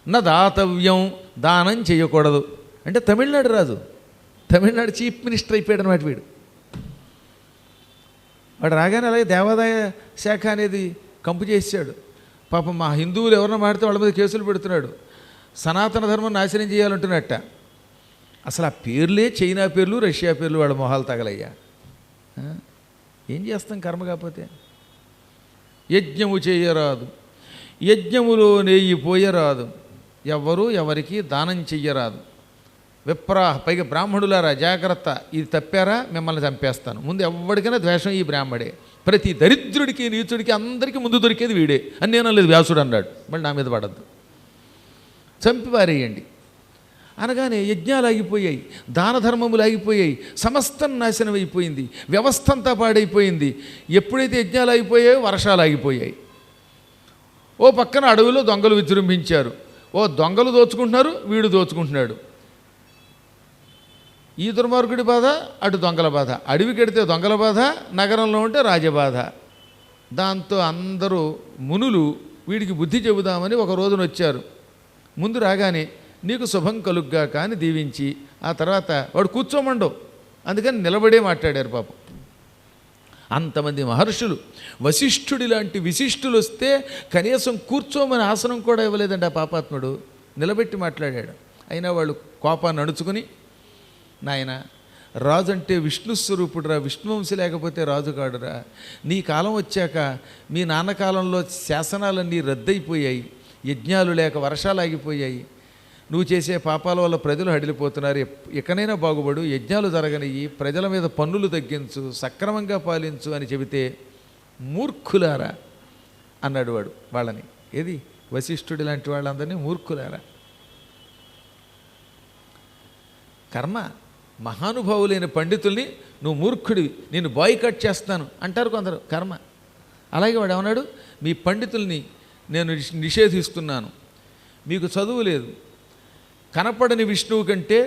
Speaker 1: నా దాతవ్యం దానం చేయకూడదు. అంటే తమిళనాడు రాజు, తమిళనాడు చీఫ్ మినిస్టర్ అయిపోయాడు అన్నమాట వీడు. వాడు రాగానే అలాగే దేవాదాయ శాఖ అనేది కంపు చేసాడు. పాపం మా హిందువులు ఎవరన్నా మాడితే వాళ్ళ మీద కేసులు పెడుతున్నాడు, సనాతన ధర్మం నాశనం చేయాలంటున్నట్ట. అసలు ఆ పేర్లే చైనా పేర్లు రష్యా పేర్లు వాళ్ళ మొహాలు తగలయ్యా. ఏం చేస్తాం కర్మ కాకపోతే. యజ్ఞము చేయరాదు, యజ్ఞములో నెయ్యి పోయరాదు, ఎవ్వరూ ఎవరికి దానం చెయ్యరాదు, విప్రాహ పైగా బ్రాహ్మణులారా జాగ్రత్త, ఇది తప్పారా మిమ్మల్ని చంపేస్తాను. ముందు ఎవరికైనా ద్వేషం ఈ బ్రాహ్మడే, ప్రతి దరిద్రుడికి నీచుడికి అందరికీ ముందు దొరికేది వీడే అని నేను అనలేదు, వ్యాసుడు అన్నాడు. మళ్ళీ నా మీద పడద్దు, చంపి పారేయండి అనగానే యజ్ఞాలు ఆగిపోయాయి, దాన ధర్మములు ఆగిపోయాయి, సమస్తం నాశనం అయిపోయింది, వ్యవస్థ అంతా పాడైపోయింది. ఎప్పుడైతే యజ్ఞాలు ఆగిపోయాయో వర్షాలు ఆగిపోయాయి. ఓ పక్కన అడవిలో దొంగలు విజృంభించారు, ఓ దొంగలు దోచుకుంటున్నారు, వీడు దోచుకుంటున్నాడు. ఈ దుర్మార్గుడి బాధ, అటు దొంగల బాధ, అడవికి ఎడితే దొంగల బాధ, నగరంలో ఉంటే రాజబాధ. దాంతో అందరూ మునులు వీడికి బుద్ధి చెబుదామని ఒక రోజున వచ్చారు. ముందు రాగానే నీకు శుభం కలుగ్గా కానీ దీవించి, ఆ తర్వాత వాడు కూర్చోమండవు, అందుకని నిలబడే మాట్లాడారు పాపం. అంతమంది మహర్షులు, వశిష్ఠుడి లాంటి విశిష్టులు వస్తే కనీసం కూర్చోమని ఆసనం కూడా ఇవ్వలేదండి ఆ పాపాత్ముడు, నిలబెట్టి మాట్లాడాడు. అయినా వాళ్ళు కోపాన్ని అణుచుకుని, నాయన రాజు అంటే విష్ణు స్వరూపుడురా, విష్ణువంశి లేకపోతే రాజు కాడురా, నీ కాలం వచ్చాక మీ నాన్న కాలంలో శాసనాలన్నీ రద్దయిపోయాయి, యజ్ఞాలు లేక వర్షాలు ఆగిపోయాయి, నువ్వు చేసే పాపాల వల్ల ప్రజలు హడిలిపోతున్నారు, ఎక్కడైనా బాగుపడు, యజ్ఞాలు జరగనియ్యి, ప్రజల మీద పన్నులు తగ్గించు, సక్రమంగా పాలించు అని చెబితే మూర్ఖులారా అన్నాడు వాడు వాళ్ళని. ఏది వశిష్ఠుడి లాంటి వాళ్ళందరినీ మూర్ఖులారా. కర్మ మహానుభావులైన పండితుల్ని నువ్వు మూర్ఖుడివి, నేను బాయ్కట్ చేస్తాను అంటారు కొందరు. కర్మ. అలాగే వాడు ఏమన్నాడు, మీ పండితుల్ని నేను నిషేధిస్తున్నాను, మీకు చదువు లేదు, కనపడని విష్ణువు కంటే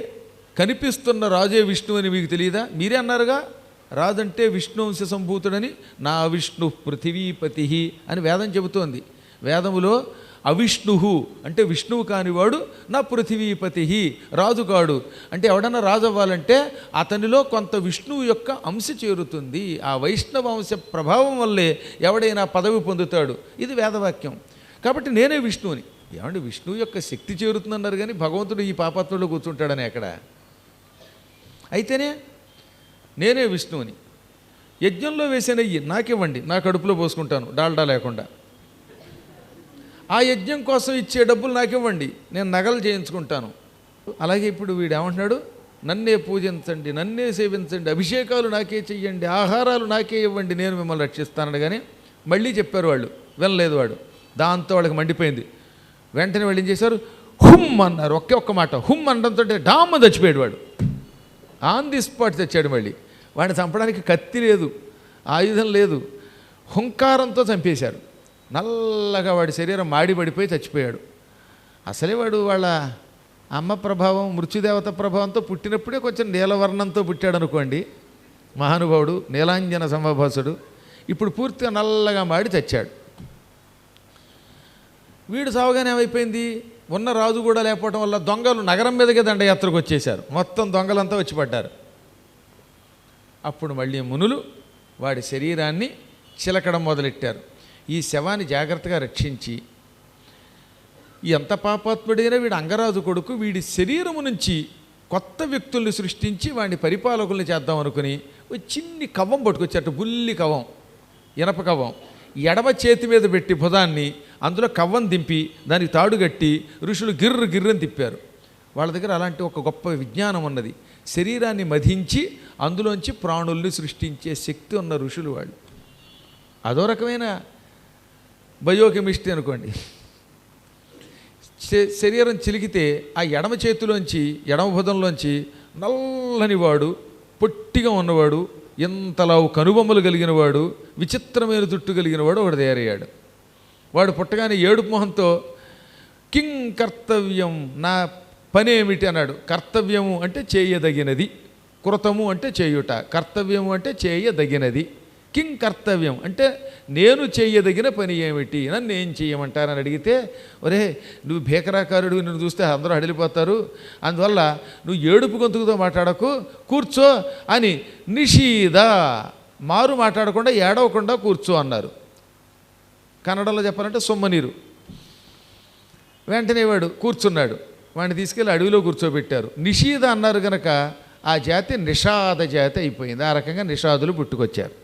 Speaker 1: కనిపిస్తున్న రాజే విష్ణువు అని మీకు తెలియదా? మీరే అన్నారుగా రాజంటే విష్ణువంశ సంభూతుడని, నా విష్ణు పృథివీపతి అని వేదం చెబుతోంది. వేదములో అవిష్ణు అంటే విష్ణువు కానివాడు, నా పృథివీపతి రాజుగాడు అంటే ఎవడన్నా రాజు అవ్వాలంటే అతనిలో కొంత విష్ణువు యొక్క అంశ చేరుతుంది, ఆ వైష్ణవ అంశ ప్రభావం వల్లే ఎవడైనా పదవి పొందుతాడు. ఇది వేదవాక్యం. కాబట్టి నేనే విష్ణువుని. ఏమంటే విష్ణువు యొక్క శక్తి చేరుతుందన్నారు కానీ భగవంతుడు ఈ పాపాత్ములో కూర్చుంటాడని ఎక్కడ? అయితేనే నేనే విష్ణువుని, యజ్ఞంలో వేసే నెయ్యి నాకివ్వండి, నా కడుపులో పోసుకుంటాను డాల్డా లేకుండా. ఆ యజ్ఞం కోసం ఇచ్చే డబ్బులు నాకివ్వండి, నేను నగలు చేయించుకుంటాను. అలాగే ఇప్పుడు వీడు ఏమంటున్నాడు, నన్నే పూజించండి, నన్నే సేవించండి, అభిషేకాలు నాకే చెయ్యండి, ఆహారాలు నాకే ఇవ్వండి, నేను మిమ్మల్ని రక్షిస్తానని. కానీ మళ్ళీ చెప్పారు వాళ్ళు, వినలేదు వాడు. దాంతో వాళ్ళకి మండిపోయింది. వెంటనే వాళ్ళు ఏం చేశారు, హుమ్ అన్నారు. ఒక్క మాట హుమ్ అనడంతో డామ్మ చచ్చిపోయాడు వాడు. ఆన్ ది స్పాట్ తెచ్చాడు. మళ్ళీ వాడిని చంపడానికి కత్తి లేదు, ఆయుధం లేదు, హుంకారంతో చంపేశారు. నల్లగా వాడి శరీరం మాడిపడిపోయి చచ్చిపోయాడు. అసలే వాడు వాళ్ళ అమ్మ ప్రభావం, మృత్యుదేవత ప్రభావంతో పుట్టినప్పుడే కొంచెం నీలవర్ణంతో పుట్టాడు అనుకోండి మహానుభావుడు, నీలాంజన సమభాసుడు. ఇప్పుడు పూర్తిగా నల్లగా మాడి చచ్చాడు. వీడు సావుగానే ఏమైపోయింది, ఉన్న రాజు కూడా లేకపోవడం వల్ల దొంగలు నగరం మీదకే దండయాత్రకు వచ్చేశారు. మొత్తం దొంగలంతా వచ్చి పడ్డారు. అప్పుడు మళ్ళీ మునులు వాడి శరీరాన్ని చిలకడం మొదలెట్టారు. ఈ శవాన్ని జాగ్రత్తగా రక్షించి, ఎంత పాపాత్ముడైనా వీడు అంగరాజు కొడుకు, వీడి శరీరము నుంచి కొత్త వ్యక్తుల్ని సృష్టించి వాడిని పరిపాలకుల్ని చేద్దాం అనుకుని ఒక చిన్ని కవ్వం పట్టుకొచ్చారట, బుల్లి కవ్వం, ఇనప కవ్వం. ఎడమ చేతి మీద పెట్టి భుజాన్ని అందులో కవ్వం దింపి దానికి తాడుగట్టి ఋషులు గిర్రని తిప్పారు. వాళ్ళ దగ్గర అలాంటి ఒక గొప్ప విజ్ఞానం ఉన్నది. శరీరాన్ని మధించి అందులోంచి ప్రాణుల్ని సృష్టించే శక్తి ఉన్న ఋషులు వాళ్ళు. అదో రకమైన బయోకెమిస్ట్రీ అనుకోండి. శరీరం చిలికితే ఆ ఎడమ చేతిలోంచి, ఎడమ భుజంలోంచి నల్లని వాడు, పొట్టిగా ఉన్నవాడు, ఎంతలావు కనుబొమ్మలు కలిగిన వాడు, విచిత్రమైన జుట్టు కలిగిన వాడు ఒకడు తయారయ్యాడు. వాడు పుట్టగానే ఏడుపు మొహంతో కిం కర్తవ్యం, నా పని ఏమిటి అన్నాడు. కర్తవ్యము అంటే చేయదగినది, కృతము అంటే చేయుట, కర్తవ్యము అంటే చేయదగినది. కిం కర్తవ్యం అంటే నేను చేయదగిన పని ఏమిటి, నన్ను ఏం చేయమంటారని అడిగితే, ఒరే నువ్వు భీకరాకారుడు, నిన్ను చూస్తే అందరూ అడిలిపోతారు, అందువల్ల నువ్వు ఏడుపు గొంతుకుతో మాట్లాడకు, కూర్చో అని నిషీద, మారు మాట్లాడకుండా ఏడవకుండా కూర్చో అన్నారు. కన్నడలో చెప్పాలంటే సొమ్మనీరు. వెంటనే వాడు కూర్చున్నాడు. వాడిని తీసుకెళ్ళి అడవిలో కూర్చోబెట్టారు. నిషీద అన్నారు కనుక ఆ జాతి నిషాద జాతి అయిపోయింది. ఆ రకంగా నిషాదులు పుట్టుకొచ్చారు.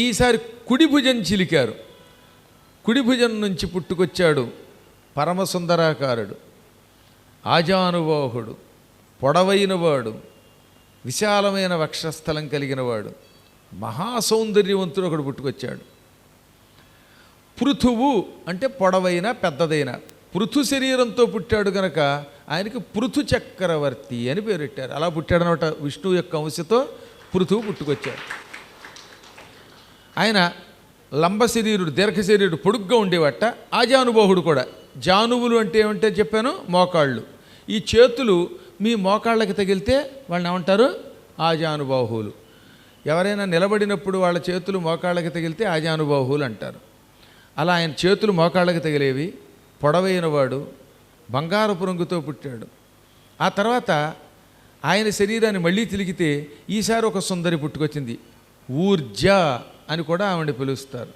Speaker 1: ఈసారి కుడి భుజం చిలికారు. కుడి భుజం నుంచి పుట్టుకొచ్చాడు పరమసుందరాకారుడు, ఆజానుబాహుడు, పొడవైనవాడు, విశాలమైన వక్షస్థలం కలిగినవాడు, మహాసౌందర్యవంతుడు ఒకడు పుట్టుకొచ్చాడు. పృథువు అంటే పొడవైన పెద్దదైన, పృథు శరీరంతో పుట్టాడు కనుక ఆయనకి పృథు చక్రవర్తి అని పేరెట్టారు. అలా పుట్టాడనమాట. విష్ణువు యొక్క అంశతో పృథువు పుట్టుకొచ్చాడు. ఆయన లంబ శరీరుడు, దీర్ఘ శరీరుడు, పొడుగ్గా ఉండేవట. ఆజానుబాహుడు కూడా. జానువులు అంటే ఏమంటే చెప్పాను, మోకాళ్ళు. ఈ చేతులు మీ మోకాళ్ళకి తగిలితే వాళ్ళని ఏమంటారు, ఆజానుబాహువులు. ఎవరైనా నిలబడినప్పుడు వాళ్ళ చేతులు మోకాళ్ళకి తగిలితే ఆజానుబాహువులు అంటారు. అలా ఆయన చేతులు మోకాళ్ళకి తగిలేవి. పొడవైనవాడు, బంగారపు రంగుతో పుట్టాడు. ఆ తర్వాత ఆయన శరీరాన్ని మళ్ళీ తిరిగితే ఈసారి ఒక సుందరి పుట్టుకొచ్చింది. ఊర్జ అని కూడా ఆవిడ పిలుస్తారు.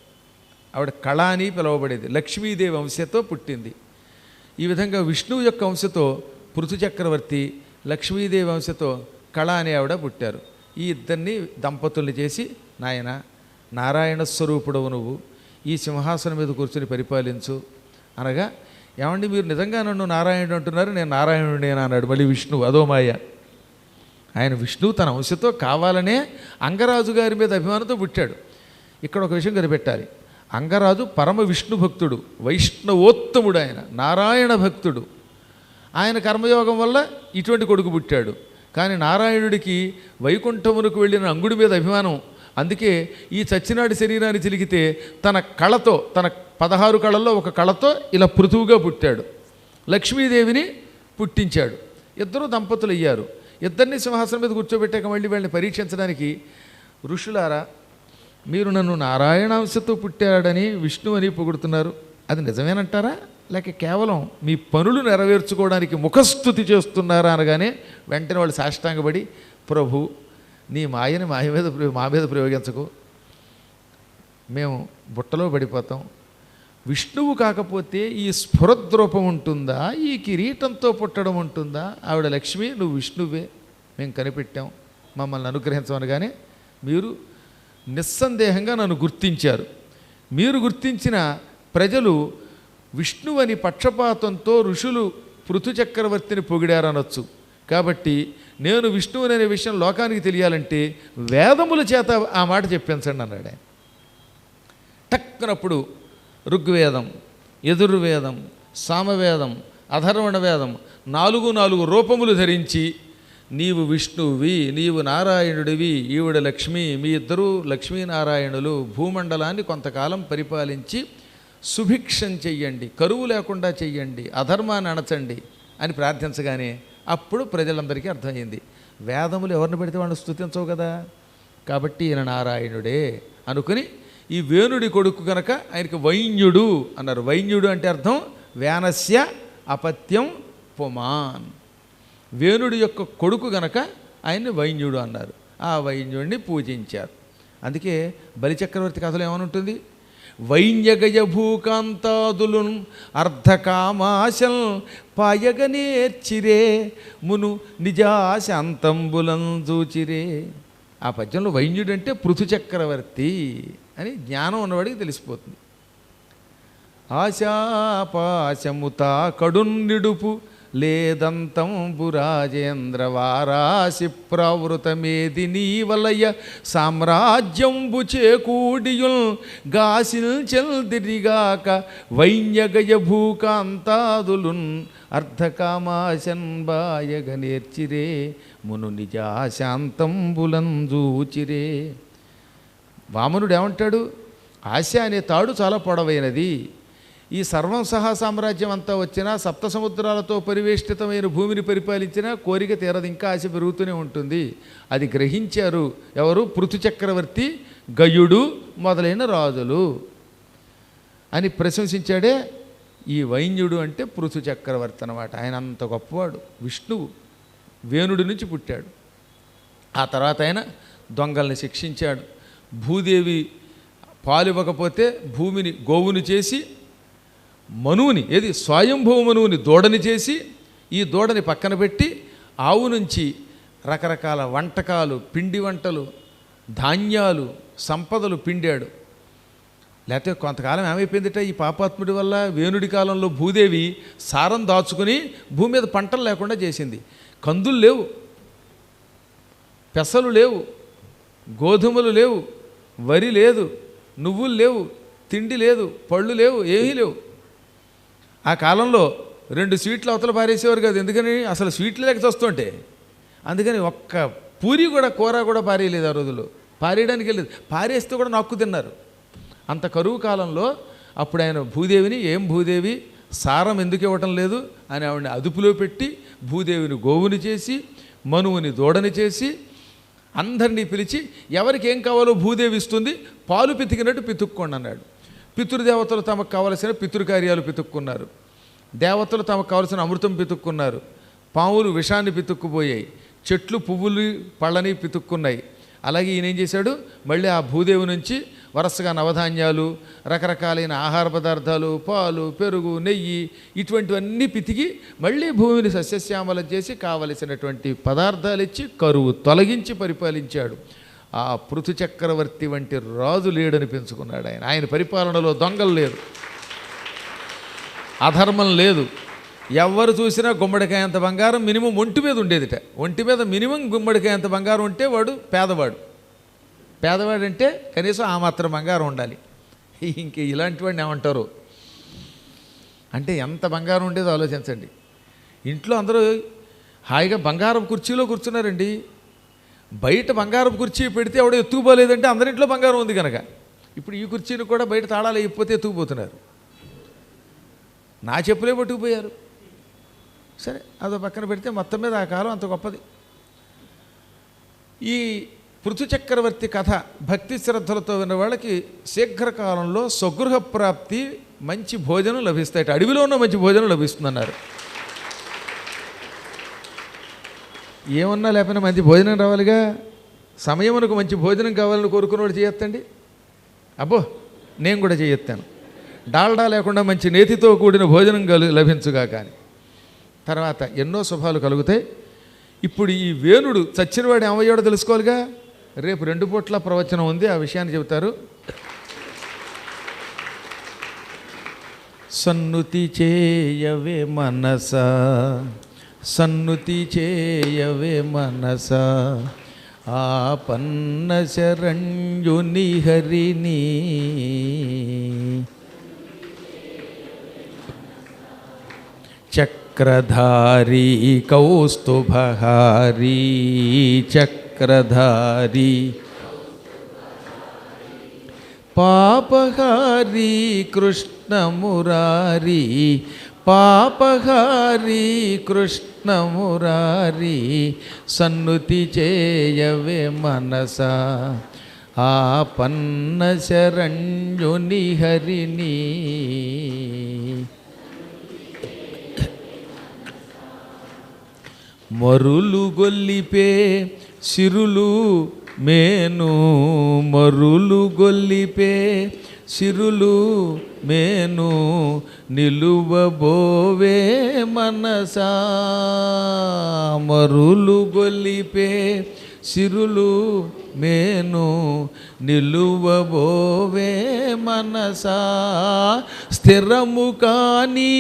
Speaker 1: ఆవిడ కళ అని పిలువబడేది. లక్ష్మీదేవి అంశతో పుట్టింది. ఈ విధంగా విష్ణువు యొక్క అంశతో పృథు చక్రవర్తి, లక్ష్మీదేవి అంశతో కళ అనే ఆవిడ పుట్టారు. ఈ ఇద్దరిని దంపతుల్ని చేసి, నాయన నారాయణ స్వరూపుడవు నువ్వు, ఈ సింహాసనం మీద కూర్చొని పరిపాలించు అనగా, ఏమండి మీరు నిజంగా నన్ను నారాయణుడు అంటున్నారు, నేను నారాయణుడే అన్నాడు మళ్ళీ విష్ణువు. అదో మాయ. ఆయన విష్ణువు తన అంశతో కావాలనే అంగరాజు గారి మీద అభిమానంతో పుట్టాడు. ఇక్కడ ఒక విషయం కనిపెట్టాలి. అంగరాజు పరమ విష్ణు భక్తుడు, వైష్ణవోత్తముడు, ఆయన నారాయణ భక్తుడు. ఆయన కర్మయోగం వల్ల ఇటువంటి కొడుకు పుట్టాడు. కానీ నారాయణుడికి వైకుంఠమునకు వెళ్ళిన అంగుడి మీద అభిమానం. అందుకే ఈ చచ్చినాడి శరీరాన్ని చిలికితే తన కళతో, తన 16 కళల్లో ఒక కళతో ఇలా పృథువుగా పుట్టాడు. లక్ష్మీదేవిని పుట్టించాడు. ఇద్దరు దంపతులు అయ్యారు. ఇద్దరిని సింహాసనం మీద కూర్చోబెట్టాక మళ్ళీ వాళ్ళని పరీక్షించడానికి, ఋషులారా మీరు నన్ను నారాయణాంశతో పుట్టాడని విష్ణు అని పొగుడుతున్నారు, అది నిజమేనంటారా లేక కేవలం మీ పనులు నెరవేర్చుకోవడానికి ముఖస్థుతి చేస్తున్నారా అనగానే వెంటనే వాళ్ళు సాష్టాంగపడి, ప్రభు నీ మాయని మా మీద ప్రయోగించకు, మేము బుట్టలో పడిపోతాం. విష్ణువు కాకపోతే ఈ స్ఫురద్రూపం ఉంటుందా, ఈ కిరీటంతో పుట్టడం ఉంటుందా? ఆవిడ లక్ష్మి, నువ్వు విష్ణువే, మేము కనిపెట్టాం, మమ్మల్ని అనుగ్రహించమనగానే మీరు నిస్సందేహంగా నన్ను గుర్తించారు. మీరు గుర్తించిన ప్రజలు విష్ణువని పక్షపాతంతో ఋషులు పృథు చక్రవర్తిని పొగిడారనొచ్చు. కాబట్టి నేను విష్ణువుని అనే విషయం లోకానికి తెలియాలంటే వేదముల చేత ఆ మాట చెప్పించండి అన్నాడు ఆయన. టక్కునప్పుడు ఋగ్వేదం, యజుర్వేదం, సామవేదం, అధర్వణ వేదం 4 రూపములు ధరించి నీవు విష్ణువి, నీవు నారాయణుడివి, ఈవిడ లక్ష్మి, మీ ఇద్దరూ లక్ష్మీనారాయణులు, భూమండలాన్ని కొంతకాలం పరిపాలించి సుభిక్షం చెయ్యండి, కరువు లేకుండా చెయ్యండి, అధర్మాన్ని అణచండి అని ప్రార్థించగానే అప్పుడు ప్రజలందరికీ అర్థమైంది, వేదములు ఎవరిని పెడితే వాళ్ళని స్తుతించవు కదా, కాబట్టి ఈయన నారాయణుడే అనుకుని ఈ వేణుడి కొడుకు కనుక ఆయనకి వైన్యుడు అన్నారు. వైన్యుడు అంటే అర్థం వేనస్య అపత్యం పుమాన్. వేణుడి యొక్క కొడుకు గనక ఆయన్ని వైన్యుడు అన్నారు. ఆ వైన్యుడిని పూజించారు. అందుకే బలిచక్రవర్తి కథలో ఏమనుంటుంది, వైన్యగయ భూకాంతాదులు అర్ధకామాశం పాయగనేర్చిరే మును నిజాశాంతంబులం చూచిరే. ఆ పద్యంలో వైన్యుడు అంటే పృథు చక్రవర్తి అని జ్ఞానం ఉన్నవాడికి తెలిసిపోతుంది. ఆశాపాశముతా కడున్నిడుపు లేదంతంబు రాజేంద్ర వారాసి ప్రవృతమేది నీ వలయ సామ్రాజ్యంబు చేకూడియుల్ గాసిల్చెల్దిరిగాక వైన్యగయ భూకాంతాదులున్ అర్ధకామాశన్ బాయగ నేర్చిరే మును నిజాశాంతంబులం చూచిరే. వామనుడు ఏమంటాడు, ఆశ అనే తాడు చాలా పొడవైనది, ఈ సర్వం సహా సామ్రాజ్యం అంతా వచ్చినా, సప్త సముద్రాలతో పరివేష్టితమైన భూమిని పరిపాలించినా కోరిక తీరదు, ఇంకా ఆశ పెరుగుతూనే ఉంటుంది. అది గ్రహించారు ఎవరు, పృథు చక్రవర్తి, గయుడు మొదలైన రాజులు అని ప్రశంసించాడే. ఈ వైన్యుడు అంటే పృథు చక్రవర్తి అన్నమాట. ఆయన అంత గొప్పవాడు, విష్ణువు వేణుడి నుంచి పుట్టాడు. ఆ తర్వాత ఆయన దొంగల్ని శిక్షించాడు. భూదేవి పాలివ్వకపోతే భూమిని గోవుని చేసి, మనువుని ఏది స్వయంభవ మనువుని దూడని చేసి, ఈ దూడని పక్కన పెట్టి ఆవు నుంచి రకరకాల వంటకాలు, పిండి వంటలు, ధాన్యాలు, సంపదలు పిండాడు. లేకపోతే కొంతకాలం ఏమైపోయిందిట ఈ పాపాత్ముడి వల్ల, వేణుడి కాలంలో భూదేవి సారం దాచుకుని భూమి మీద పంటలు లేకుండా చేసింది. కందులు లేవు, పెసలు లేవు, గోధుమలు లేవు, వరి లేదు, నువ్వులు లేవు, తిండి లేదు, పళ్ళు లేవు, ఏమీ లేవు. ఆ కాలంలో 2 స్వీట్లు అవతల పారేసేవారు కాదు. ఎందుకని అసలు స్వీట్లు లేక వస్తుంటే, అందుకని ఒక్క పూరి కూడా, కూర కూడా పారేయలేదు ఆ రోజుల్లో. పారేయడానికి వెళ్ళలేదు, పారేస్తే కూడా నక్కు తిన్నారు. అంత కరువు కాలంలో అప్పుడు ఆయన భూదేవిని, ఏం భూదేవి సారం ఎందుకు ఇవ్వటం లేదు అని ఆవిడని అదుపులో పెట్టి, భూదేవిని గోవుని చేసి, మనువుని దూడని చేసి, అందరినీ పిలిచి ఎవరికి ఏం కావాలో భూదేవి ఇస్తుంది, పాలు పితికినట్టు పితుక్కోండి అన్నాడు. పితృదేవతలు తమకు కావలసిన పితృకార్యాలు పితుక్కున్నారు, దేవతలు తమకు కావలసిన అమృతం పితుక్కున్నారు, పాములు విషాన్ని పితుక్కుపోయాయి, చెట్లు పువ్వులు పళ్ళని పితుక్కున్నాయి. అలాగే ఈయన ఏం చేశాడు, మళ్ళీ ఆ భూదేవి నుంచి వరుసగా నవధాన్యాలు, రకరకాలైన ఆహార పదార్థాలు, పాలు, పెరుగు, నెయ్యి ఇటువంటివన్నీ పితికి మళ్ళీ భూమిని సస్యశ్యామలం చేసి కావలసినటువంటి పదార్థాలు ఇచ్చి కరువు తొలగించి పరిపాలించాడు. ఆ పృథు చక్రవర్తి వంటి రాజు లేడని పెంచుకున్నాడు ఆయన. ఆయన పరిపాలనలో దొంగలు లేరు, అధర్మం లేదు. ఎవరు చూసినా గుమ్మడికాయ అంత బంగారం మినిమం ఒంటి మీద ఉండేదిట. ఒంటి మీద మినిమం గుమ్మడికాయ అంత బంగారం ఉంటే వాడు పేదవాడు. పేదవాడు అంటే కనీసం ఆ మాత్రం బంగారం ఉండాలి. ఇంక ఇలాంటి వాడిని ఏమంటారు అంటే, ఎంత బంగారం ఉండేదో ఆలోచించండి. ఇంట్లో అందరూ హాయిగా బంగారం కుర్చీలో కూర్చున్నారండి. బయట బంగారం కుర్చీ పెడితే ఎవడో ఎత్తుకుపోలేదంటే అందరింట్లో బంగారం ఉంది కనుక. ఇప్పుడు ఈ కుర్చీని కూడా బయట తాళాలు అయిపోతే ఎత్తుకుపోతున్నారు. నా చెప్పులే పట్టుకుపోయారు. సరే, అదో పక్కన పెడితే మొత్తం మీద ఆ కాలం అంత గొప్పది. ఈ పృథు చక్రవర్తి కథ భక్తి శ్రద్ధలతో విన్న వాళ్ళకి శీఘ్రకాలంలో స్వగృహ ప్రాప్తి, మంచి భోజనం లభిస్తాయి. అడవిలో ఉన్న మంచి భోజనం లభిస్తుందన్నారు. ఏమన్నా లేకపోయినా మంచి భోజనం రావాలిగా. సమయమునకు మంచి భోజనం కావాలని కోరుకున్నవాడు చేయొత్తండి. అబ్బో, నేను కూడా చేయొత్తాను. డాల్డా లేకుండా మంచి నేతితో కూడిన భోజనం లభించుగా. కానీ తర్వాత ఎన్నో శుభాలు కలుగుతాయి. ఇప్పుడు ఈ వేణుడు చచ్చినవాడు ఏమయ్యాడో తెలుసుకోవాలిగా. రేపు 2 పూట్ల ప్రవచనం ఉంది, ఆ విషయాన్ని చెబుతారు. సన్నుతి చేయవే మనసా, సన్నుతి చేయవే మనసా, ఆపన్న శరణ్యుని హరిని. చక్రధారి కౌస్తుభహారి, చక్రధారి పాపహారి కృష్ణమురారి, పాపహారి కృష్ణమురారి, సన్నుతి చేయవే మనసా, ఆపన్న శరణ్యుని హరిని. మరులు గొల్లిపే సిరులు మేను, మరులు గొల్లిపే సిరులు మేను, నిలువబోవే మనసా, మరులు గొల్లిపే సిరులు మేను, నిలువబోవే మనసా, స్థిరము కాని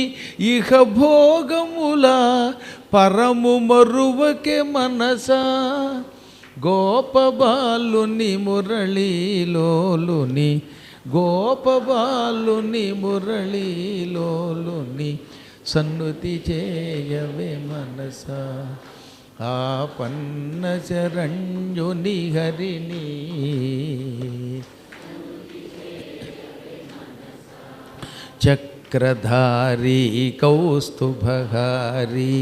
Speaker 1: ఇహ భోగముల పరము మరువకే మనసా, గోపబాలుని మురళీలోలుని, గోపబాలుని మురళీలోలుని, సన్నుతి చేయవే మనసా, ఆపన్న శరణ్యుని హరిని. చక్రధారి కౌస్తుభహారి,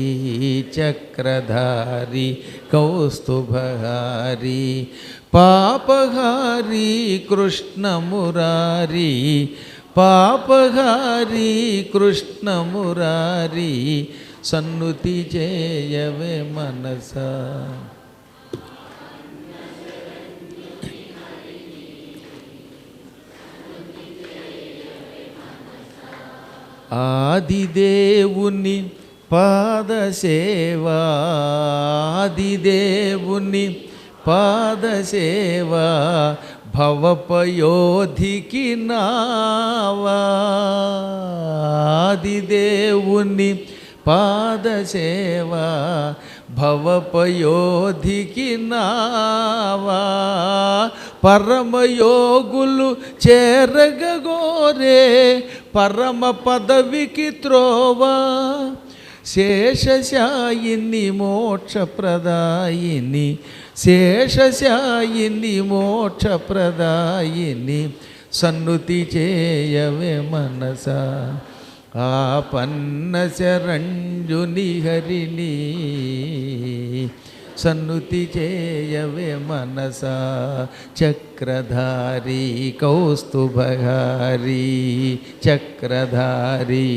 Speaker 1: చక్రధారి కౌస్తుభహారి, పాపహారి కృష్ణమురారి, పాపహారి కృష్ణమురారి, సన్నుతి చేయవే మనసా. ఆదిదేవుని పాదసేవా, ఆదిదేవుని పాదసేవా, భవపయోధికి నావా, ఆదిదేవుని పాదసేవా, భవపయోధికి నావా, పరమయోగులు చేరగోరే పరమ పదవికి త్రోవా, శేషశాయిని మోక్షప్రదాయిని, శేషశాయిని మోక్షప్రదాయిని, సన్నుతి చేయవే మనసా, ఆపన్న శరణ్యుని హరిని, సన్నుతి చేయవే మనసా. చక్రధారి కౌస్తుభహారి, చక్రధారి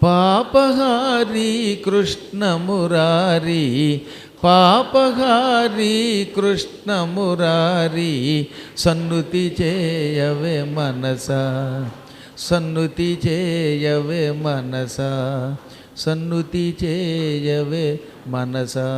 Speaker 1: పాపహారి కృష్ణమురారి, పాపహారి కృష్ణమురారి, సన్నుతి చేయవే మనసా, సన్నుతి చేయవే మనసా, సన్నుతి చేయవే మనసా.